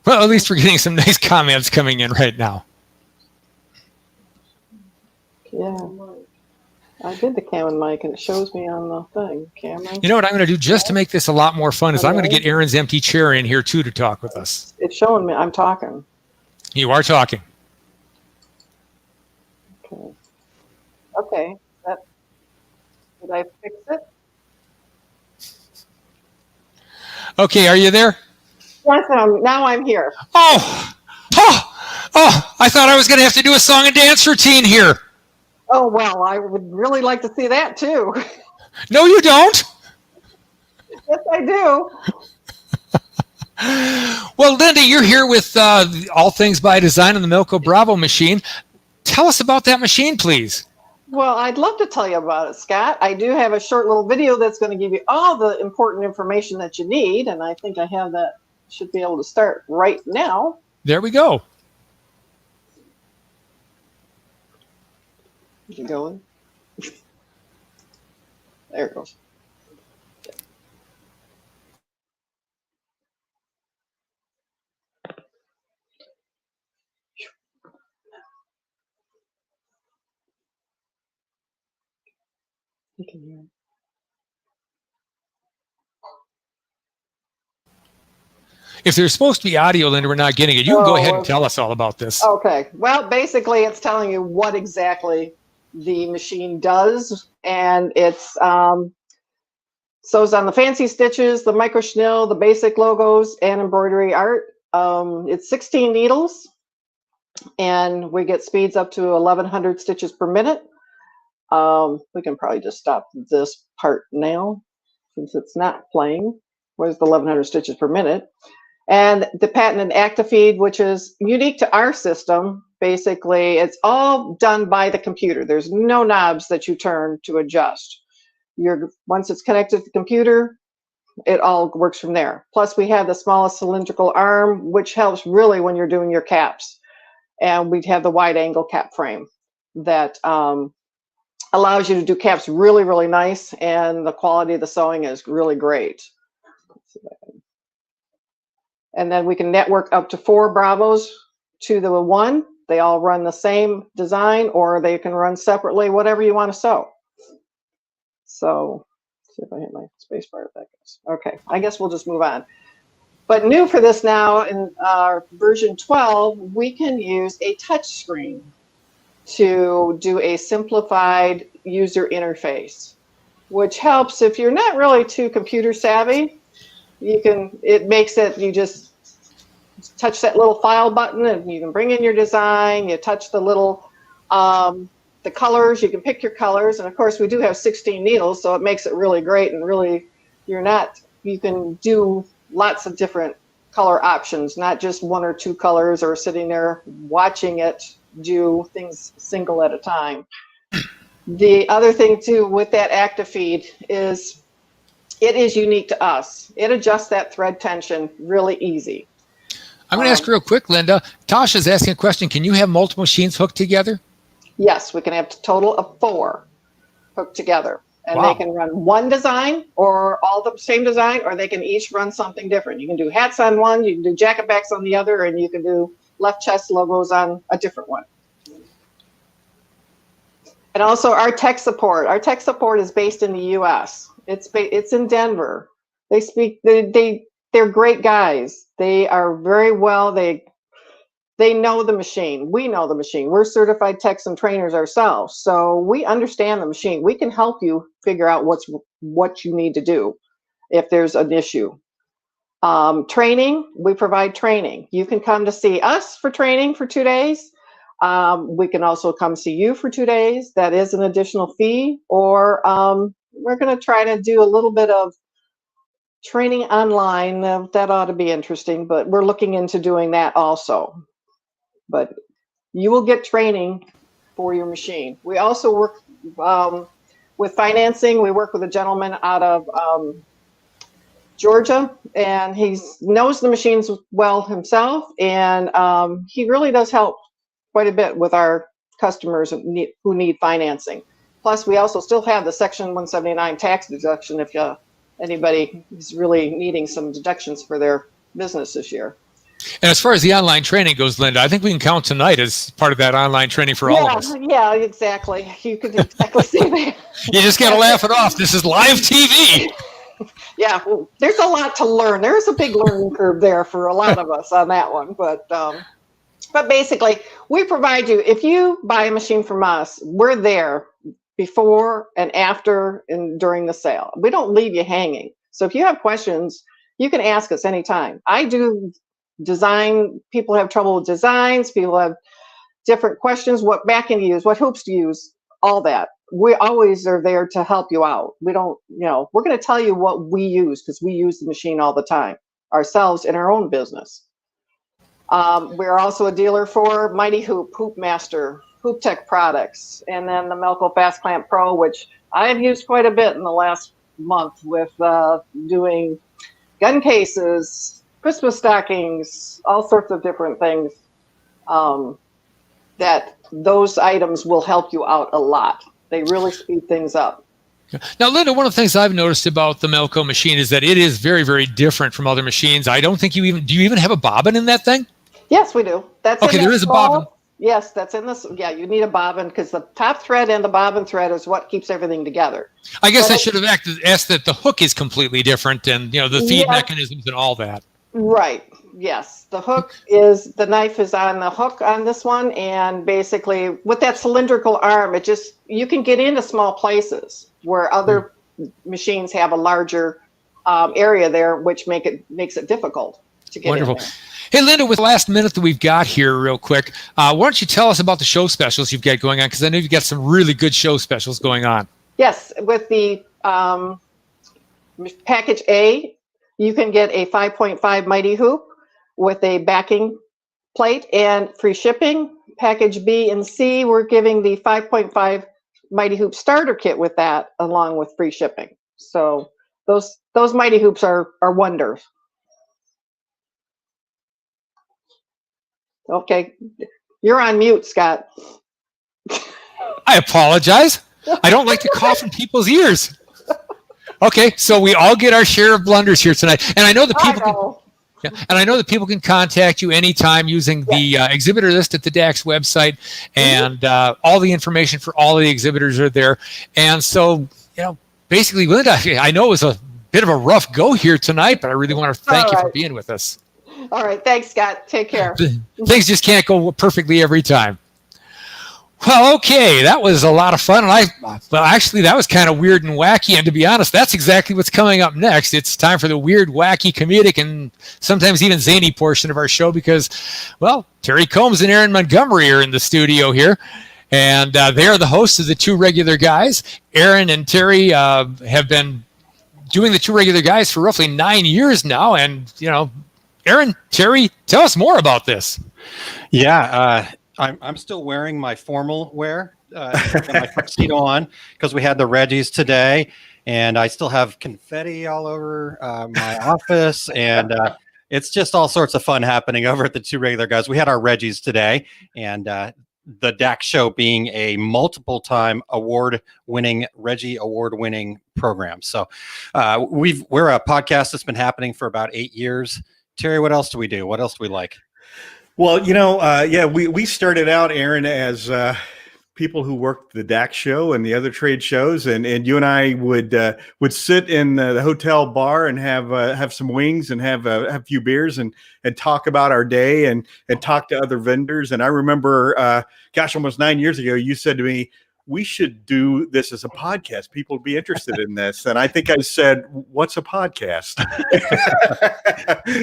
at least we're getting some nice comments coming in right now. Yeah. I did the cam and mic, and it shows me on the thing, camera. You know what I'm going to do just to make this a lot more fun is I'm going to get Aaron's empty chair in here too to talk with us. It's showing me I'm talking. You are talking. Okay. Did I fix it? Okay, are you there? Yes, now I'm here. Oh, I thought I was going to have to do a song and dance routine here. Oh, well, I would really like to see that too. No, you don't. Yes, I do. Well, Linda, you're here with All Things by Design and the Melco Bravo machine. Tell us about that machine, please. Well, I'd love to tell you about it, Scott. I do have a short little video that's going to give you all the important information that you need, and I think I have that. Should be able to start right now. There we go. Is it going? There it goes. You can hear it. If there's supposed to be audio, Linda, we're not getting it. You can go ahead and tell us all about this. Okay. Well, basically, it's telling you what exactly the machine does, and it's sews on the fancy stitches, the micro chenille, the basic logos, and embroidery art. It's 16 needles, and we get speeds up to 1,100 stitches per minute. We can probably just stop this part now since it's not playing. what is the 1100 stitches per minute. And the patented ActiFeed, which is unique to our system. Basically, it's all done by the computer. There's no knobs that you turn to adjust. Once it's connected to the computer, it all works from there. Plus, we have the smallest cylindrical arm, which helps really when you're doing your caps. And we have the wide angle cap frame that allows you to do caps really, really nice. And the quality of the sewing is really great. And then we can network up to 4 Bravos to the 1. They all run the same design, or they can run separately, whatever you want to sew. So, see if I hit my space bar. If that goes. Okay, I guess we'll just move on. But new for this now in version 12, we can use a touch screen to do a simplified user interface, which helps if you're not really too computer savvy. It makes it, you just touch that little file button and you can bring in your design. You touch the little, the colors, you can pick your colors. And of course we do have 16 needles, so it makes it really great. And really, you can do lots of different color options, not just 1 or 2 colors or sitting there watching it do things single at a time. The other thing too with that ActiFeed is it is unique to us. It adjusts that thread tension really easy. I'm going to ask real quick, Linda. Tasha's asking a question. Can you have multiple machines hooked together? Yes, we can have a total of 4 hooked together. And Wow. They can run one design or all the same design, or they can each run something different. You can do hats on one, you can do jacket backs on the other, and you can do left chest logos on a different one. And also our tech support. Our tech support is based in the U.S. It's in Denver. They're great guys. They are very well. They know the machine. We know the machine. We're certified techs and trainers ourselves, so we understand the machine. We can help you figure out what you need to do if there's an issue. Training, we provide training. You can come to see us for training for 2 days. We can also come see you for 2 days. That is an additional fee. Or we're going to try to do a little bit of training online. That ought to be interesting, but we're looking into doing that also. But you will get training for your machine. We also work with financing. We work with a gentleman out of Georgia, and he knows the machines well himself, and he really does help quite a bit with our customers who need financing. Plus, we also still have the Section 179 tax deduction if anybody is really needing some deductions for their business this year. And as far as the online training goes, Linda, I think we can count tonight as part of that online training for all of us. Yeah, exactly. You could exactly say that. You just got to laugh it off. This is live TV. Yeah, well, there's a lot to learn. There's a big learning curve there for a lot of us on that one. But basically, we provide you, if you buy a machine from us, we're there before and after and during the sale. We don't leave you hanging. So if you have questions, you can ask us anytime. I do design. People have trouble with designs. People have different questions. What backing to use, what hoops to use, all that. We always are there to help you out. We don't, we're going to tell you what we use because we use the machine all the time ourselves in our own business. We're also a dealer for Mighty Hoop, Hoop Master, Hoop Tech products, and then the Melco Fast Clamp Pro, which I have used quite a bit in the last month with doing gun cases, Christmas stockings, all sorts of different things. That those items will help you out a lot. They really speed things up. Now, Linda, one of the things I've noticed about the Melco machine is that it is very, very different from other machines. I don't think do you even have a bobbin in that thing? Yes, we do. That's okay. There is a bobbin. Yes, that's in this. Yeah, you need a bobbin because the top thread and the bobbin thread is what keeps everything together. I guess I should have asked that the hook is completely different and the feed mechanisms and all that. Right. Yes. The hook is, the knife is on the hook on this one, and basically with that cylindrical arm, you can get into small places where other machines have a larger area there, which makes it difficult to get in there. Hey, Linda, with the last minute that we've got here real quick, why don't you tell us about the show specials you've got going on? Because I know you've got some really good show specials going on. Yes. With the package A, you can get a 5.5 Mighty Hoop with a backing plate and free shipping. Package B and C, we're giving the 5.5 Mighty Hoop starter kit with that, along with free shipping. So those Mighty Hoops are wonders. Okay, you're on mute, Scott. I apologize. I don't like to cough in people's ears. Okay, so we all get our share of blunders here tonight, and I know that people can contact you anytime using the exhibitor list at the DAX website, and all the information for all of the exhibitors are there. And so, basically, Linda, I know it was a bit of a rough go here tonight, but I really want to thank you for being with us. All right, thanks, Scott. Take care. Things just can't go perfectly every time. Well, okay, that was a lot of fun, and actually, that was kind of weird and wacky. And to be honest, that's exactly what's coming up next. It's time for the weird, wacky, comedic, and sometimes even zany portion of our show because, well, Terry Combs and Aaron Montgomery are in the studio here, and they are the hosts of the Two Regular Guys. Aaron and Terry have been doing the Two Regular Guys for roughly 9 years now, and Aaron, Terry, tell us more about this. Yeah. I'm still wearing my formal wear, my tuxedo on, because we had the Reggies today, and I still have confetti all over my office, and it's just all sorts of fun happening over at the Two Regular Guys. We had our Reggies today, and the DAX Show being a multiple-time award-winning, Reggie award-winning program. So we're a podcast that's been happening for about 8 years. Terry, what else do we do? What else do we like? Well, we started out, Aaron, as people who worked the DAX show and the other trade shows, and you and I would sit in the hotel bar and have some wings and have a few beers and talk about our day and talk to other vendors. And I remember, almost 9 years ago, you said to me, we should do this as a podcast. People would be interested in this. And I think I said, what's a podcast?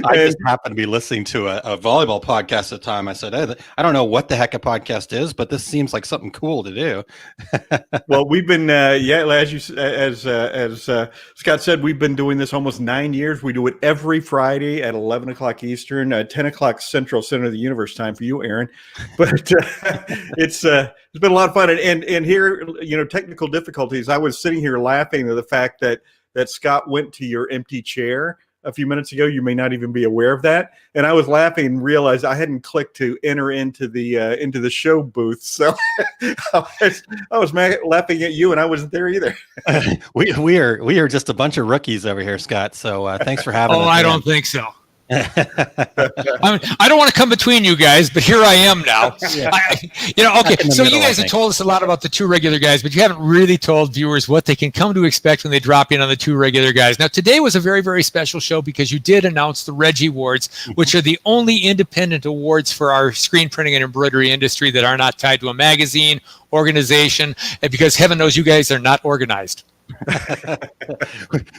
I just happened to be listening to a volleyball podcast at the time. I said, hey, I don't know what the heck a podcast is, but this seems like something cool to do. Well, we've been, as Scott said, we've been doing this almost 9 years. We do it every Friday at 11 o'clock Eastern, 10 o'clock Central, Center of the Universe time for you, Aaron. But it's been a lot of fun. And here, technical difficulties. I was sitting here laughing at the fact that Scott went to your empty chair a few minutes ago. You may not even be aware of that. And I was laughing and realized I hadn't clicked to enter into the show booth. So I was laughing at you, and I wasn't there either. We are just a bunch of rookies over here, Scott. So thanks for having us. I don't think so. I don't want to come between you guys, but here I am now. Okay. So you guys have told us a lot about the Two Regular Guys, but you haven't really told viewers what they can come to expect when they drop in on the Two Regular Guys. Now, today was a very, very special show because you did announce the Reggie Awards, which are the only independent awards for our screen printing and embroidery industry that are not tied to a magazine, organization, because heaven knows you guys are not organized.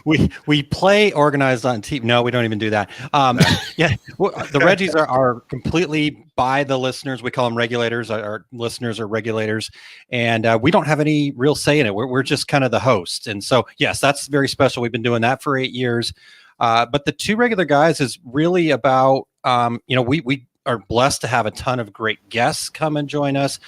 we play organized on TV. No, we don't even do that. The Reggies are completely by the listeners. We call them regulators. Our listeners are regulators, and we don't have any real say in it. We're just kind of the host. And so, yes, that's very special. We've been doing that for 8 years. But the Two Regular Guys is really about, we are blessed to have a ton of great guests come and join us.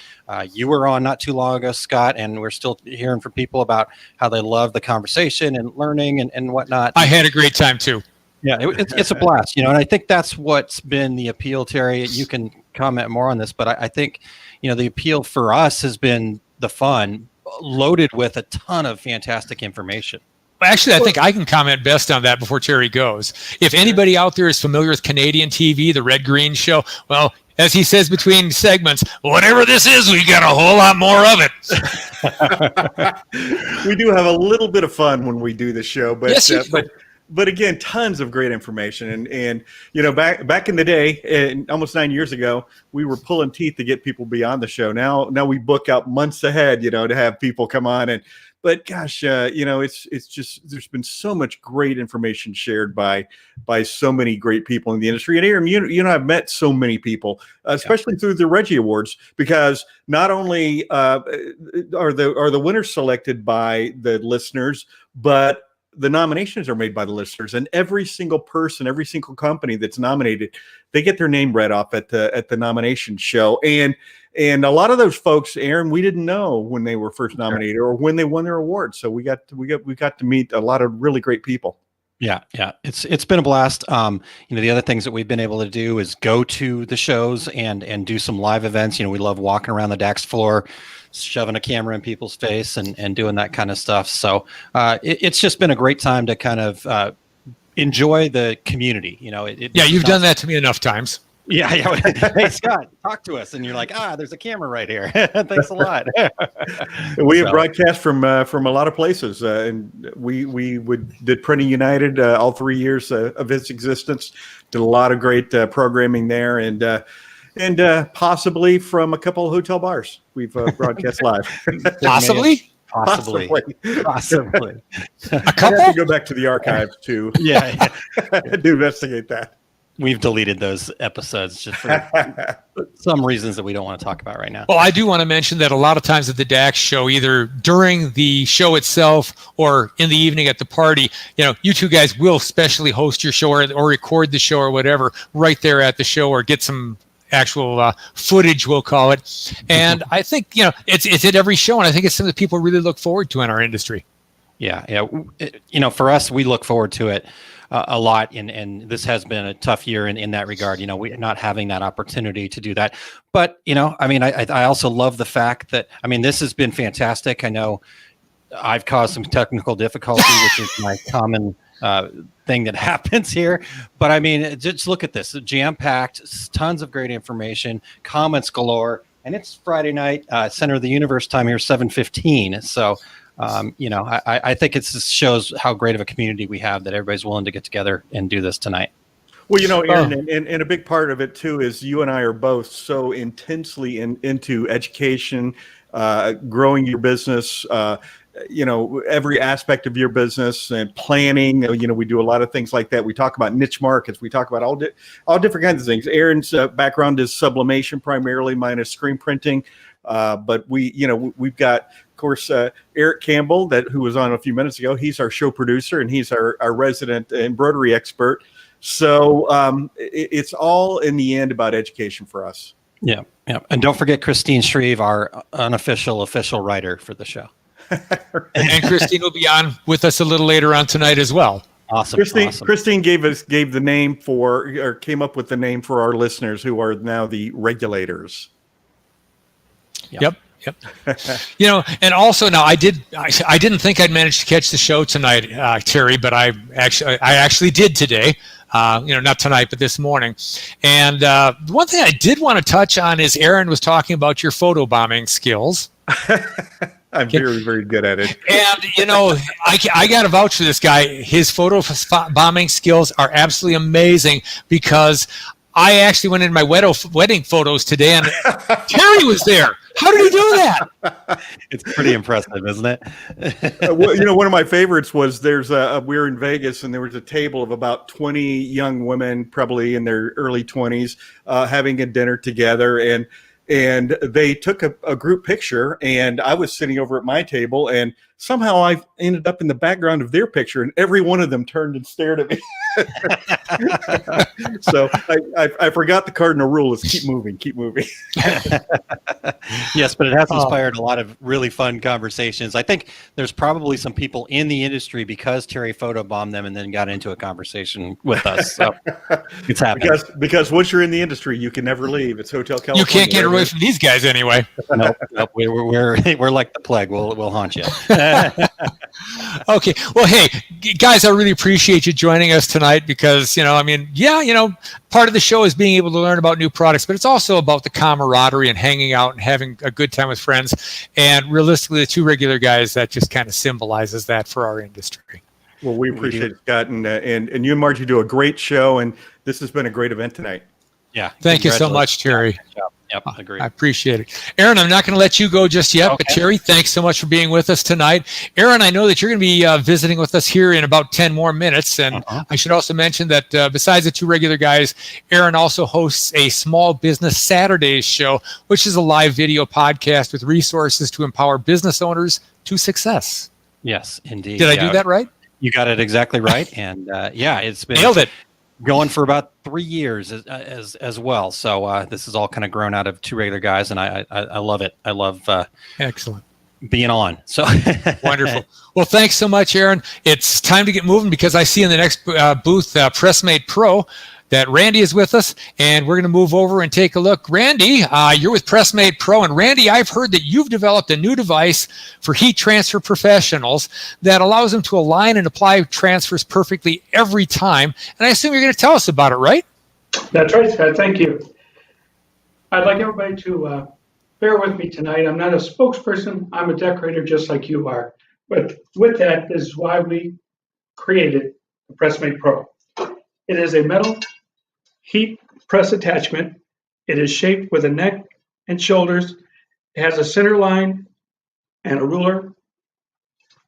You were on not too long ago, Scott, and we're still hearing from people about how they love the conversation and learning and whatnot. I had a great time too. Yeah, it's a blast, and I think that's what's been the appeal, Terry. You can comment more on this, but I think, the appeal for us has been the fun, loaded with a ton of fantastic information. Actually, I think I can comment best on that before Terry goes. If anybody out there is familiar with Canadian TV, the Red Green Show, well, as he says between segments, whatever this is, we got a whole lot more of it. We do have a little bit of fun when we do the show, but yes, but again, tons of great information. And back in the day, almost 9 years ago, we were pulling teeth to get people be on the show. Now we book out months ahead, to have people come on. But gosh, it's just, there's been so much great information shared by so many great people in the industry. And Aaron, you know, I've met so many people, especially through the Reggie Awards, because not only are the winners selected by the listeners, but the nominations are made by the listeners, and every single person, every single company that's nominated, they get their name read off at the nomination show. And a lot of those folks, Aaron, we didn't know when they were first nominated or when they won their award. So we got to meet a lot of really great people. Yeah. It's been a blast. The other things that we've been able to do is go to the shows and do some live events. We love walking around the DAX floor, shoving a camera in people's face and doing that kind of stuff. So it's just been a great time to kind of enjoy the community. You've done that to me enough times. Yeah. Hey, Scott, talk to us. And you're like, there's a camera right here. Thanks a lot. We have broadcast from a lot of places. And we did Printing United all 3 years of its existence. Did a lot of great programming there. And possibly from a couple of hotel bars. We've broadcast live. Possibly. A couple? I have to go back to the archives to to investigate that. We've deleted those episodes just for some reasons that we don't want to talk about right now. Well, I do want to mention that a lot of times at the DAX show, either during the show itself or in the evening at the party, you two guys will specially host your show or record the show or whatever right there at the show, or get some actual footage, we'll call it. And I think, it's at every show, and I think it's something that people really look forward to in our industry. Yeah. For us, we look forward to it a lot, and this has been a tough year in that regard. We're not having that opportunity to do that. But I also love the fact that this has been fantastic. I know I've caused some technical difficulty, which is my common thing that happens here. But just look at this: jam-packed, tons of great information, comments galore, and it's Friday night, center of the universe time here, 7:15. So. I think it just shows how great of a community we have that everybody's willing to get together and do this tonight. Well, Aaron, and a big part of it too is you and I are both so intensely into education, growing your business, every aspect of your business and planning. We do a lot of things like that. We talk about niche markets. We talk about all different kinds of things. Aaron's background is sublimation primarily, mine is screen printing. But we've got, of course, Eric Campbell, who was on a few minutes ago. He's our show producer, and he's our resident embroidery expert. So it's all in the end about education for us. Yeah. And don't forget Christine Shreve, our unofficial official writer for the show. And Christine will be on with us a little later on tonight as well. Awesome. Christine gave the name or came up with the name for our listeners, who are now the regulators. Yep. And also now I didn't think I'd manage to catch the show tonight, Terry, but I actually did today. Not tonight, but this morning. And the one thing I did want to touch on is Aaron was talking about your photo bombing skills. I'm very, very good at it. And, I got to vouch for this guy. His photo bombing skills are absolutely amazing, because I actually went in my wedding photos today, and Terry was there. How did he do that? It's pretty impressive, isn't it? One of my favorites was we were in Vegas, and there was a table of about 20 young women, probably in their early 20s, having a dinner together, and they took a group picture, and I was sitting over at my table, and somehow I ended up in the background of their picture, and every one of them turned and stared at me. So I forgot the cardinal rule is keep moving. Yes, but it has inspired a lot of really fun conversations. I think there's probably some people in the industry, because Terry photobombed them and then got into a conversation with us. So it's happening. Because once you're in the industry, you can never leave. It's Hotel California. You can't get away from these guys anyway. Nope. We're like the plague. We'll haunt you. Okay. Well, hey, guys, I really appreciate you joining us tonight, because, part of the show is being able to learn about new products, but it's also about the camaraderie and hanging out and having a good time with friends. And realistically, the two regular guys, that just kind of symbolizes that for our industry. Well, we appreciate it, Scott, and you and Margie do a great show, and this has been a great event tonight. Yeah. Thank you so much, Terry. Yep, agreed. I appreciate it. Aaron, I'm not going to let you go just yet, but Terry, thanks so much for being with us tonight. Aaron, I know that you're going to be visiting with us here in about 10 more minutes. And I should also mention that besides the two regular guys, Aaron also hosts a Small Business Saturdays show, which is a live video podcast with resources to empower business owners to success. Yes, indeed. Did I do that right? You got it exactly right. And yeah, it's been Nailed it. Going for about 3 years as well. So this has all kind of grown out of two regular guys, and I love it. I love excellent being on. So wonderful. Well, thanks so much, Aaron. It's time to get moving because I see in the next booth, Pressmate Pro, that Randy is with us, and we're going to move over and take a look. Randy, you're with Pressmate Pro, and Randy, I've heard that you've developed a new device for heat transfer professionals that allows them to align and apply transfers perfectly every time, and I assume you're going to tell us about it, right? That's right, Scott. Thank you. I'd like everybody to bear with me tonight. I'm not a spokesperson. I'm a decorator just like you are. But with that is why we created the Pressmate Pro. It is a metal heat press attachment. It is shaped with a neck and shoulders. It has a center line and a ruler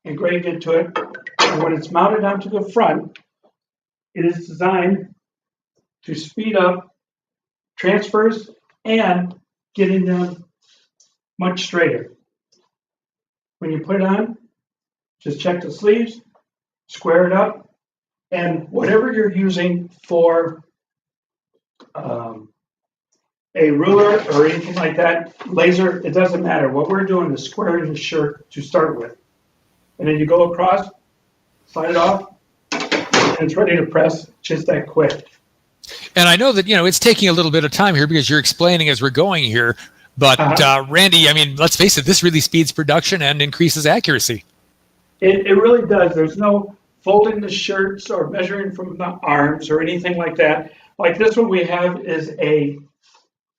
engraved into it. And when it's mounted onto the front, it is designed to speed up transfers and getting them much straighter. When you put it on, just check the sleeves, square it up, and whatever you're using for a ruler or anything like that, laser, it doesn't matter. What we're doing is squaring the shirt to start with. And then you go across, slide it off, and it's ready to press just that quick. And I know that, it's taking a little bit of time here because you're explaining as we're going here. But Randy, I mean, let's face it, this really speeds production and increases accuracy. It really does. There's no folding the shirts or measuring from the arms or anything like that. Like this one we have is a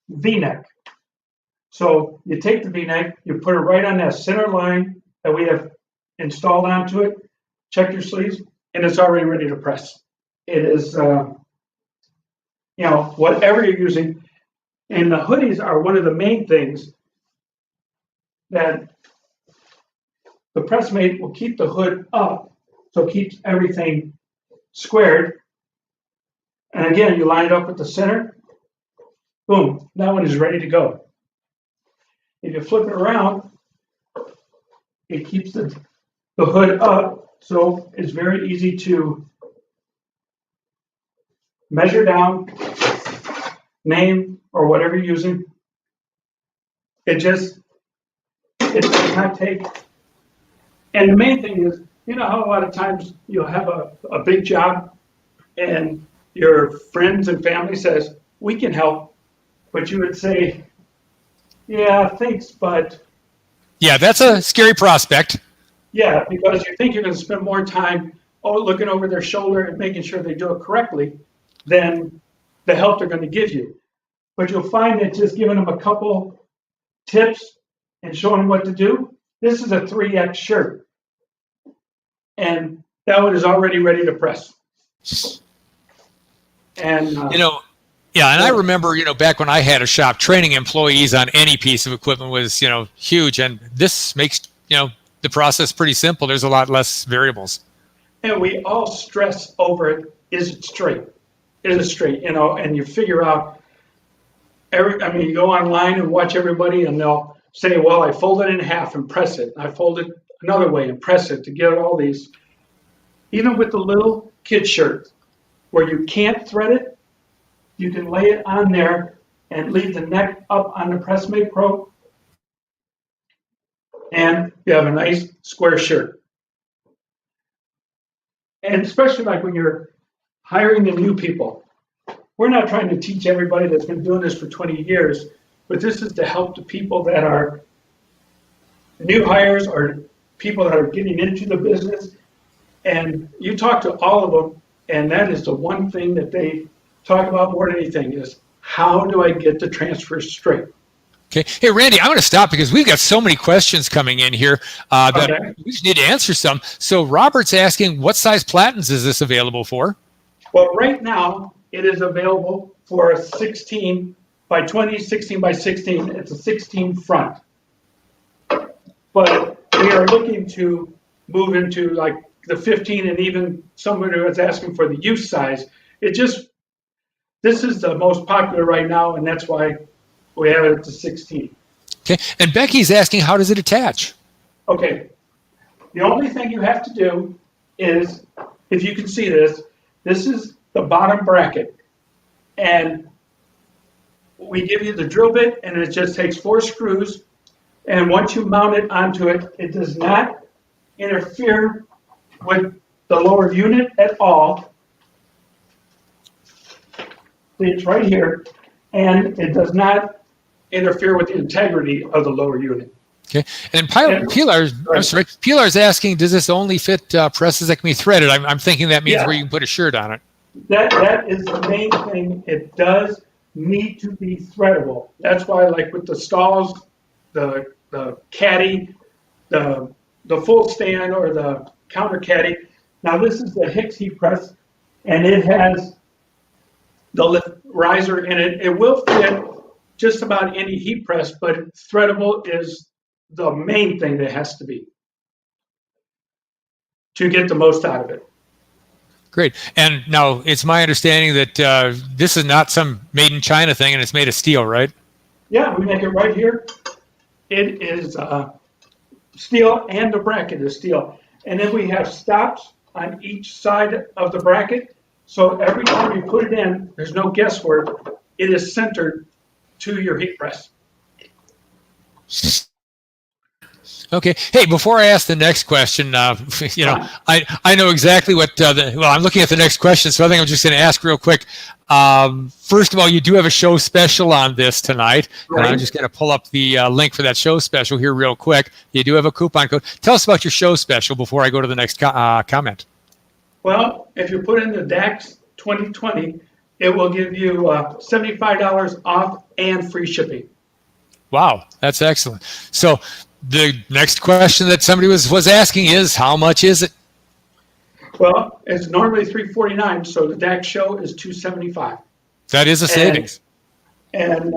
V-neck. So you take the V-neck, you put it right on that center line that we have installed onto it, check your sleeves, and it's already ready to press. It is, whatever you're using. And the hoodies are one of the main things that the Pressmate will keep the hood up, so it keeps everything squared. And again, you line it up at the center, boom, that one is ready to go. If you flip it around, it keeps the hood up, so it's very easy to measure down, name, or whatever you're using. It does not take. And the main thing is, how a lot of times you'll have a big job and your friends and family says, we can help, but you would say, yeah, thanks, but. Yeah, that's a scary prospect. Yeah, because you think you're going to spend more time looking over their shoulder and making sure they do it correctly than the help they're going to give you. But you'll find that just giving them a couple tips and showing them what to do. This is a 3X shirt. And that one is already ready to press. And and I remember, back when I had a shop, training employees on any piece of equipment was, huge. And this makes, the process pretty simple. There's a lot less variables. And we all stress over it. Is it straight? Is it straight? And you figure out, you go online and watch everybody and they'll say, well, I fold it in half and press it. I fold it another way and press it to get all these. Even with the little kid shirt where you can't thread it, you can lay it on there and leave the neck up on the Pressmate Pro. And you have a nice square shirt. And especially like when you're hiring the new people, we're not trying to teach everybody that's been doing this for 20 years, but this is to help the people that are new hires or people that are getting into the business. And you talk to all of them, and that is the one thing that they talk about more than anything is, how do I get the transfers straight? Okay. Hey, Randy, I'm going to stop because we've got so many questions coming in here that we just need to answer some. So Robert's asking, what size platens is this available for? Well, right now, it is available for a 16 by 20, 16 by 16. It's a 16 front. But we are looking to move into like the 15 and even somebody who is asking for the youth size. This is the most popular right now, and that's why we have it to 16. Okay. And Becky's asking, how does it attach? Okay. The only thing you have to do is, if you can see this is the bottom bracket. And we give you the drill bit, and it just takes 4 screws. And once you mount it onto it, it does not interfere with the lower unit at all. See, it's right here. And it does not interfere with the integrity of the lower unit. Okay. And Pilar's asking, does this only fit presses that can be threaded? I'm thinking that means where you can put a shirt on it. That is the main thing. It does need to be threadable. That's why, like with the stalls, the caddy, the full stand or the counter caddy. Now this is the Hicks heat press, and it has the lift riser in it. It will fit just about any heat press, but threadable is the main thing that has to be to get the most out of it. Great. And now it's my understanding that this is not some made in China thing, and it's made of steel, right? Yeah, we make it right here. It is steel, and the bracket is steel. And then we have stops on each side of the bracket. So every time you put it in, there's no guesswork. It is centered to your heat press. Okay. Hey, before I ask the next question, I know exactly what. I'm looking at the next question, so I think I'm just going to ask real quick. First of all, you do have a show special on this tonight, and I'm just going to pull up the link for that show special here real quick. You do have a coupon code. Tell us about your show special before I go to the next comment. Well, if you put in the DAX 2020, it will give you $75 off and free shipping. Wow, that's excellent. So the next question that somebody was asking is, how much is it? Well, it's normally $349, so the DAX Show is $275. That is a savings. And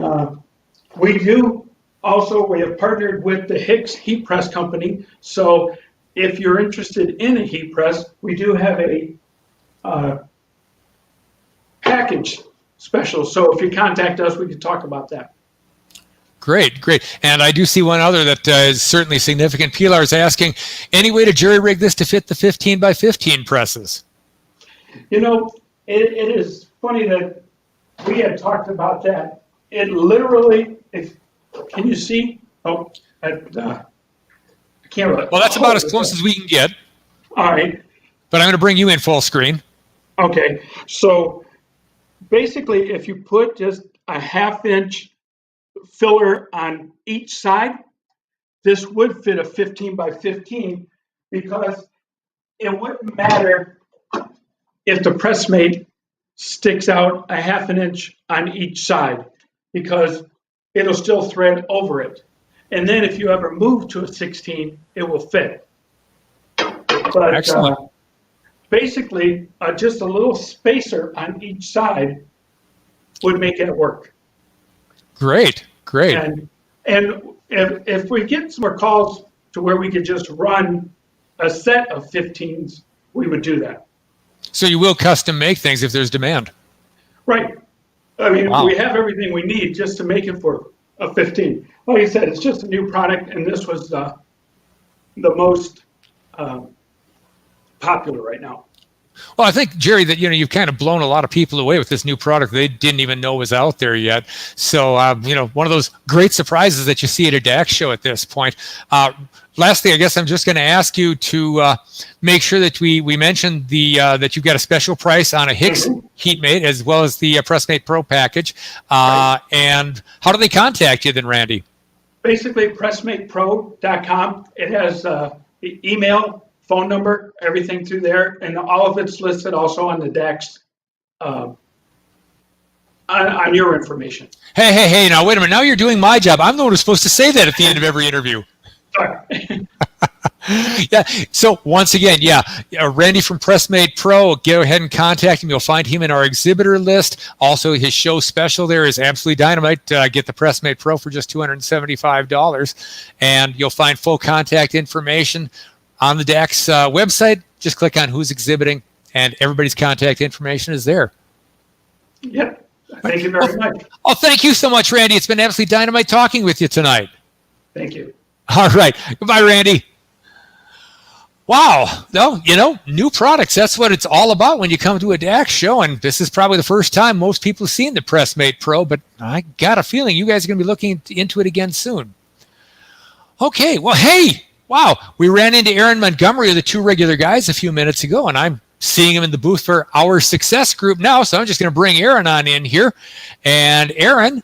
we have partnered with the Hicks Heat Press Company. So if you're interested in a heat press, we do have a package special. So if you contact us, we can talk about that. Great. And I do see one other that is certainly significant. Pilar is asking, any way to jury rig this to fit the 15 by 15 presses? It is funny that we had talked about that. It literally, can you see? Oh, I can't really. Well, that's about as close as we can get. All right. But I'm going to bring you in full screen. Okay. So basically, if you put just a 1/2 inch filler on each side, this would fit a 15 by 15 because it wouldn't matter if the pressmate sticks out a 1/2 inch on each side because it'll still thread over it. And then if you ever move to a 16, it will fit. But excellent. Basically, just a little spacer on each side would make it work. Great. And if we get some more calls to where we could just run a set of 15s, we would do that. So you will custom make things if there's demand. Right. I mean, Wow. We have everything we need just to make it for a 15. Like I said, it's just a new product, and this was the most popular right now. Well, I think, Jerry, that you've kind of blown a lot of people away with this new product they didn't even know was out there yet. So, one of those great surprises that you see at a DAX show at this point. Lastly, I guess I'm just going to ask you to make sure that we mention that you've got a special price on a Hicks HeatMate as well as the PressMate Pro package. And how do they contact you then, Randy? Basically, PressMatePro.com. It has email, phone number, everything through there, and all of it's listed also on the DAX on your information. Hey, now wait a minute. Now you're doing my job. I'm the one who's supposed to say that at the end of every interview. Sorry. Yeah. So once again, Randy from PressMate Pro, go ahead and contact him. You'll find him in our exhibitor list. Also, his show special there is absolutely dynamite. Get the PressMate Pro for just $275, and you'll find full contact information on the DAX website. Just click on who's exhibiting, and everybody's contact information is there. Yep. Thank you very much. Oh, thank you so much, Randy. It's been absolutely dynamite talking with you tonight. Thank you. All right. Goodbye, Randy. Wow. No, new products. That's what it's all about when you come to a DAX show. And this is probably the first time most people have seen the PressMate Pro, but I got a feeling you guys are going to be looking into it again soon. Okay. Well, hey, wow. We ran into Aaron Montgomery, the two regular guys, a few minutes ago, and I'm seeing him in the booth for our success group now. So I'm just going to bring Aaron on in here. And Aaron,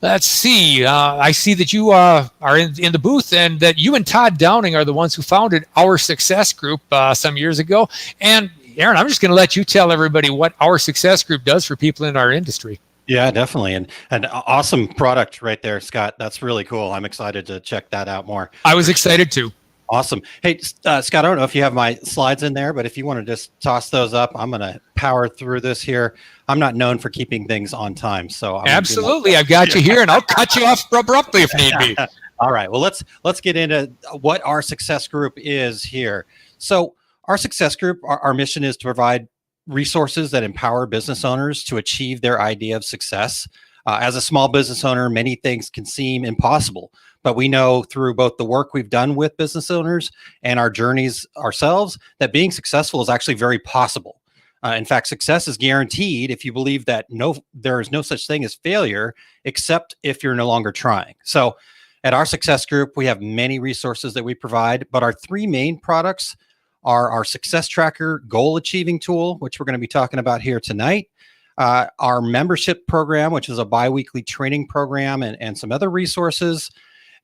let's see. I see that you are in the booth, and that you and Todd Downing are the ones who founded our success group some years ago. And Aaron, I'm just going to let you tell everybody what our success group does for people in our industry. Yeah, definitely. And an awesome product right there, Scott. That's really cool. I'm excited to check that out more. I was excited too. Awesome. Hey, Scott, I don't know if you have my slides in there, but if you want to just toss those up, I'm going to power through this here. I'm not known for keeping things on time. So absolutely. I've got you here, and I'll cut you off abruptly if need be. All right. Well, let's get into what our success group is here. So our success group, our mission is to provide resources that empower business owners to achieve their idea of success. As a small business owner, many things can seem impossible, but we know through both the work we've done with business owners and our journeys ourselves that being successful is actually very possible. In fact, success is guaranteed if you believe that there is no such thing as failure, except if you're no longer trying. So at our success group, we have many resources that we provide, but our three main products are our Success Tracker goal achieving tool, which we're going to be talking about here tonight, our membership program, which is a biweekly training program, and some other resources.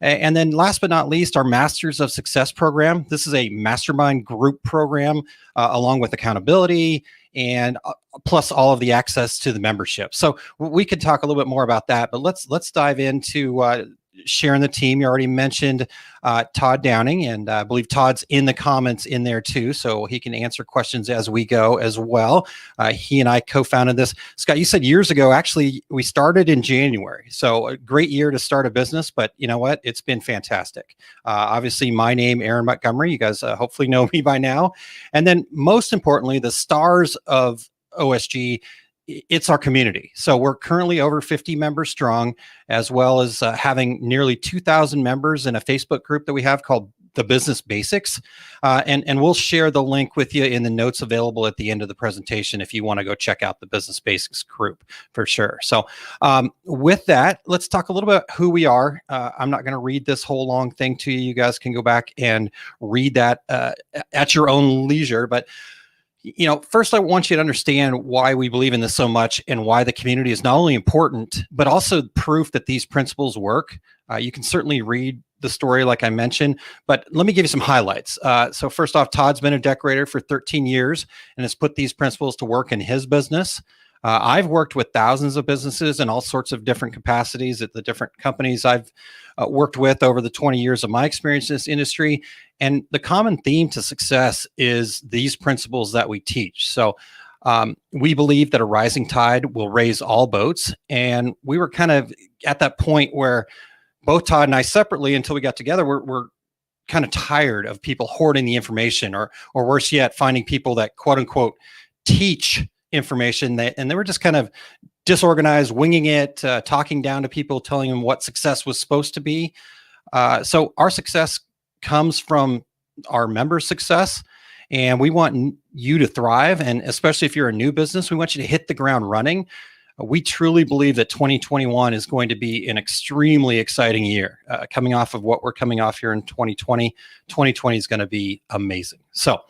And then last but not least, our Masters of Success program. This is a mastermind group program along with accountability and plus all of the access to the membership. So we could talk a little bit more about that, but let's dive into sharing the team. You already mentioned Todd Downing, and I believe Todd's in the comments in there too, so he can answer questions as we go as well. He and I co-founded this. Scott, you said years ago, actually, we started in January. So a great year to start a business, but you know what? It's been fantastic. Obviously, my name, Aaron Montgomery. You guys hopefully know me by now. And then most importantly, the stars of OSG, it's our community. So we're currently over 50 members strong, as well as having nearly 2,000 members in a Facebook group that we have called The Business Basics. And we'll share the link with you in the notes available at the end of the presentation if you want to go check out the Business Basics group for sure. So with that, let's talk a little bit about who we are. I'm not going to read this whole long thing to you. You guys can go back and read that at your own leisure. But first I want you to understand why we believe in this so much and why the community is not only important, but also proof that these principles work. You can certainly read the story like I mentioned, but let me give you some highlights. So first off, Todd's been a decorator for 13 years and has put these principles to work in his business. I've worked with thousands of businesses in all sorts of different capacities at the different companies I've worked with over the 20 years of my experience in this industry. And the common theme to success is these principles that we teach. So we believe that a rising tide will raise all boats. And we were kind of at that point where both Todd and I separately, until we got together, we're kind of tired of people hoarding the information, or worse yet, finding people that quote unquote teach information and they were just kind of disorganized, winging it, talking down to people, telling them what success was supposed to be. So our success comes from our members' success, and we want you to thrive. And especially if you're a new business, we want you to hit the ground running. We truly believe that 2021 is going to be an extremely exciting year. Coming off of what we're coming off here in 2020, 2020 is going to be amazing. So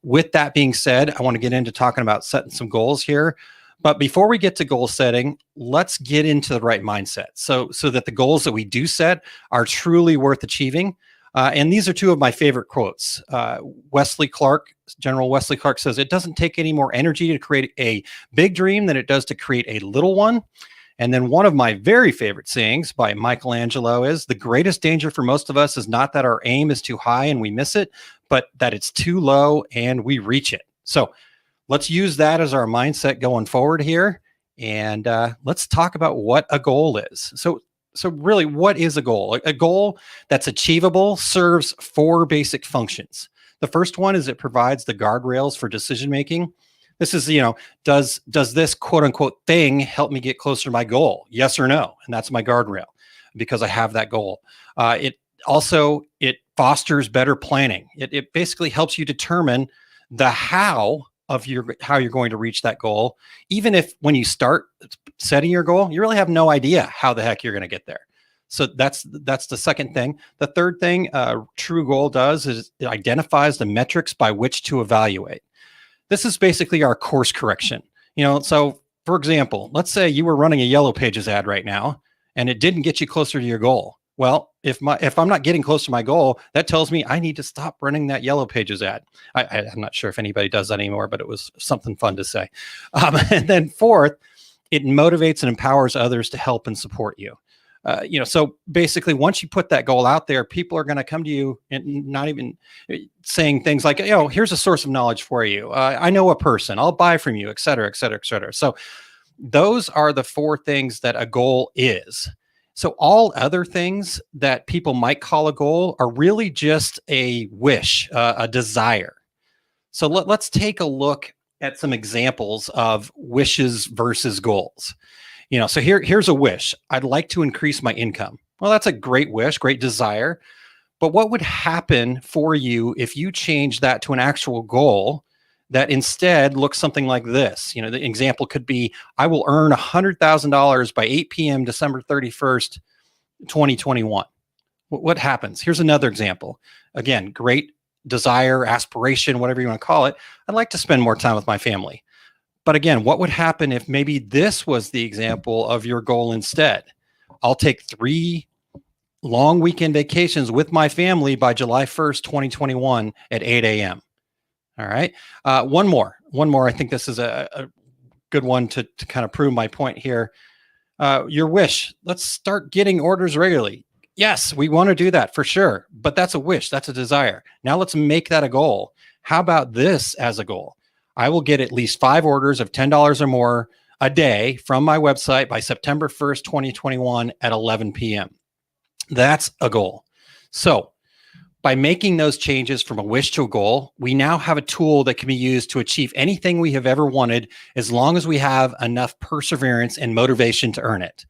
with that being said, I want to get into talking about setting some goals here. But before we get to goal setting, let's get into the right mindset so that the goals that we do set are truly worth achieving. And these are two of my favorite quotes. General Wesley Clark says, "It doesn't take any more energy to create a big dream than it does to create a little one." And then one of my very favorite sayings by Michelangelo is, "The greatest danger for most of us is not that our aim is too high and we miss it, but that it's too low and we reach it." So let's use that as our mindset going forward here. And let's talk about what a goal is. So really, what is a goal? A goal that's achievable serves four basic functions. The first one is it provides the guardrails for decision-making. This is, does this quote unquote thing help me get closer to my goal? Yes or no? And that's my guardrail because I have that goal. It also, it fosters better planning. It basically helps you determine the how of how you're going to reach that goal. Even if when you start setting your goal, you really have no idea how the heck you're going to get there. So that's the second thing. The third thing True Goal does is it identifies the metrics by which to evaluate. This is basically our course correction. So for example, let's say you were running a Yellow Pages ad right now and it didn't get you closer to your goal. Well, if I'm not getting close to my goal, that tells me I need to stop running that Yellow Pages ad. I'm not sure if anybody does that anymore, but it was something fun to say. And then fourth, it motivates and empowers others to help and support you. So basically, once you put that goal out there, people are going to come to you and not even saying things like, here's a source of knowledge for you. I know a person, I'll buy from you, et cetera, et cetera, et cetera. So those are the four things that a goal is. So all other things that people might call a goal are really just a wish, a desire. So let's take a look at some examples of wishes versus goals. So here's a wish. I'd like to increase my income. Well, that's a great wish, great desire. But what would happen for you if you change that to an actual goal that instead looks something like this? The example could be, I will earn $100,000 by 8 p.m. December 31st, 2021. What happens? Here's another example. Again, great desire, aspiration, whatever you want to call it. I'd like to spend more time with my family. But again, what would happen if maybe this was the example of your goal instead? I'll take 3 long weekend vacations with my family by July 1st, 2021 at 8 a.m. All right. One more. I think this is a good one to kind of prove my point here. Your wish. Let's start getting orders regularly. Yes, we want to do that for sure. But that's a wish. That's a desire. Now let's make that a goal. How about this as a goal? I will get at least 5 orders of $10 or more a day from my website by September 1st, 2021 at 11 p.m. That's a goal. So by making those changes from a wish to a goal, we now have a tool that can be used to achieve anything we have ever wanted, as long as we have enough perseverance and motivation to earn it.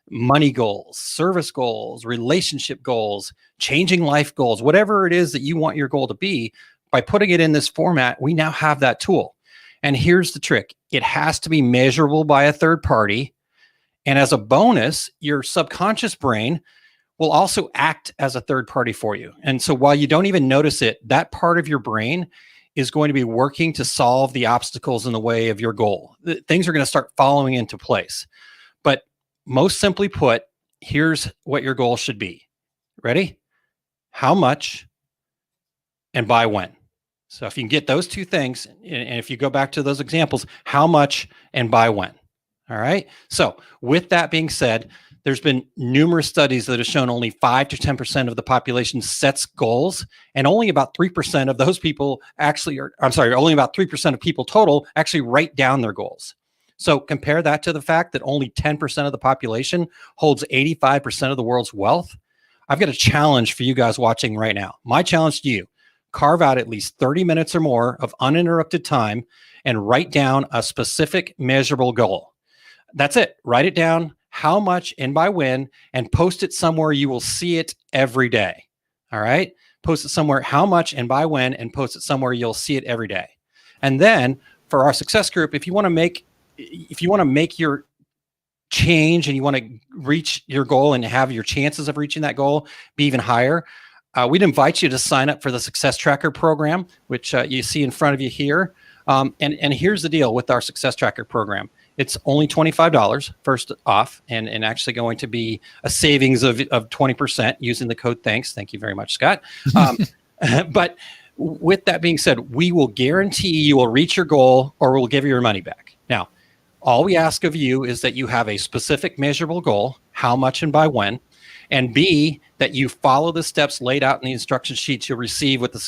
Money goals, service goals, relationship goals, changing life goals, whatever it is that you want your goal to be, by putting it in this format, we now have that tool. And here's the trick. It has to be measurable by a third party. And as a bonus, your subconscious brain will also act as a third party for you. And so while you don't even notice it, that part of your brain is going to be working to solve the obstacles in the way of your goal. Things are going to start falling into place. But most simply put, here's what your goal should be. Ready? How much and by when? So if you can get those two things, and if you go back to those examples, how much and by when? All right. So with that being said, there's been numerous studies that have shown only 5 to 10% of the population sets goals, and only about 3% of those people only about 3% of people total actually write down their goals. So compare that to the fact that only 10% of the population holds 85% of the world's wealth. I've got a challenge for you guys watching right now. My challenge to you: carve out at least 30 minutes or more of uninterrupted time and write down a specific measurable goal. That's it. Write it down, how much and by when, and post it somewhere you will see it every day. All right. Post it somewhere, how much and by when, and post it somewhere you'll see it every day. And then for our success group, if you want to make your change and you want to reach your goal and have your chances of reaching that goal be even higher, we'd invite you to sign up for the Success Tracker program, which you see in front of you here. And here's the deal with our Success Tracker program. It's only $25 first off, and actually going to be a savings of 20% using the code THANKS. Thank you very much, Scott. But with that being said, we will guarantee you will reach your goal, or we'll give you your money back. Now, all we ask of you is that you have a specific measurable goal, how much and by when, and B, that you follow the steps laid out in the instruction sheets you'll receive with the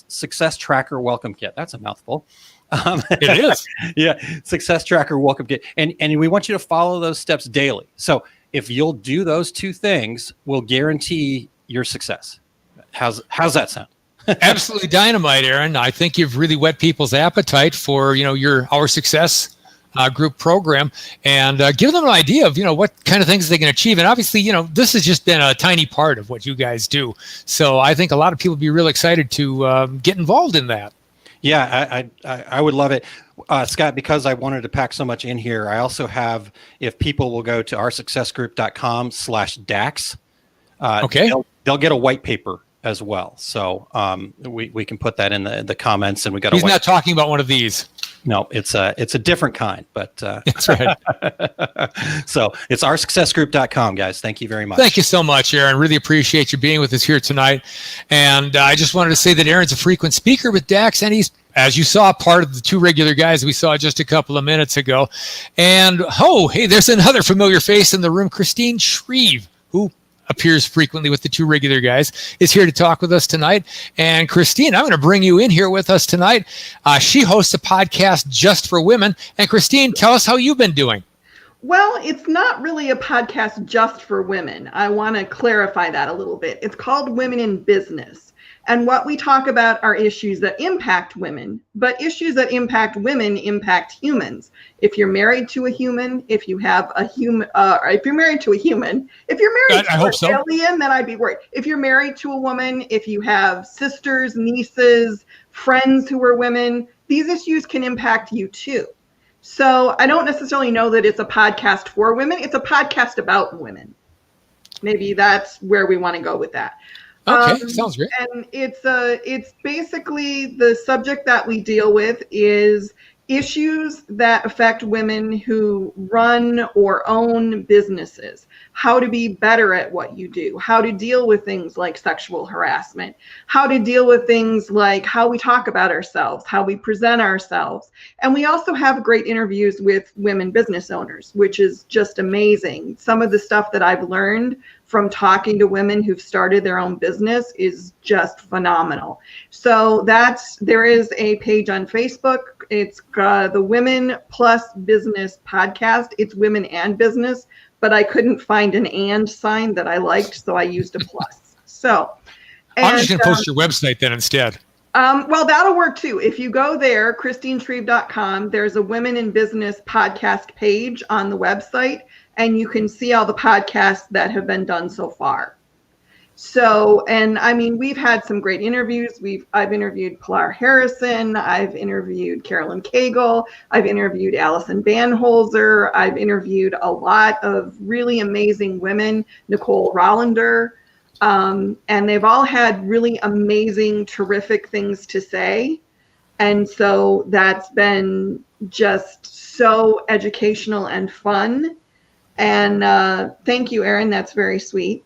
Success Tracker Welcome Kit. That's a mouthful. It is. Yeah. Success Tracker Welcome Kit. And we want you to follow those steps daily. So if you'll do those two things, we'll guarantee your success. How's that sound? Absolutely dynamite, Aaron. I think you've really whet people's appetite for, our success group program, and give them an idea of what kind of things they can achieve. And obviously, this has just been a tiny part of what you guys do. So I think a lot of people would be real excited to get involved in that. Yeah, I would love it. Scott, because I wanted to pack so much in here, I also have, if people will go to oursuccessgroup.com/DAX, okay, they'll get a white paper as well. So we can put that in the comments, and we got. He's not talking about one of these. No, it's a different kind, but that's right. So it's oursuccessgroup.com, guys. Thank you very much. Thank you so much, Aaron. Really appreciate you being with us here tonight. And I just wanted to say that Aaron's a frequent speaker with DAX, and he's, as you saw, part of the two regular guys we saw just a couple of minutes ago. And hey, there's another familiar face in the room, Christine Shreve, who appears frequently with the two regular guys, is here to talk with us tonight. And Christine, I'm going to bring you in here with us tonight. She hosts a podcast just for women. And Christine, tell us how you've been doing. Well, it's not really a podcast just for women. I want to clarify that a little bit. It's called Women in Business. And what we talk about are issues that impact women, but issues that impact women impact humans. If you're married to a human, if you have a human, if you're married to a human, if you're married to an alien, then I'd be worried. If you're married to a woman, if you have sisters, nieces, friends who are women, these issues can impact you too. So I don't necessarily know that it's a podcast for women. It's a podcast about women. Maybe that's where we want to go with that. Okay, sounds great. And it's basically the subject that we deal with is issues that affect women who run or own businesses, how to be better at what you do, how to deal with things like sexual harassment, how to deal with things like how we talk about ourselves, how we present ourselves. And we also have great interviews with women business owners, which is just amazing. Some of the stuff that I've learned from talking to women who've started their own business is just phenomenal. So there is a page on Facebook. It's the Women Plus Business Podcast. It's women and business, but I couldn't find an and sign that I liked, so I used a plus. So I'm just going to post your website then instead. Well, that'll work too. If you go there, christineshreve.com, there's a Women in Business podcast page on the website, and you can see all the podcasts that have been done so far. So, and I mean, we've had some great interviews. I've interviewed Pilar Harrison. I've interviewed Carolyn Cagle. I've interviewed Allison Banholzer. I've interviewed a lot of really amazing women, Nicole Rollander. And they've all had really amazing, terrific things to say. And so that's been just so educational and fun. And thank you, Aaron. That's very sweet.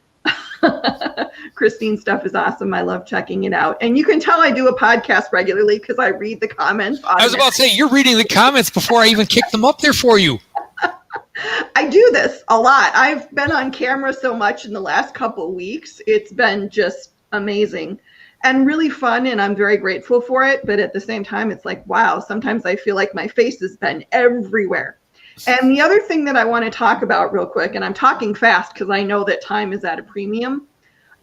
Christine's stuff is awesome. I love checking it out. And you can tell I do a podcast regularly because I read the comments. I was about to say, you're reading the comments before I even kick them up there for you. I do this a lot. I've been on camera so much in the last couple of weeks. It's been just amazing and really fun, and I'm very grateful for it. But at the same time, it's like, wow, sometimes I feel like my face has been everywhere. And the other thing that I want to talk about real quick, and I'm talking fast because I know that time is at a premium.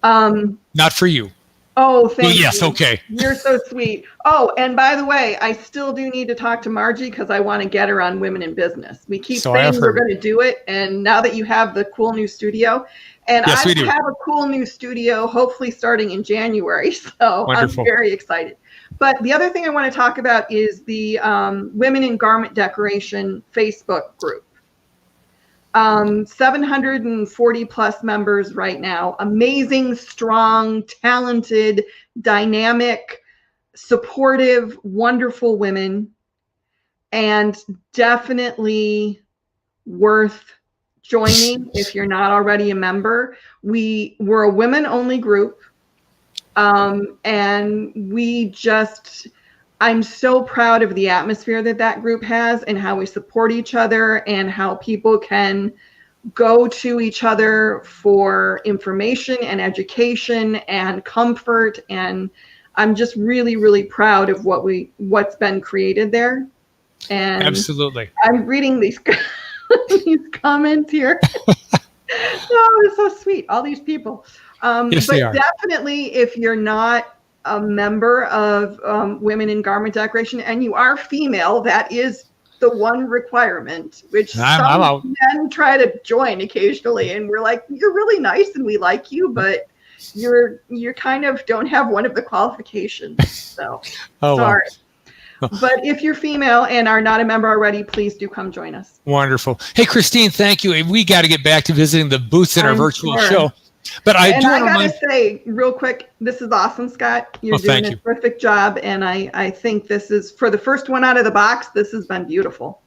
Not for you. Oh, thank you. Yes, okay. You're so sweet. Oh, and by the way, I still do need to talk to Margie because I want to get her on Women in Business. We keep saying we're going to do it, and now that you have the cool new studio, and yes, I have a cool new studio, hopefully starting in January, so wonderful. I'm very excited. But the other thing I want to talk about is the Women in Garment Decoration Facebook group. 740 plus members right now. Amazing, strong, talented, dynamic, supportive, wonderful women, and definitely worth joining if you're not already a member. We're a women-only group, and I'm so proud of the atmosphere that group has and how we support each other and how people can go to each other for information and education and comfort. And I'm just really, really proud of what's been created there. And absolutely. I'm reading these comments here. Oh, it's so sweet. All these people. Yes, but they are. definitely, if you're not a member of Women in Garment Decoration and you are female, that is the one requirement, which I'm some out. men try to join occasionally, and we're like, you're really nice and we like you, but you kind of don't have one of the qualifications. So Oh, sorry. well. But if you're female and are not a member already, please do come join us. Wonderful. Hey, Christine, thank you. We got to get back to visiting the booths in our I'm virtual sure. show. But I And do I want to gotta remind. say, real quick, this is awesome, Scott. You're Oh, thank doing a you. terrific job, and I think this is, for the first one out of the box, this has been beautiful.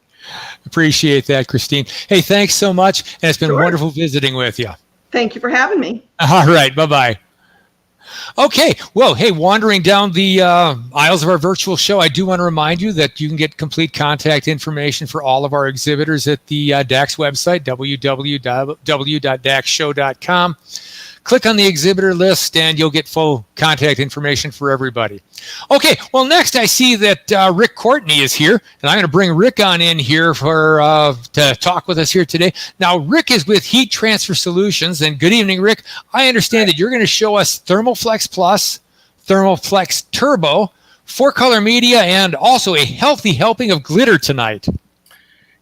Appreciate that, Christine. Hey, thanks so much. And it's been wonderful visiting with you. Thank you for having me. All right. Bye-bye. Okay. Well, hey, wandering down the aisles of our virtual show, I do want to remind you that you can get complete contact information for all of our exhibitors at the DAX website, www.daxshow.com. Click on the exhibitor list and you'll get full contact information for everybody. Okay, well, next I see that Rick Courtney is here, and I'm going to bring Rick on in here for to talk with us here today. Now, Rick is with Heat Transfer Solutions, and good evening, Rick. I understand that you're going to show us Thermoflex Plus, Thermoflex Turbo, 4-color media, and also a healthy helping of glitter tonight.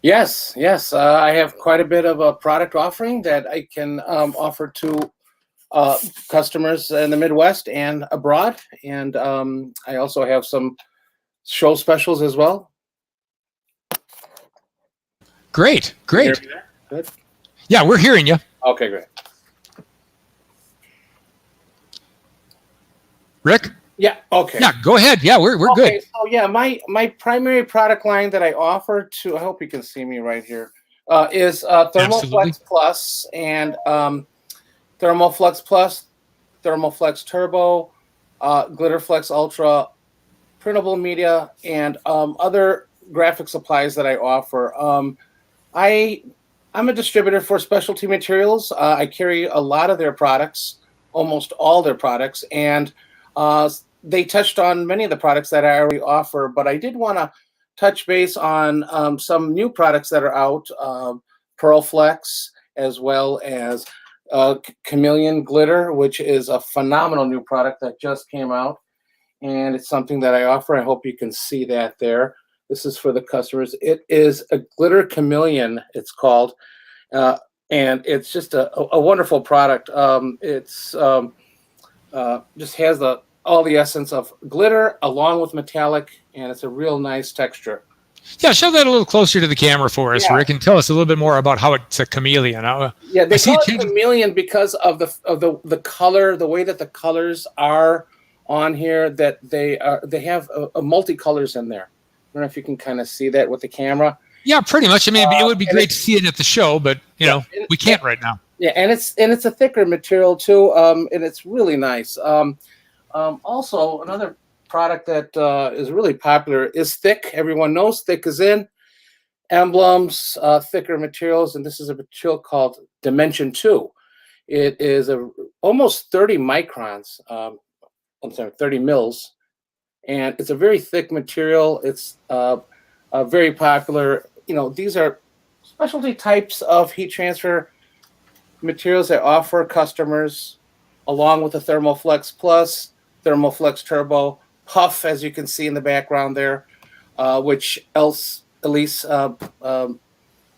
Yes. I have quite a bit of a product offering that I can offer to customers in the Midwest and abroad. And I also have some show specials as well. Great. Can you hear me there? Good. Yeah, we're hearing you. Okay, great. Rick? Yeah, okay. Yeah, go ahead. Yeah, we're good. So yeah, my primary product line that I offer to, I hope you can see me right here, is Thermoflex Plus and Thermoflex Plus, Thermoflex Turbo, Glitterflex Ultra, printable media, and other graphic supplies that I offer. I'm a distributor for specialty materials. I carry a lot of their products, almost all their products, and they touched on many of the products that I already offer, but I did want to touch base on some new products that are out, Pearlflex, as well as Chameleon Glitter, which is a phenomenal new product that just came out, and it's something that I offer. I hope you can see that there. This is for the customers. It is a Glitter Chameleon, it's called, and it's just a wonderful product. It's just has all the essence of glitter along with metallic, and it's a real nice texture. Yeah, show that a little closer to the camera for us, Yeah. Rick, and tell us a little bit more about how it's a chameleon. Yeah, they call it chameleon because of the color, the way that the colors are on here. That they have a multicolors in there. I don't know if you can kind of see that with the camera. Yeah, pretty much. I mean, it would be great to see it at the show, but you know, we can't right now. Yeah, and it's a thicker material too, and it's really nice. Also, another product that is really popular is Thick. Everyone knows Thick is in. Emblems, thicker materials, and this is a material called Dimension 2. It is almost 30 microns, 30 mils, and it's a very thick material. It's very popular. You know, these are specialty types of heat transfer materials that offer customers, along with the Thermoflex Plus, Thermoflex Turbo, Puff, as you can see in the background there, which Elise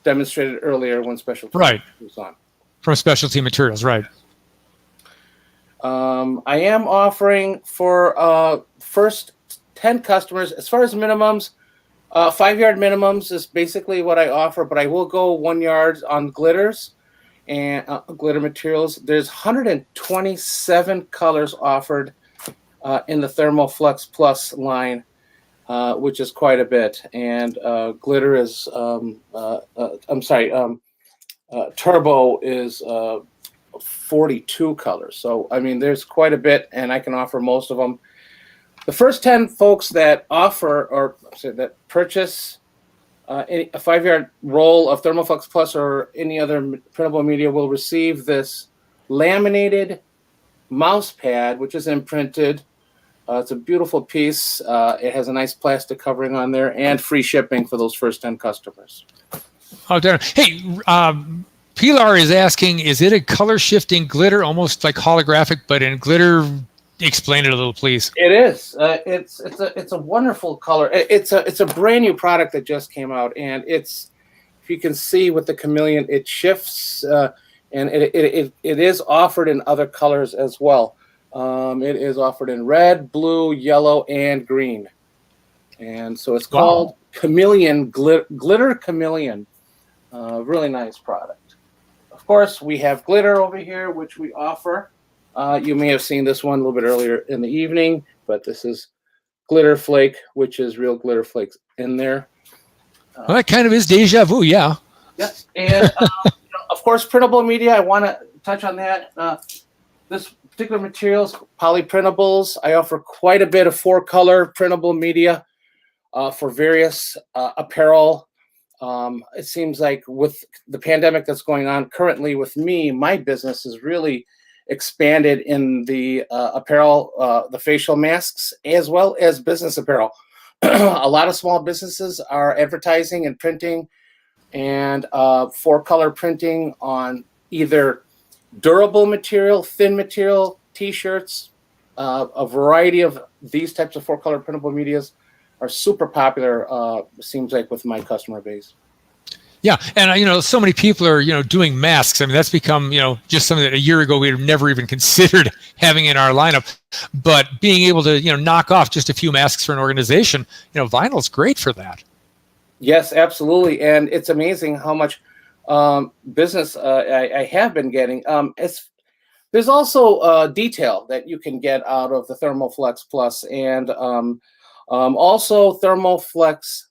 demonstrated earlier when specialty was on. From specialty materials, right. I am offering for first 10 customers, as far as minimums, 5-yard minimums is basically what I offer, but I will go 1 yard on glitters and glitter materials. There's 127 colors offered in the Thermoflex Plus line, which is quite a bit. And glitter is, Turbo is 42 colors. So, I mean, there's quite a bit, and I can offer most of them. The first 10 folks that offer or that purchase a 5-yard roll of Thermoflex Plus or any other printable media will receive this laminated mouse pad, which is imprinted. It's a beautiful piece. It has a nice plastic covering on there and free shipping for those first 10 customers. Oh, darn. Hey, Pilar is asking, is it a color shifting glitter, almost like holographic, but in glitter explain it a little, please. It is. It's a wonderful color. It's a brand new product that just came out, and if you can see with the chameleon, it shifts, and it is offered in other colors as well. It is offered in red, blue, yellow, and green, and so it's called Chameleon Glitter Chameleon. Really nice product. Of course, we have glitter over here, which we offer. You may have seen this one a little bit earlier in the evening, but this is Glitter Flake, which is real glitter flakes in there. Well, that kind of is deja vu, yeah. Yes, and of course, printable media. I want to touch on that. This particular materials, polyprintables. I offer quite a bit of 4-color printable media for various apparel. It seems like with the pandemic that's going on currently with me, my business is really expanded in the apparel, the facial masks, as well as business apparel. A lot of small businesses are advertising and printing and 4-color printing on either durable material, thin material, t-shirts. A variety of these types of 4-color printable medias are super popular, seems like, with my customer base. Yeah, and so many people are doing masks. I mean, that's become just something that a year ago we'd have never even considered having in our lineup. But being able to knock off just a few masks for an organization, vinyl's great for that. Yes, absolutely, and it's amazing how much business I have been getting. There's also detail that you can get out of the Thermoflex Plus, and also Thermoflex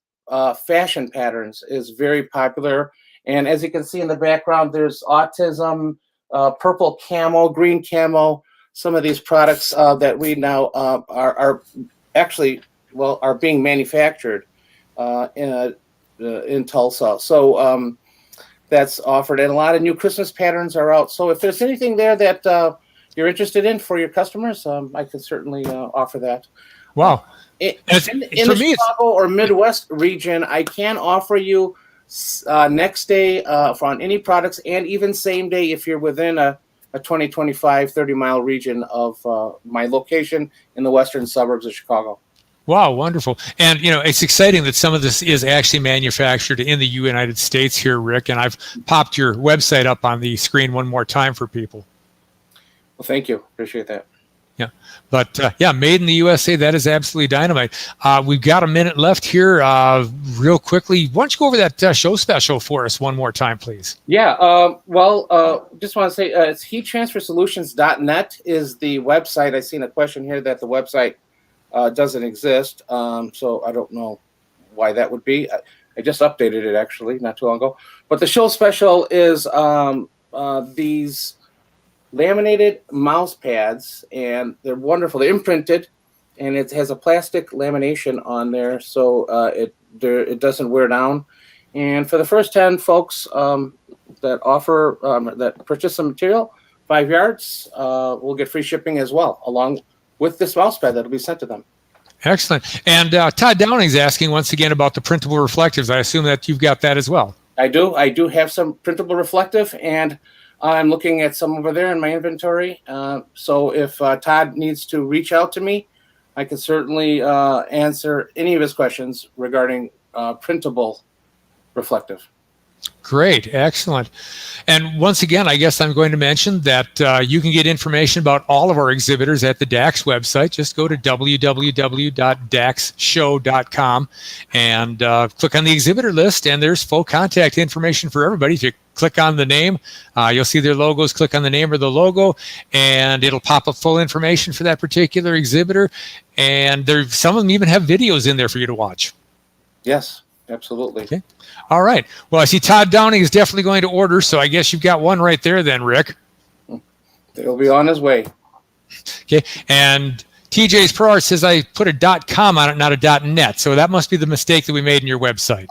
fashion patterns is very popular. And as you can see in the background, there's autism, purple camo, green camo. Some of these products that we now are actually are being manufactured in Tulsa. So that's offered, and a lot of new Christmas patterns are out. So if there's anything there that you're interested in for your customers, I can certainly offer that. Wow. In the Chicago or Midwest region, I can offer you next day on any products, and even same day if you're within a 20, 25, 30-mile region of my location in the western suburbs of Chicago. Wow, wonderful. And, it's exciting that some of this is actually manufactured in the United States here, Rick, and I've popped your website up on the screen one more time for people. Well, thank you. Appreciate that. Yeah, but made in the USA, that is absolutely dynamite. We've got a minute left here. Real quickly, why don't you go over that show special for us one more time, please? Yeah, just want to say it's heattransfersolutions.net is the website. I've seen a question here that the website doesn't exist, so I don't know why that would be. I just updated it actually not too long ago. But the show special is these laminated mouse pads, and they're wonderful. They're imprinted, and it has a plastic lamination on there, so it doesn't wear down. And for the first 10 folks that purchase some material, 5 yards, will get free shipping as well, along with this mouse pad that'll be sent to them. Excellent. And Todd Downing's asking once again about the printable reflectives. I assume that you've got that as well. I do have some printable reflective, and I'm looking at some over there in my inventory. So if Todd needs to reach out to me, I can certainly answer any of his questions regarding printable reflective. Great. Excellent. And once again, I guess I'm going to mention that you can get information about all of our exhibitors at the DAX website. Just go to www.daxshow.com and click on the exhibitor list, and there's full contact information for everybody. If you click on the name, you'll see their logos. Click on the name or the logo, and it'll pop up full information for that particular exhibitor. And some of them even have videos in there for you to watch. Yes, absolutely. Okay. All right. Well, I see Todd Downing is definitely going to order, so I guess you've got one right there then, Rick. It'll be on his way. Okay. And TJ's Pro Art says I put a .com on it, not a .net. So that must be the mistake that we made in your website.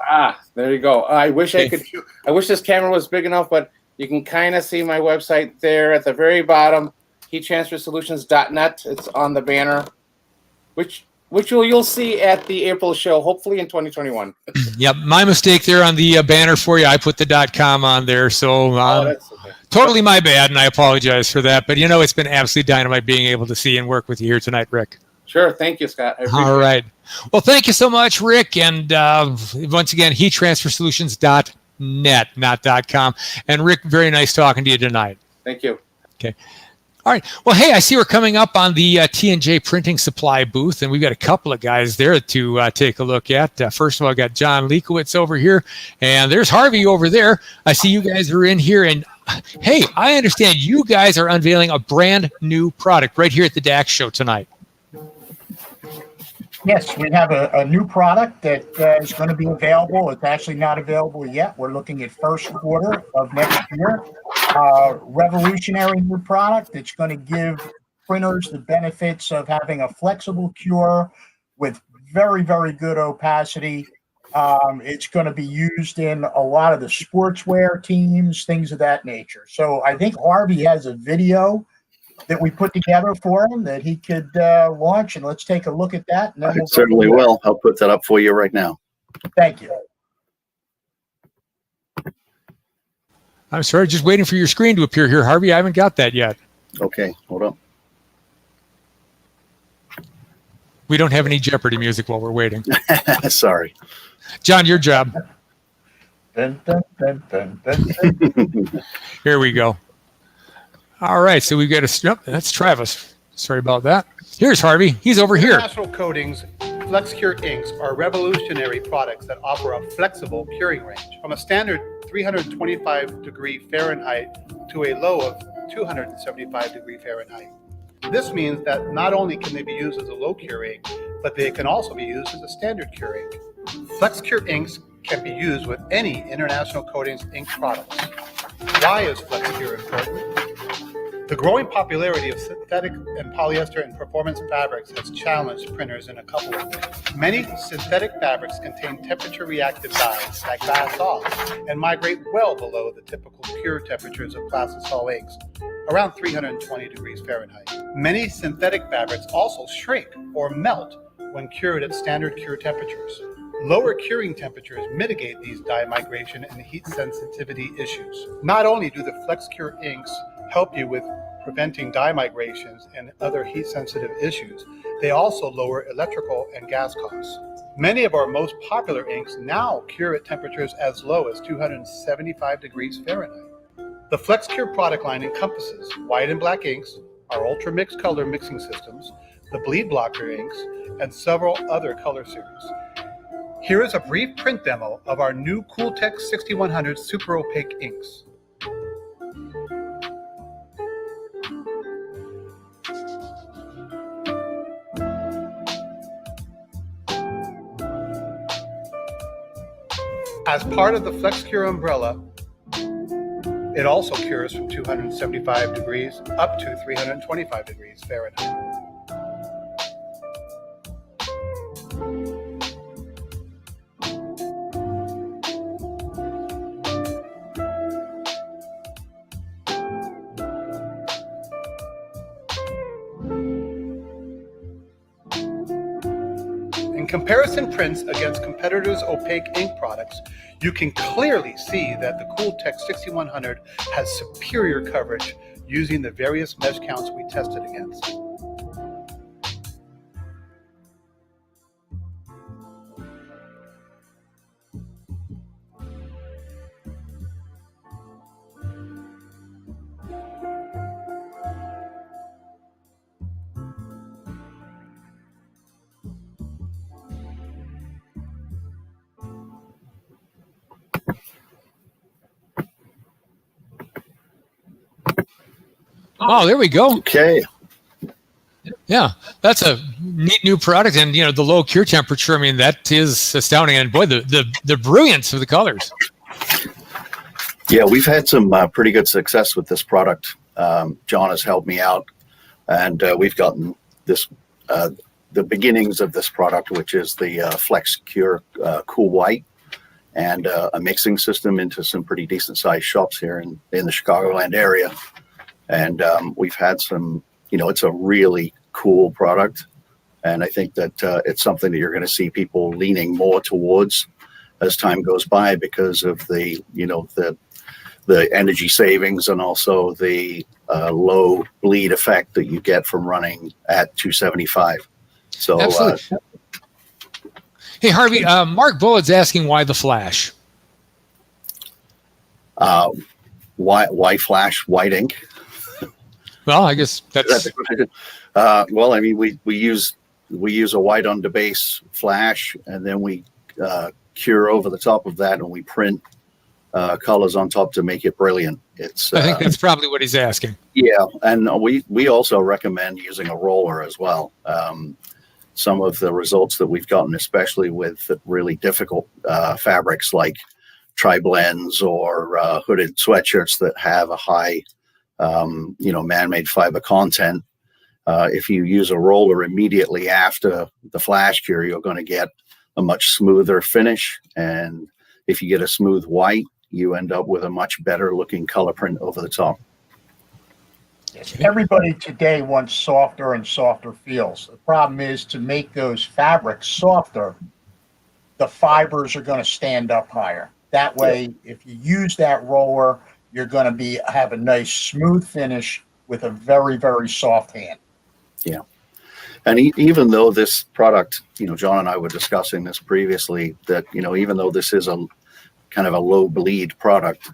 There you go. I wish I could. I wish this camera was big enough, but you can kind of see my website there at the very bottom, heattransfersolutions.net. It's on the banner, which you'll see at the April show, hopefully in 2021. Yep, my mistake there on the banner for you. I put the .com on there, so that's okay. Totally my bad, and I apologize for that. But it's been absolutely dynamite being able to see and work with you here tonight, Rick. Sure. Thank you, Scott. I appreciate All right. Well, thank you so much, Rick. And once again, heattransfersolutions.net, not .com. And Rick, very nice talking to you tonight. Thank you. Okay. All right. Well, hey, I see we're coming up on the T&J Printing Supply booth, and we've got a couple of guys there to take a look at. First of all, I got John Leakowitz over here, and there's Harvey over there. I see you guys are in here, and hey, I understand you guys are unveiling a brand new product right here at the DAX Show tonight. Yes, we have a new product that is going to be available. It's actually not available yet. We're looking at first quarter of next year. Revolutionary new product that's going to give printers the benefits of having a flexible cure with very, very good opacity. It's going to be used in a lot of the sportswear teams, things of that nature. So I think Harvey has a video that we put together for him that he could launch, and let's take a look at that. And then I certainly will. I'll put that up for you right now. Thank you. I'm sorry, just waiting for your screen to appear here, Harvey. I haven't got that yet. Okay, hold on. We don't have any Jeopardy music while we're waiting. Sorry. John, your job. Dun, dun, dun, dun, dun, dun. Here we go. All right, so we've got that's Travis. Sorry about that. Here's Harvey. He's over here. International Coatings FlexCure inks are revolutionary products that offer a flexible curing range from a standard 325 degree Fahrenheit to a low of 275 degree Fahrenheit. This means that not only can they be used as a low cure ink, but they can also be used as a standard cure ink. FlexCure inks can be used with any International Coatings ink products. Why is FlexCure important? The growing popularity of synthetic and polyester and performance fabrics has challenged printers in a couple of ways. Many synthetic fabrics contain temperature-reactive dyes that gas off and migrate well below the typical cure temperatures of plastisol inks, around 320 degrees Fahrenheit. Many synthetic fabrics also shrink or melt when cured at standard cure temperatures. Lower curing temperatures mitigate these dye migration and heat sensitivity issues. Not only do the FlexCure inks help you with preventing dye migrations and other heat sensitive issues, they also lower electrical and gas costs. Many of our most popular inks now cure at temperatures as low as 275 degrees Fahrenheit. The FlexCure product line encompasses white and black inks, our ultra mixed color mixing systems, the bleed blocker inks, and several other color series. Here is a brief print demo of our new Cooltex 6100 super opaque inks. As part of the FlexCure umbrella, it also cures from 275 degrees up to 325 degrees Fahrenheit. In comparison prints against competitors' opaque ink products, you can clearly see that the Cooltex 6100 has superior coverage using the various mesh counts we tested against. Oh, there we go. Okay. Yeah, that's a neat new product, and the low cure temperature. I mean, that is astounding, and boy, the brilliance of the colors. Yeah, we've had some pretty good success with this product. John has helped me out, and we've gotten this the beginnings of this product, which is the FlexCure Cool White, and a mixing system into some pretty decent sized shops here in the Chicagoland area. And we've had some, it's a really cool product. And I think that it's something that you're going to see people leaning more towards as time goes by because of the energy savings and also the low bleed effect that you get from running at 275. So, absolutely. Hey, Harvey, Mark Bullett's asking why the flash? Why flash white ink? Well, I guess that's. Well, I mean, we use a white on the base flash, and then we cure over the top of that, and we print colors on top to make it brilliant. I think that's probably what he's asking. Yeah, and we also recommend using a roller as well. Some of the results that we've gotten, especially with really difficult fabrics like tri-blends or hooded sweatshirts that have a high, man-made fiber content. If you use a roller immediately after the flash cure, you're going to get a much smoother finish. And if you get a smooth white, you end up with a much better looking color print over the top. Yes, everybody today wants softer and softer feels. The problem is to make those fabrics softer, the fibers are going to stand up higher. That way, if you use that roller, you're going to have a nice smooth finish with a very, very soft hand. Yeah. And even though this product, John and I were discussing this previously, that, even though this is a kind of a low bleed product,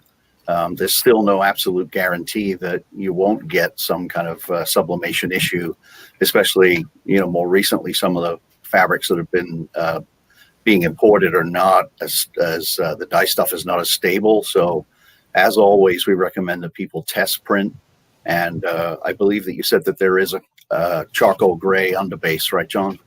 there's still no absolute guarantee that you won't get some kind of sublimation issue, especially, more recently, some of the fabrics that have been being imported are not as the dye stuff is not as stable. So as always, we recommend that people test print. And I believe that you said that there is a charcoal gray underbase, right, John?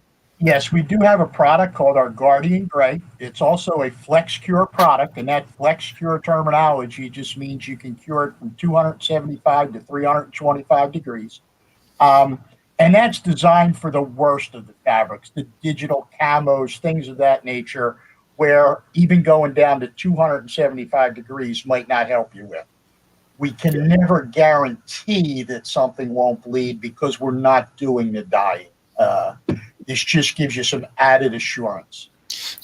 Yes, we do have a product called our Guardian Gray. It's also a Flex Cure product, and that Flex Cure terminology just means you can cure it from 275 to 325 degrees. And that's designed for the worst of the fabrics, the digital camos, things of that nature, where even going down to 275 degrees might not help you with. We can never guarantee that something won't bleed because we're not doing the dyeing. This just gives you some added assurance.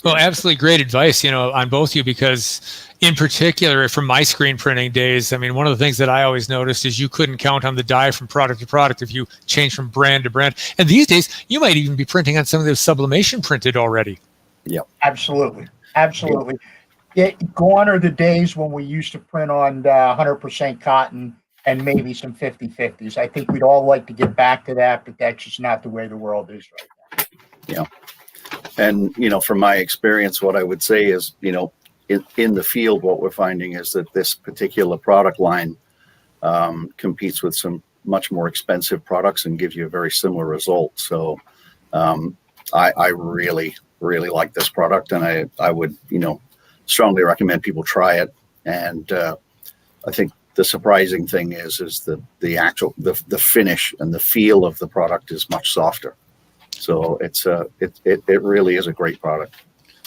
Well, absolutely great advice, on both of you, because in particular, from my screen printing days, I mean, one of the things that I always noticed is you couldn't count on the dye from product to product if you change from brand to brand. And these days, you might even be printing on some of those sublimation printed already. Yeah, absolutely. Absolutely. Gone are the days when we used to print on 100% cotton and maybe some 50/50s. I think we'd all like to get back to that, but that's just not the way the world is right now. Yeah. And, from my experience, what I would say is, in the field, what we're finding is that this particular product line competes with some much more expensive products and gives you a very similar result. So I really, really like this product, and I would, strongly recommend people try it. And I think the surprising thing is the actual the finish and the feel of the product is much softer. So it really is a great product.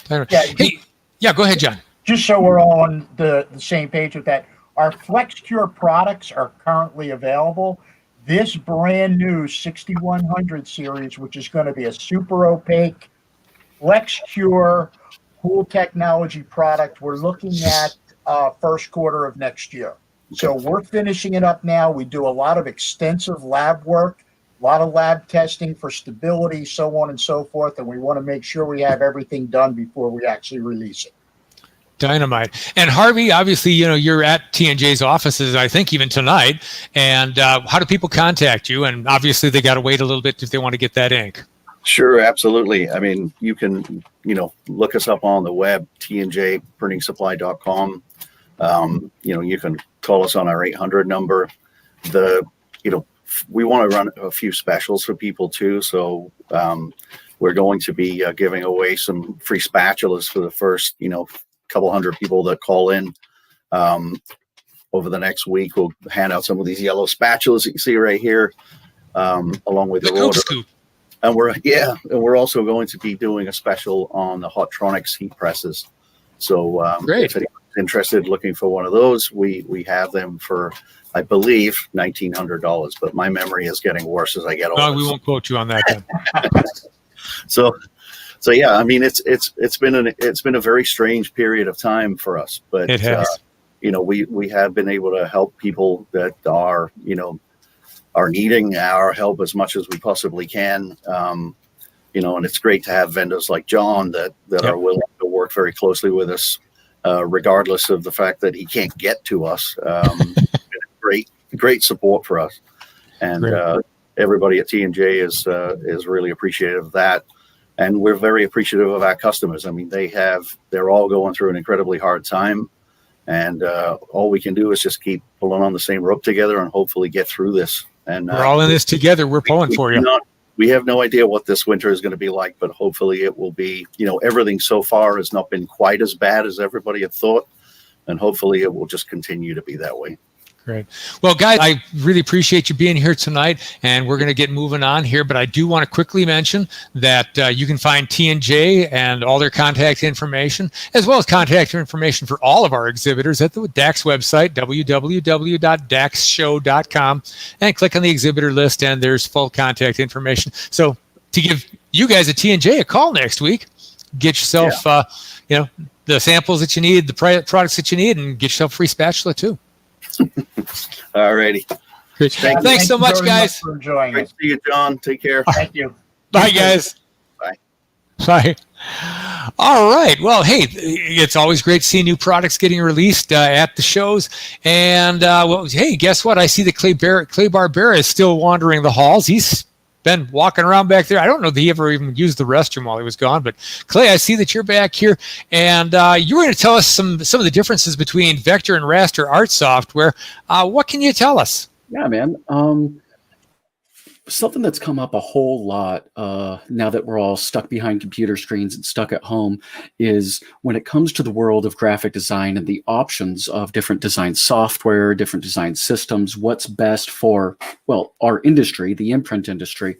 Yeah, go ahead, John. Just so we're all on the same page with that, our Flex Cure products are currently available. This brand new 6100 series, which is going to be a super opaque Flex Cure cool technology product, we're looking at first quarter of next year. So we're finishing it up now. We do a lot of extensive lab work, a lot of lab testing for stability, so on and so forth. And we want to make sure we have everything done before we actually release it. Dynamite. And Harvey, obviously, you're at T&J's offices, I think even tonight. And how do people contact you? And obviously they got to wait a little bit if they want to get that ink. Sure, absolutely. I mean, you can, look us up on the web, tnjprintingsupply.com. You can call us on our 800 number. We want to run a few specials for people too. So we're going to be giving away some free spatulas for the first, couple hundred people that call in. Over the next week, we'll hand out some of these yellow spatulas that you see right here, along with the roller. And we're also going to be doing a special on the Hottronics heat presses. So if anyone's interested, looking for one of those, we have them for, I believe, $1,900. But my memory is getting worse as I get older. No, we won't quote you on that then. So So yeah, I mean, it's been a very strange period of time for us, but It has. We have been able to help people that are needing our help as much as we possibly can. And it's great to have vendors like John that are willing to work very closely with us, regardless of the fact that he can't get to us. Great support for us, and everybody at T&J is really appreciative of that. And we're very appreciative of our customers. I mean, they're all going through an incredibly hard time. And all we can do is just keep pulling on the same rope together and hopefully get through this. And we're all in this together. We're pulling for you. We have no idea what this winter is going to be like, but hopefully it will be, everything so far has not been quite as bad as everybody had thought. And hopefully it will just continue to be that way. Great. Well, guys, I really appreciate you being here tonight, and we're going to get moving on here. But I do want to quickly mention that you can find T&J and all their contact information, as well as contact information for all of our exhibitors at the DAX website, www.daxshow.com, and click on the exhibitor list, and there's full contact information. So to give you guys at T&J a call next week, get yourself, the samples that you need, the products that you need, and get yourself a free spatula too. All righty. Thanks so much, guys. For joining Great us. to see you, John. Take care. Thank you. Bye, guys. Bye. Bye. All right. Well, hey, it's always great seeing new products getting released at the shows. And, hey, guess what? I see that Clay Barbera is still wandering the halls. He's been walking around back there. I don't know that he ever even used the restroom while he was gone. But, Clay, I see that you're back here. And you were going to tell us some of the differences between vector and raster art software. What can you tell us? Yeah, man. Something that's come up a whole lot now that we're all stuck behind computer screens and stuck at home is when it comes to the world of graphic design and the options of different design software, different design systems, what's best for, well, our industry, the imprint industry,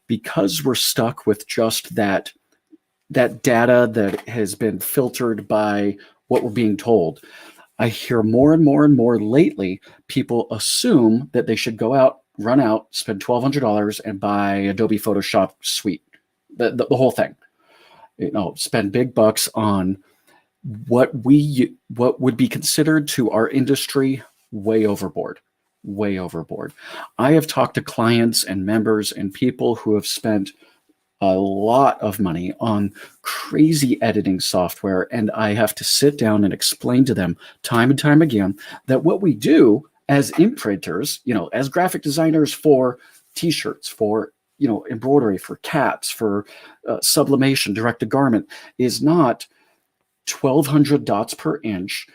because we're stuck with just that data that has been filtered by what we're being told. I hear more and more and more lately, people assume that they should go out, run out, spend $1,200 and buy Adobe Photoshop Suite, the whole thing. Spend big bucks on what would be considered to our industry way overboard. I have talked to clients and members and people who have spent a lot of money on crazy editing software, and I have to sit down and explain to them time and time again that what we do as imprinters, as graphic designers for t-shirts, for, embroidery, for caps, for sublimation, direct to garment, is not 1,200 dots per inch,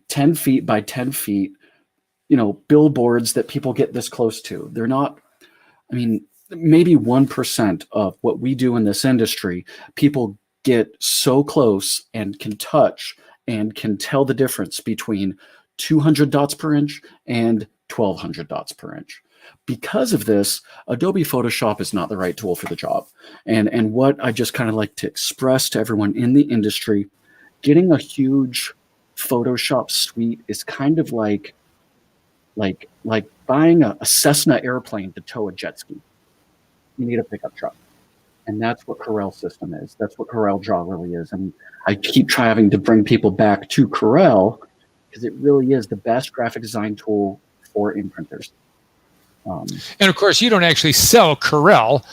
10 feet by 10 feet, billboards that people get this close to. They're not, maybe 1% of what we do in this industry, people get so close and can touch and can tell the difference between 200 dots per inch and 1,200 dots per inch. Because of this, Adobe Photoshop is not the right tool for the job. And what I just kind of like to express to everyone in the industry, getting a huge Photoshop suite is kind of like buying a Cessna airplane to tow a jet ski. You need a pickup truck. And that's what Corel System is. That's what Corel Draw really is. And I keep having to bring people back to Corel because it really is the best graphic design tool for imprinters. And of course, you don't actually sell Corel.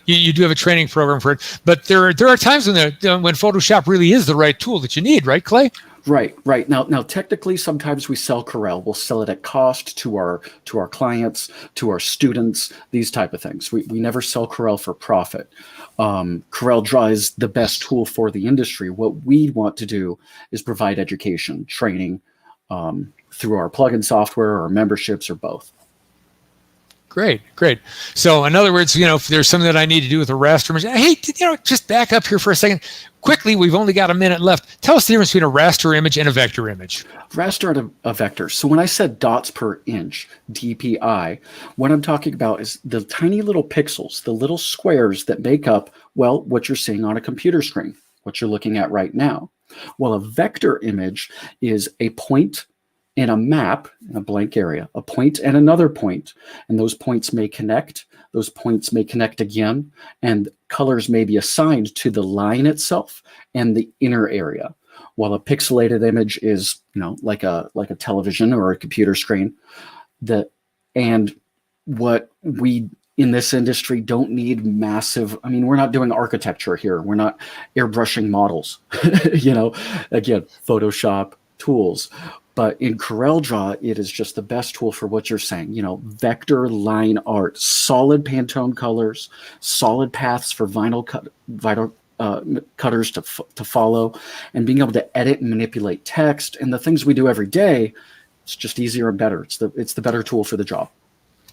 You do have a training program for it, but there are times when Photoshop really is the right tool that you need, right, Clay? Right. Now, technically, sometimes we sell Corel. We'll sell it at cost to our clients, to our students, these type of things. We never sell Corel for profit. Corel Draw is the best tool for the industry. What we want to do is provide education, training through our plugin software or memberships or both. Great. So in other words, if there's something that I need to do with a raster image, hey, just back up here for a second. Quickly, we've only got a minute left. Tell us the difference between a raster image and a vector image. Raster and a vector. So when I said dots per inch, DPI, what I'm talking about is the tiny little pixels, the little squares that make up, well, what you're seeing on a computer screen, what you're looking at right now. Well, a vector image is a point in a map, in a blank area, a point and another point, and those points may connect. Those points may connect again, and colors may be assigned to the line itself and the inner area. While a pixelated image is, like a television or a computer screen, and what we in this industry don't need massive. I mean, we're not doing architecture here. We're not airbrushing models. Again, Photoshop tools. But in CorelDRAW, it is just the best tool for what you're saying. Vector line art, solid Pantone colors, solid paths for vinyl cutters to follow, and being able to edit and manipulate text and the things we do every day. It's just easier and better. It's the better tool for the job.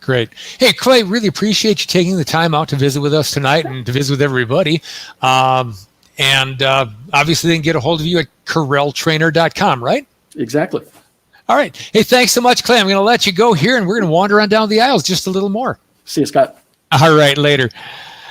Great. Hey, Clay, really appreciate you taking the time out to visit with us tonight and to visit with everybody. And obviously, they can get a hold of you at CorelTrainer.com, right? Exactly. All right. Hey, thanks so much, Clay. I'm going to let you go here, and we're going to wander on down the aisles just a little more. See you, Scott. All right, later.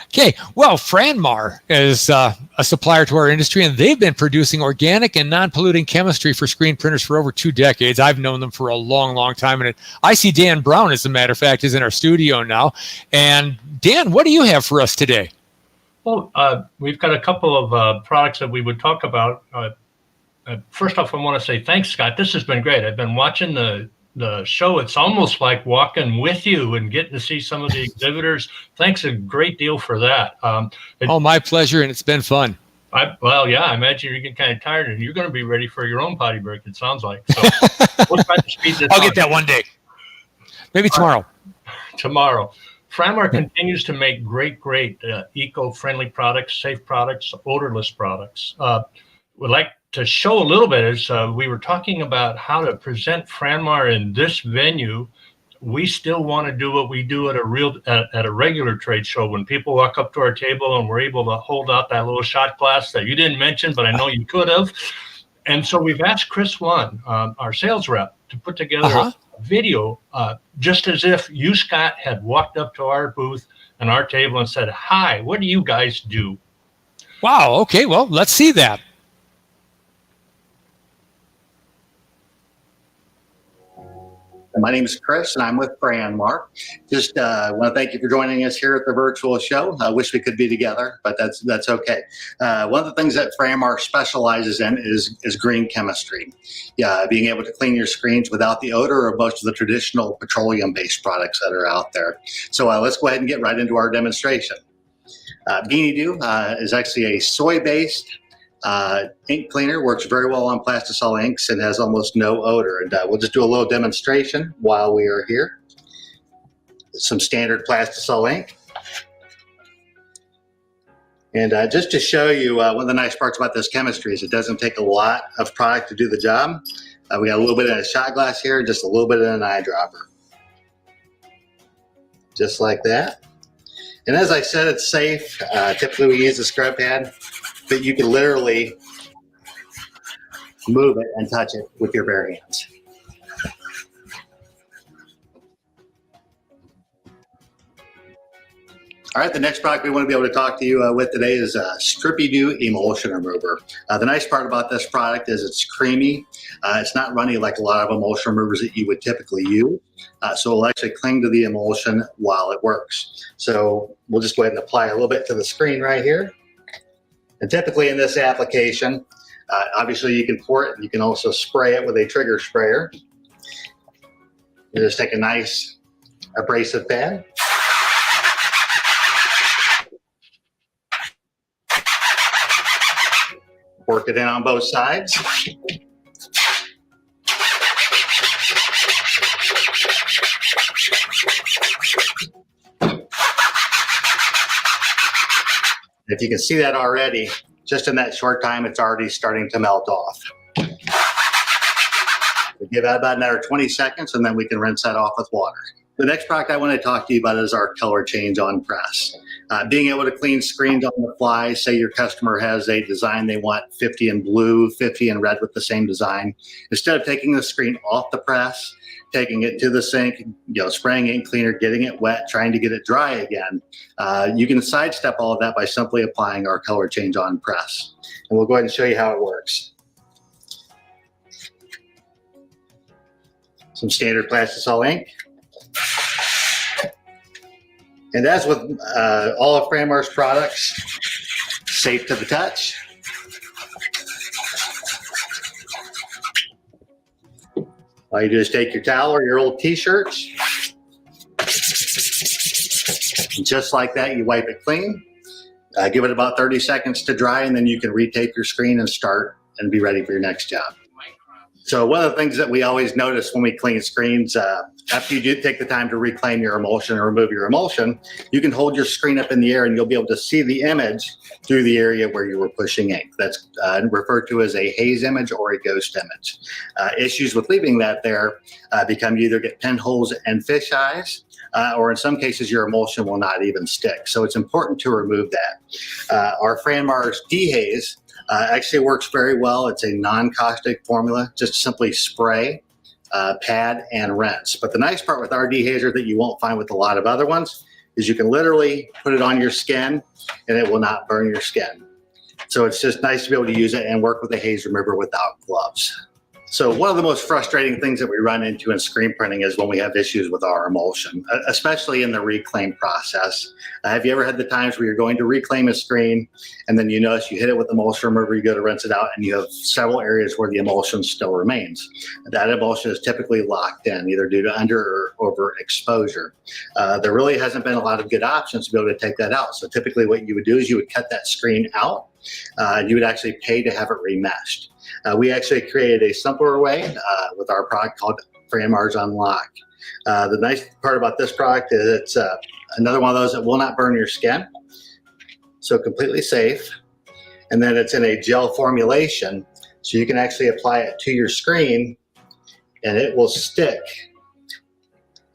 Okay, well, Franmar is a supplier to our industry, and they've been producing organic and non-polluting chemistry for screen printers for over 2 decades. I've known them for a long, long time, and I see Dan Brown, as a matter of fact, is in our studio now. And Dan, what do you have for us today? Well, we've got a couple of products that we would talk about. First off, I want to say thanks, Scott. This has been great. I've been watching the show. It's almost like walking with you and getting to see some of the exhibitors. Thanks a great deal for that. My pleasure, and it's been fun. I imagine you're getting kind of tired, and you're going to be ready for your own potty break, it sounds like. So we'll try to speed this I'll up. get that one day. Maybe tomorrow. Tomorrow. Franmar continues to make great eco-friendly products, safe products, odorless products. We'd like to show a little bit as we were talking about how to present Franmar in this venue. We still want to do what we do at a regular trade show when people walk up to our table and we're able to hold out that little shot glass that you didn't mention, but I know you could have. And so we've asked Chris One, our sales rep, to put together a video just as if you, Scott, had walked up to our booth and our table and said, "Hi, what do you guys do?" Wow. Okay. Well, let's see that. My name is Chris, and I'm with Franmar. Just want to thank you for joining us here at the virtual show. I wish we could be together, but that's okay. One of the things that Franmar specializes in is green chemistry. Being able to clean your screens without the odor of most of the traditional petroleum-based products that are out there. So let's go ahead and get right into our demonstration. Beanie Dew is actually a soy-based ink cleaner, works very well on plastisol inks and has almost no odor. And we'll just do a little demonstration while we are here. Some standard plastisol ink. And just to show you, one of the nice parts about this chemistry is it doesn't take a lot of product to do the job. We got a little bit in a shot glass here, just a little bit in an eyedropper. Just like that. And as I said, it's safe. Typically we use a scrub pad, but you can literally move it and touch it with your bare hands. All right, the next product we want to be able to talk to you with today is Strippy Dew Emulsion Remover. The nice part about this product is it's creamy. It's not runny like a lot of emulsion removers that you would typically use. So it'll actually cling to the emulsion while it works. So we'll just go ahead and apply a little bit to the screen right here. And typically in this application, obviously you can pour it. You can also spray it with a trigger sprayer. You just take a nice abrasive pad. Work it in on both sides. If you can see that already, just in that short time, it's already starting to melt off. We'll give that about another 20 seconds, and then we can rinse that off with water. The next product I want to talk to you about is our color change on press. Being able to clean screens on the fly, say your customer has a design they want 50 in blue, 50 in red with the same design. Instead of taking the screen off the press, taking it to the sink, spraying ink cleaner, getting it wet, trying to get it dry again, you can sidestep all of that by simply applying our color change on press. And we'll go ahead and show you how it works. some standard plastisol ink. And as with all of Franmar's products, safe to the touch. All you do is take your towel or your old t-shirts. Just like that, you wipe it clean. Give it about 30 seconds to dry, and then you can retape your screen and start and be ready for your next job. So one of the things that we always notice when we clean screens, after you do take the time to reclaim your emulsion or remove your emulsion, you can hold your screen up in the air and you'll be able to see the image through the area where you were pushing ink. That's referred to as a haze image or a ghost image. Issues with leaving that there become you either get pinholes and fish eyes, or in some cases your emulsion will not even stick. So it's important to remove that. Our Franmar's dehaze actually works very well. It's a non-caustic formula. Just simply spray, pad, and rinse. But the nice part with our dehazer that you won't find with a lot of other ones is you can literally put it on your skin and it will not burn your skin. So it's just nice to be able to use it and work with a haze remover without gloves. So one of the most frustrating things that we run into in screen printing is when we have issues with our emulsion, especially in the reclaim process. Have you ever had the times where you're going to reclaim a screen and then you notice you hit it with the emulsion remover, you go to rinse it out, and you have several areas where the emulsion still remains? That emulsion is typically locked in, either due to under or over exposure. There really hasn't been a lot of good options to be able to take that out. So typically what you would do is you would cut that screen out, and you would actually pay to have it remeshed. We actually created a simpler way with our product called Franmar's Unlock. The nice part about this product is it's another one of those that will not burn your skin, so completely safe. And then it's in a gel formulation, so you can actually apply it to your screen and it will stick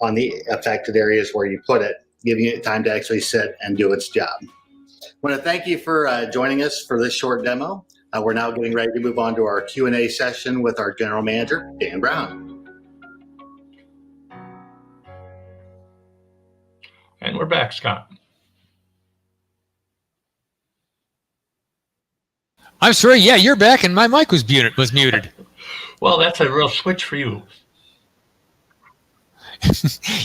on the affected areas where you put it, giving it time to actually sit and do its job. I want to thank you for joining us for this short demo. We're now getting ready to move on to our Q&A session with our General Manager, Dan Brown. And we're back, Scott. I'm sorry. Yeah, you're back, and my mic was muted. Well, that's a real switch for you.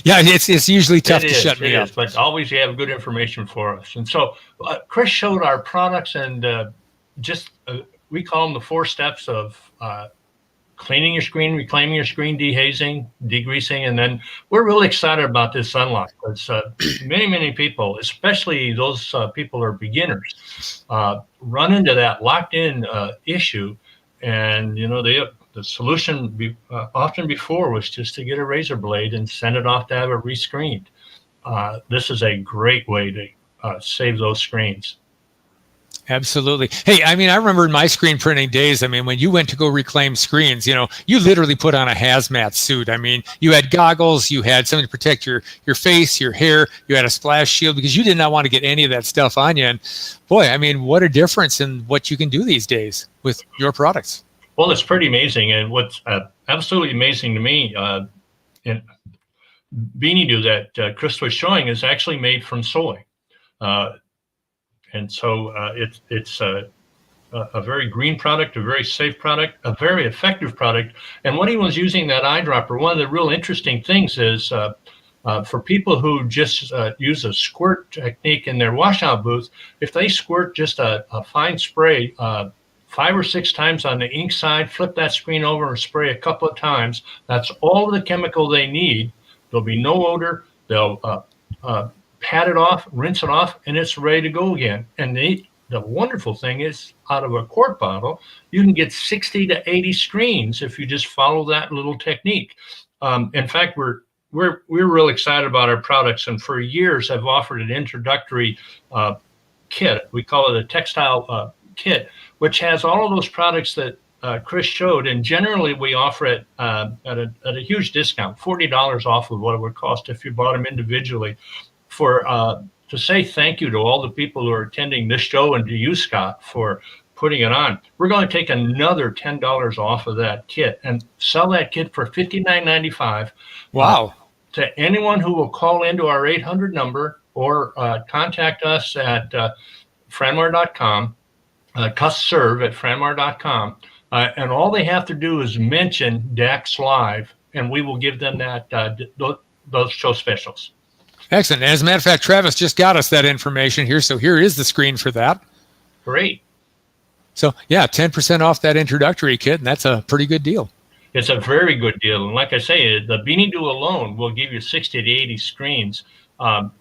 Yeah, it's usually tough to shut me up. But always you have good information for us. And so Chris showed our products and we call them the 4 steps of cleaning your screen, reclaiming your screen, dehazing, degreasing, and then we're really excited about this unlock. Because many people, especially those people who are beginners, run into that locked-in issue, and the solution often before was just to get a razor blade and send it off to have it rescreened. This is a great way to save those screens. Absolutely. Hey, I mean, I remember in my screen printing days, I mean, when you went to go reclaim screens, you literally put on a hazmat suit. I mean, you had goggles, you had something to protect your face, your hair, you had a splash shield because you did not want to get any of that stuff on you. And boy, I mean, what a difference in what you can do these days with your products. Well, it's pretty amazing. And what's absolutely amazing to me, and Beanie Do that Chris was showing is actually made from soy. And so it's a very green product, a very safe product, a very effective product. And when he was using that eyedropper, one of the real interesting things is for people who just use a squirt technique in their washout booth, if they squirt just a fine spray 5 or 6 times on the ink side, flip that screen over and spray a couple of times, that's all the chemical they need. There'll be no odor. They'll pat it off, rinse it off, and it's ready to go again. And the wonderful thing is, out of a quart bottle, you can get 60 to 80 screens if you just follow that little technique. In fact, we're real excited about our products, and for years I've offered an introductory kit. We call it a textile kit, which has all of those products that Chris showed, and generally we offer it at a huge discount, $40 off of what it would cost if you bought them individually. To say thank you to all the people who are attending this show and to you, Scott, for putting it on. We're going to take another $10 off of that kit and sell that kit for $59.95. Wow. To anyone who will call into our 800 number or contact us at franmar.com, serve at franmar.com. And all they have to do is mention DAX Live and we will give them those show specials. Excellent. As a matter of fact, Travis just got us that information here. So here is the screen for that. Great. So yeah, 10% off that introductory kit, and that's a pretty good deal. It's a very good deal. And like I say, the Beanie Do alone will give you 60 to 80 screens. Of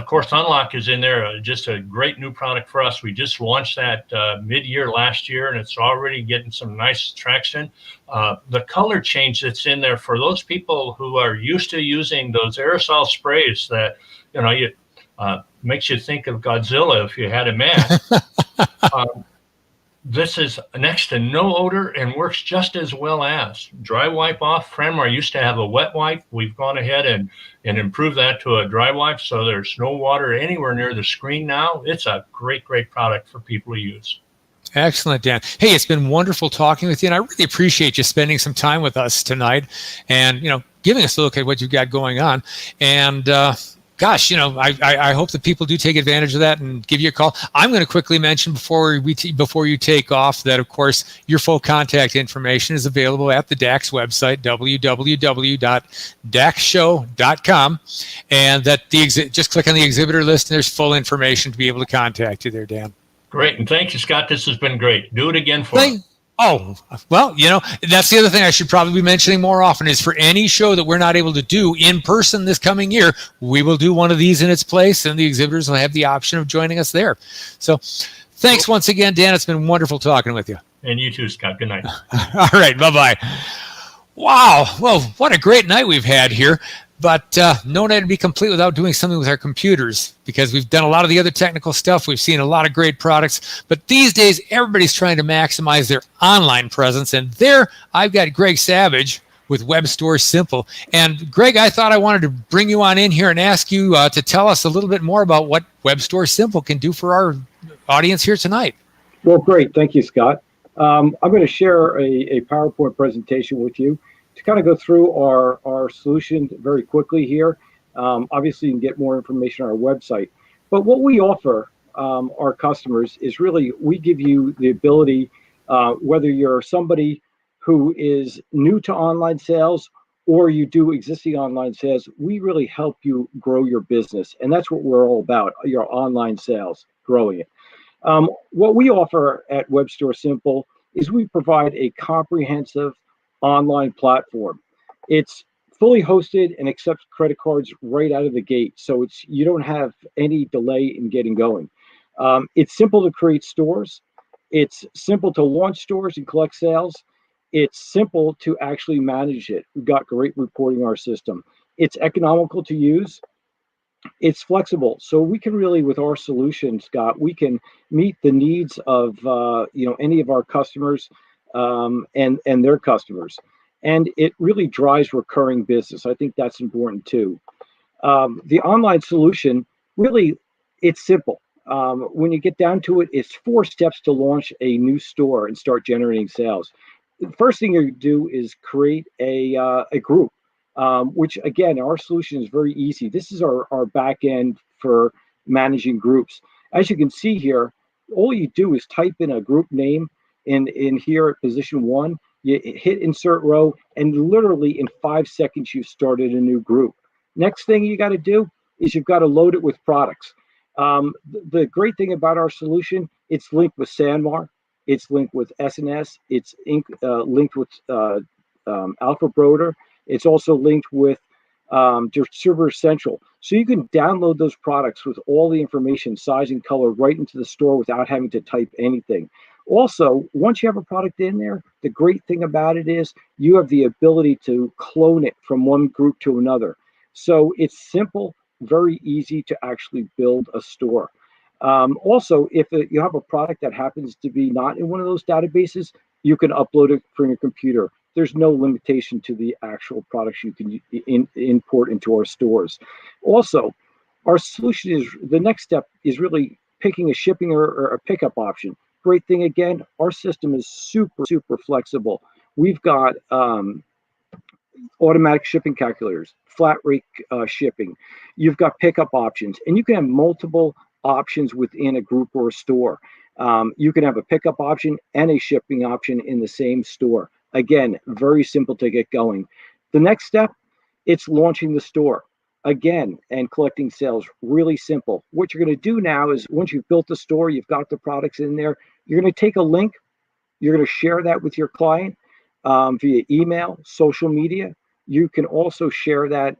course, Unlock is in there, just a great new product for us. We just launched that mid-year last year, and it's already getting some nice traction. The color change that's in there for those people who are used to using those aerosol sprays that, makes you think of Godzilla if you had a mask. This is next to no odor and works just as well as dry wipe off. Franmar used to have a wet wipe. We've gone ahead and improved that to a dry wipe, so there's no water anywhere near the screen now. It's a great, great product for people to use. Excellent, Dan. Hey, it's been wonderful talking with you, and I really appreciate you spending some time with us tonight and, giving us a look at what you've got going on. And, gosh, I hope that people do take advantage of that and give you a call. I'm going to quickly mention before you take off that, of course, your full contact information is available at the DAX website, www.daxshow.com, and that just click on the exhibitor list and there's full information to be able to contact you there, Dan. Great, and thank you, Scott. This has been great. Do it again for us. Oh, well, that's the other thing I should probably be mentioning more often is for any show that we're not able to do in person this coming year, we will do one of these in its place, and the exhibitors will have the option of joining us there. So thanks once again, Dan. It's been wonderful talking with you. And you too, Scott. Good night. All right. Bye-bye. Wow. Well, what a great night we've had here. But no night would be complete without doing something with our computers, because we've done a lot of the other technical stuff. We've seen a lot of great products. But these days, everybody's trying to maximize their online presence. And there I've got Greg Savage with Web Store Simple. And Greg, I thought I wanted to bring you on in here and ask you to tell us a little bit more about what Web Store Simple can do for our audience here tonight. Well, great. Thank you, Scott. I'm going to share a PowerPoint presentation with you to kind of go through our solution very quickly here. Obviously, you can get more information on our website. But what we offer our customers is really, we give you the ability, whether you're somebody who is new to online sales or you do existing online sales, we really help you grow your business. And that's what we're all about, your online sales, growing it. What we offer at Web Store Simple is we provide a comprehensive online platform. It's fully hosted and accepts credit cards right out of the gate, so you don't have any delay in getting going. It's simple to create stores. It's simple to launch stores and collect sales. It's simple to actually manage it. We've got great reporting in our system. It's economical to use. It's flexible, so we can really, with our solution, Scott, we can meet the needs of any of our customers and their customers, and it really drives recurring business. I think that's important too. The online solution, really, it's simple. When you get down to it, it's 4 steps to launch a new store and start generating sales. The first thing you do is create a group, which again, our solution is very easy. This is our back end for managing groups. As you can see here, all you do is type in a group name in here at position 1, you hit insert row, and literally in 5 seconds, you've started a new group. Next thing you got to do is you've got to load it with products. The great thing about our solution, it's linked with Sanmar, it's linked with SNS, it's linked with Alpha Broder, it's also linked with Server Central. So you can download those products with all the information, size and color, right into the store without having to type anything. Also, once you have a product in there, the great thing about it is you have the ability to clone it from one group to another. So it's simple, very easy to actually build a store. Also, if you have a product that happens to be not in one of those databases, you can upload it from your computer. There's no limitation to the actual products you can import into our stores. Also, our solution is, the next step is really picking a shipping or a pickup option. Great thing, again, our system is super, super flexible. We've got automatic shipping calculators, flat rate shipping. You've got pickup options, and you can have multiple options within a group or a store. You can have a pickup option and a shipping option in the same store. Again, very simple to get going. The next step, it's launching the store again and collecting sales. Really simple. What you're going to do now is once you've built the store, you've got the products in there, you're going to take a link, you're going to share that with your client via email, social media. You can also share that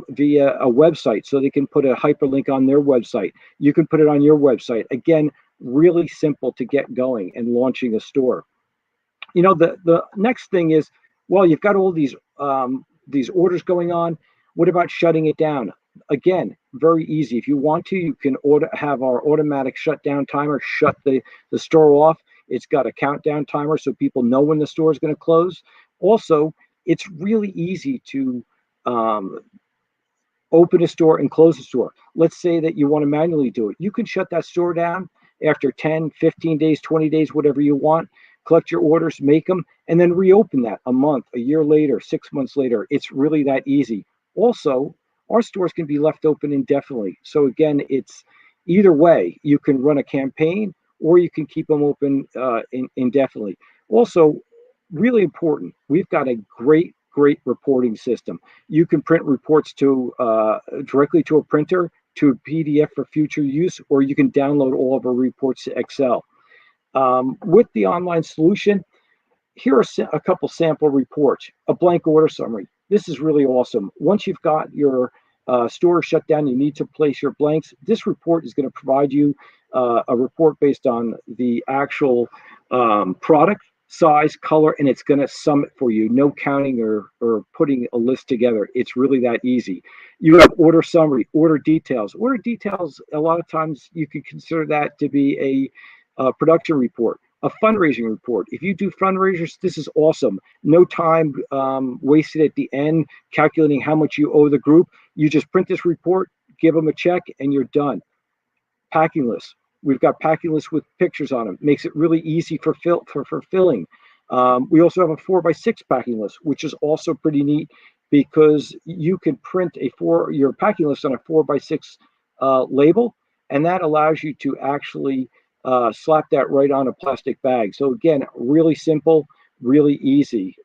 via a website, so they can put a hyperlink on their website. You can put it on your website. Again, really simple to get going and launching a store. You know, the next thing is, well, you've got all these orders going on. What about shutting it down? Again, very easy. If you want to, you can have our automatic shutdown timer shut the store off. It's got a countdown timer so people know when the store is going to close. Also, it's really easy to open a store and close a store. Let's say that you want to manually do it. You can shut that store down after 10, 15 days, 20 days, whatever you want. Collect your orders, make them, and then reopen that a month, a year later, 6 months later. It's really that easy. Also, our stores can be left open indefinitely. So again, it's either way. You can run a campaign or you can keep them open indefinitely. Also, really important, we've got a great reporting system. You can print reports to directly to a printer, to a PDF for future use, or you can download all of our reports to Excel. With the online solution, here are a couple sample reports. A blank order summary. This is really awesome. Once you've got your store shut down, you need to place your blanks. This report is going to provide you a report based on the actual product, size, color, and it's going to sum it for you. No counting or putting a list together. It's really that easy. You have order summary, order details. Order details, a lot of times you can consider that to be a production report, a fundraising report. If you do fundraisers, this is awesome. No time wasted at the end calculating how much you owe the group. You just print this report, give them a check, and you're done. Packing lists. We've got packing lists with pictures on them. Makes it really easy for filling. We also have a 4x6 packing list, which is also pretty neat because you can print your packing list on a 4x6 label, and that allows you to actually slap that right on a plastic bag. So again, really simple, really easy.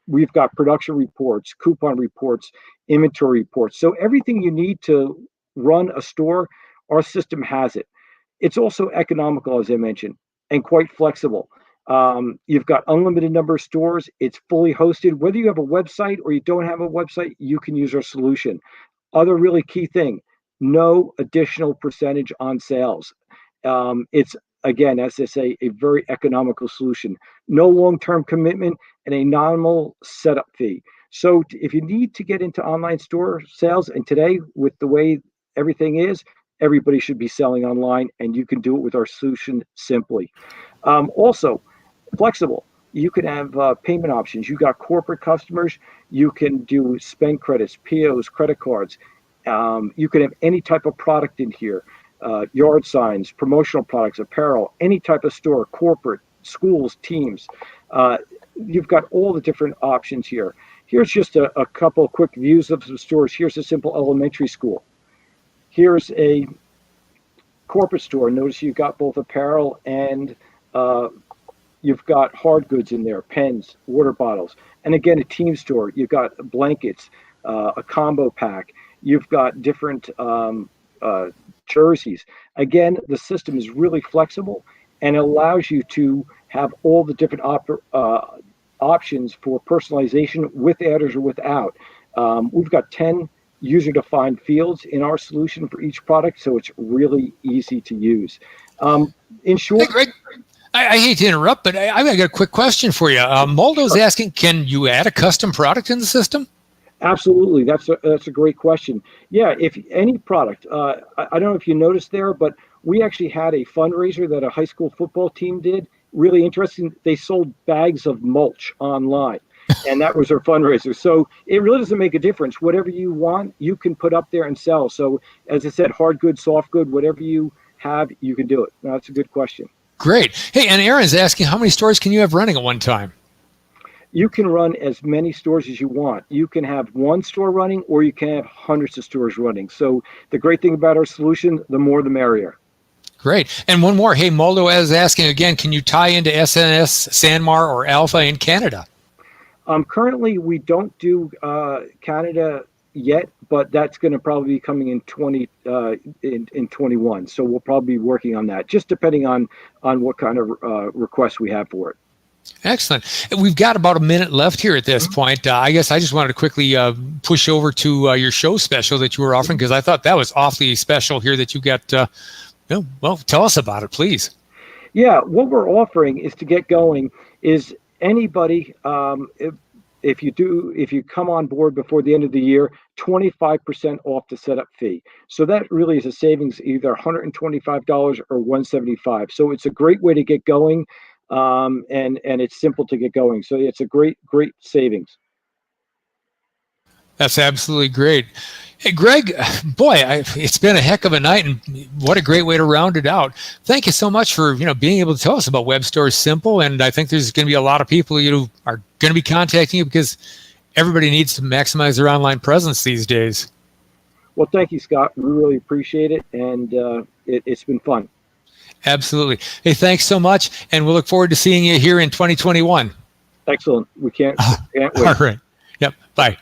We've got production reports, coupon reports, inventory reports. So everything you need to run a store, our system has it. It's also economical, as I mentioned, and quite flexible. You've got unlimited number of stores. It's fully hosted. Whether you have a website or you don't have a website, you can use our solution. Other really key thing, no additional percentage on sales. It's, again, as I say, a very economical solution. No long-term commitment and a nominal setup fee. So if you need to get into online store sales, and today with the way everything is, everybody should be selling online, and you can do it with our solution simply. Also, flexible. You can have payment options. You got corporate customers. You can do spend credits, POs, credit cards. You can have any type of product in here. Yard signs, promotional products, apparel, any type of store, corporate, schools, teams. You've got all the different options here. Here's just a couple of quick views of some stores. Here's a simple elementary school. Here's a corporate store. Notice you've got both apparel and you've got hard goods in there, pens, water bottles. And again, a team store. You've got blankets, a combo pack. You've got different jerseys. Again, the system is really flexible and allows you to have all the different options for personalization with adders or without. We've got 10 user-defined fields in our solution for each product, so it's really easy to use. In short, hey, Greg, I hate to interrupt, but I've got a quick question for you. Moldo's asking, can you add a custom product in the system? Absolutely. That's a great question. Yeah, if any product, I don't know if you noticed there, but we actually had a fundraiser that a high school football team did. Really interesting. They sold bags of mulch online, and that was their fundraiser. So it really doesn't make a difference. Whatever you want, you can put up there and sell. So as I said, hard good, soft good, whatever you have, you can do it. Now, that's a good question. Great. Hey, and Aaron's asking, how many stores can you have running at one time? You can run as many stores as you want. You can have one store running, or you can have hundreds of stores running. So the great thing about our solution, the more the merrier. Great. And one more. Hey, Moldo is asking again, can you tie into SNS, Sanmar, or Alpha in Canada? Currently, we don't do Canada yet, but that's going to probably be coming in 21. So we'll probably be working on that, just depending on what kind of requests we have for it. Excellent. We've got about a minute left here at this point. I guess I just wanted to quickly push over to your show special that you were offering, because I thought that was awfully special here that you got. Well, tell us about it, please. Yeah, what we're offering is to get going is anybody, if you come on board before the end of the year, 25% off the setup fee. So that really is a savings, either $125 or $175. So it's a great way to get going, and it's simple to get going. So it's a great savings. That's absolutely great. Hey, Greg, boy, it's been a heck of a night, and what a great way to round it out. Thank you so much for being able to tell us about Web Store Simple, and I think there's going to be a lot of people who are going to be contacting you because everybody needs to maximize their online presence these days. Well, thank you, Scott. We really appreciate it, and it's been fun. Absolutely. Hey, thanks so much, and we'll look forward to seeing you here in 2021. Excellent. We can't wait. All right. Yep. Bye.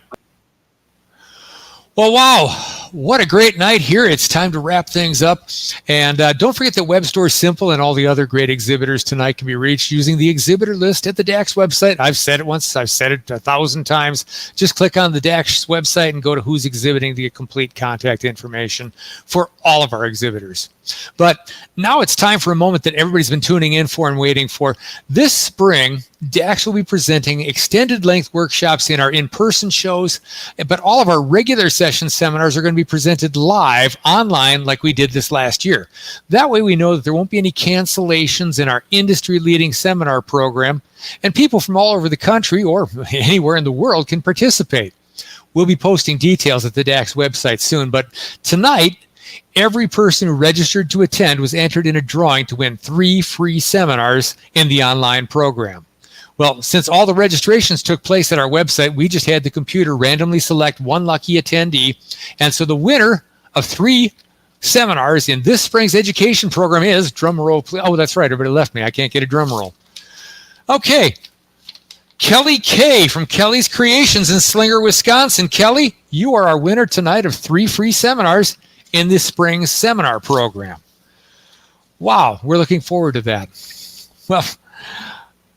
Well, wow, what a great night here. It's time to wrap things up. And don't forget that Web Store Simple and all the other great exhibitors tonight can be reached using the exhibitor list at the DAX website. I've said it once, I've said it 1,000 times. Just click on the DAX website and go to who's exhibiting to get complete contact information for all of our exhibitors. But now it's time for a moment that everybody's been tuning in for and waiting for. This spring, DAX will be presenting extended length workshops in our in-person shows, but all of our regular session seminars are going to be presented live online like we did this last year. That way we know that there won't be any cancellations in our industry-leading seminar program, and people from all over the country or anywhere in the world can participate. We'll be posting details at the DAX website soon, but tonight, every person who registered to attend was entered in a drawing to win 3 free seminars in the online program. Well, since all the registrations took place at our website, we just had the computer randomly select one lucky attendee. And so the winner of 3 seminars in this spring's education program is, drum roll, please. Oh, that's right. Everybody left me. I can't get a drum roll. Okay. Kelly K from Kelly's Creations in Slinger, Wisconsin. Kelly, you are our winner tonight of 3 free seminars in this spring's seminar program. Wow, we're looking forward to that. Well,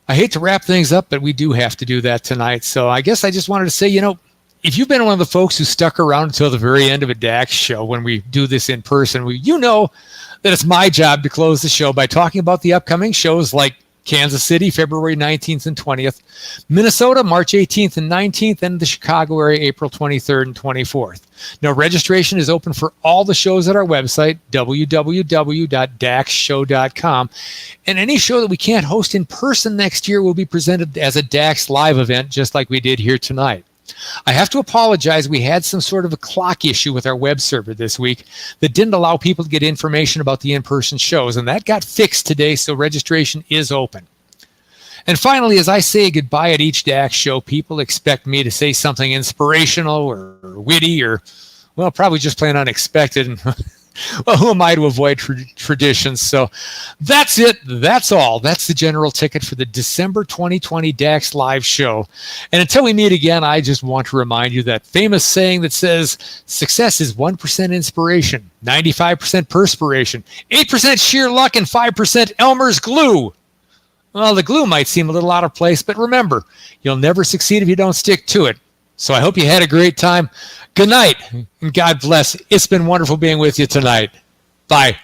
I hate to wrap things up, but we do have to do that tonight. So I guess I just wanted to say, if you've been one of the folks who stuck around until the very end of a DAX show when we do this in person, you know that it's my job to close the show by talking about the upcoming shows like Kansas City, February 19th and 20th, Minnesota, March 18th and 19th, and the Chicago area, April 23rd and 24th. Now, registration is open for all the shows at our website, www.daxshow.com. And any show that we can't host in person next year will be presented as a DAX live event, just like we did here tonight. I have to apologize. We had some sort of a clock issue with our web server this week that didn't allow people to get information about the in-person shows, and that got fixed today, so registration is open. And finally, as I say goodbye at each DAX show, people expect me to say something inspirational or witty or, well, probably just plain unexpected. Well, who am I to avoid traditions? So that's it. That's all. That's the general ticket for the December 2020 DAX Live show. And until we meet again, I just want to remind you that famous saying that says success is 1% inspiration, 95% perspiration, 8% sheer luck, and 5% Elmer's glue. Well, the glue might seem a little out of place, but remember, you'll never succeed if you don't stick to it. So I hope you had a great time. Good night, and God bless. It's been wonderful being with you tonight. Bye.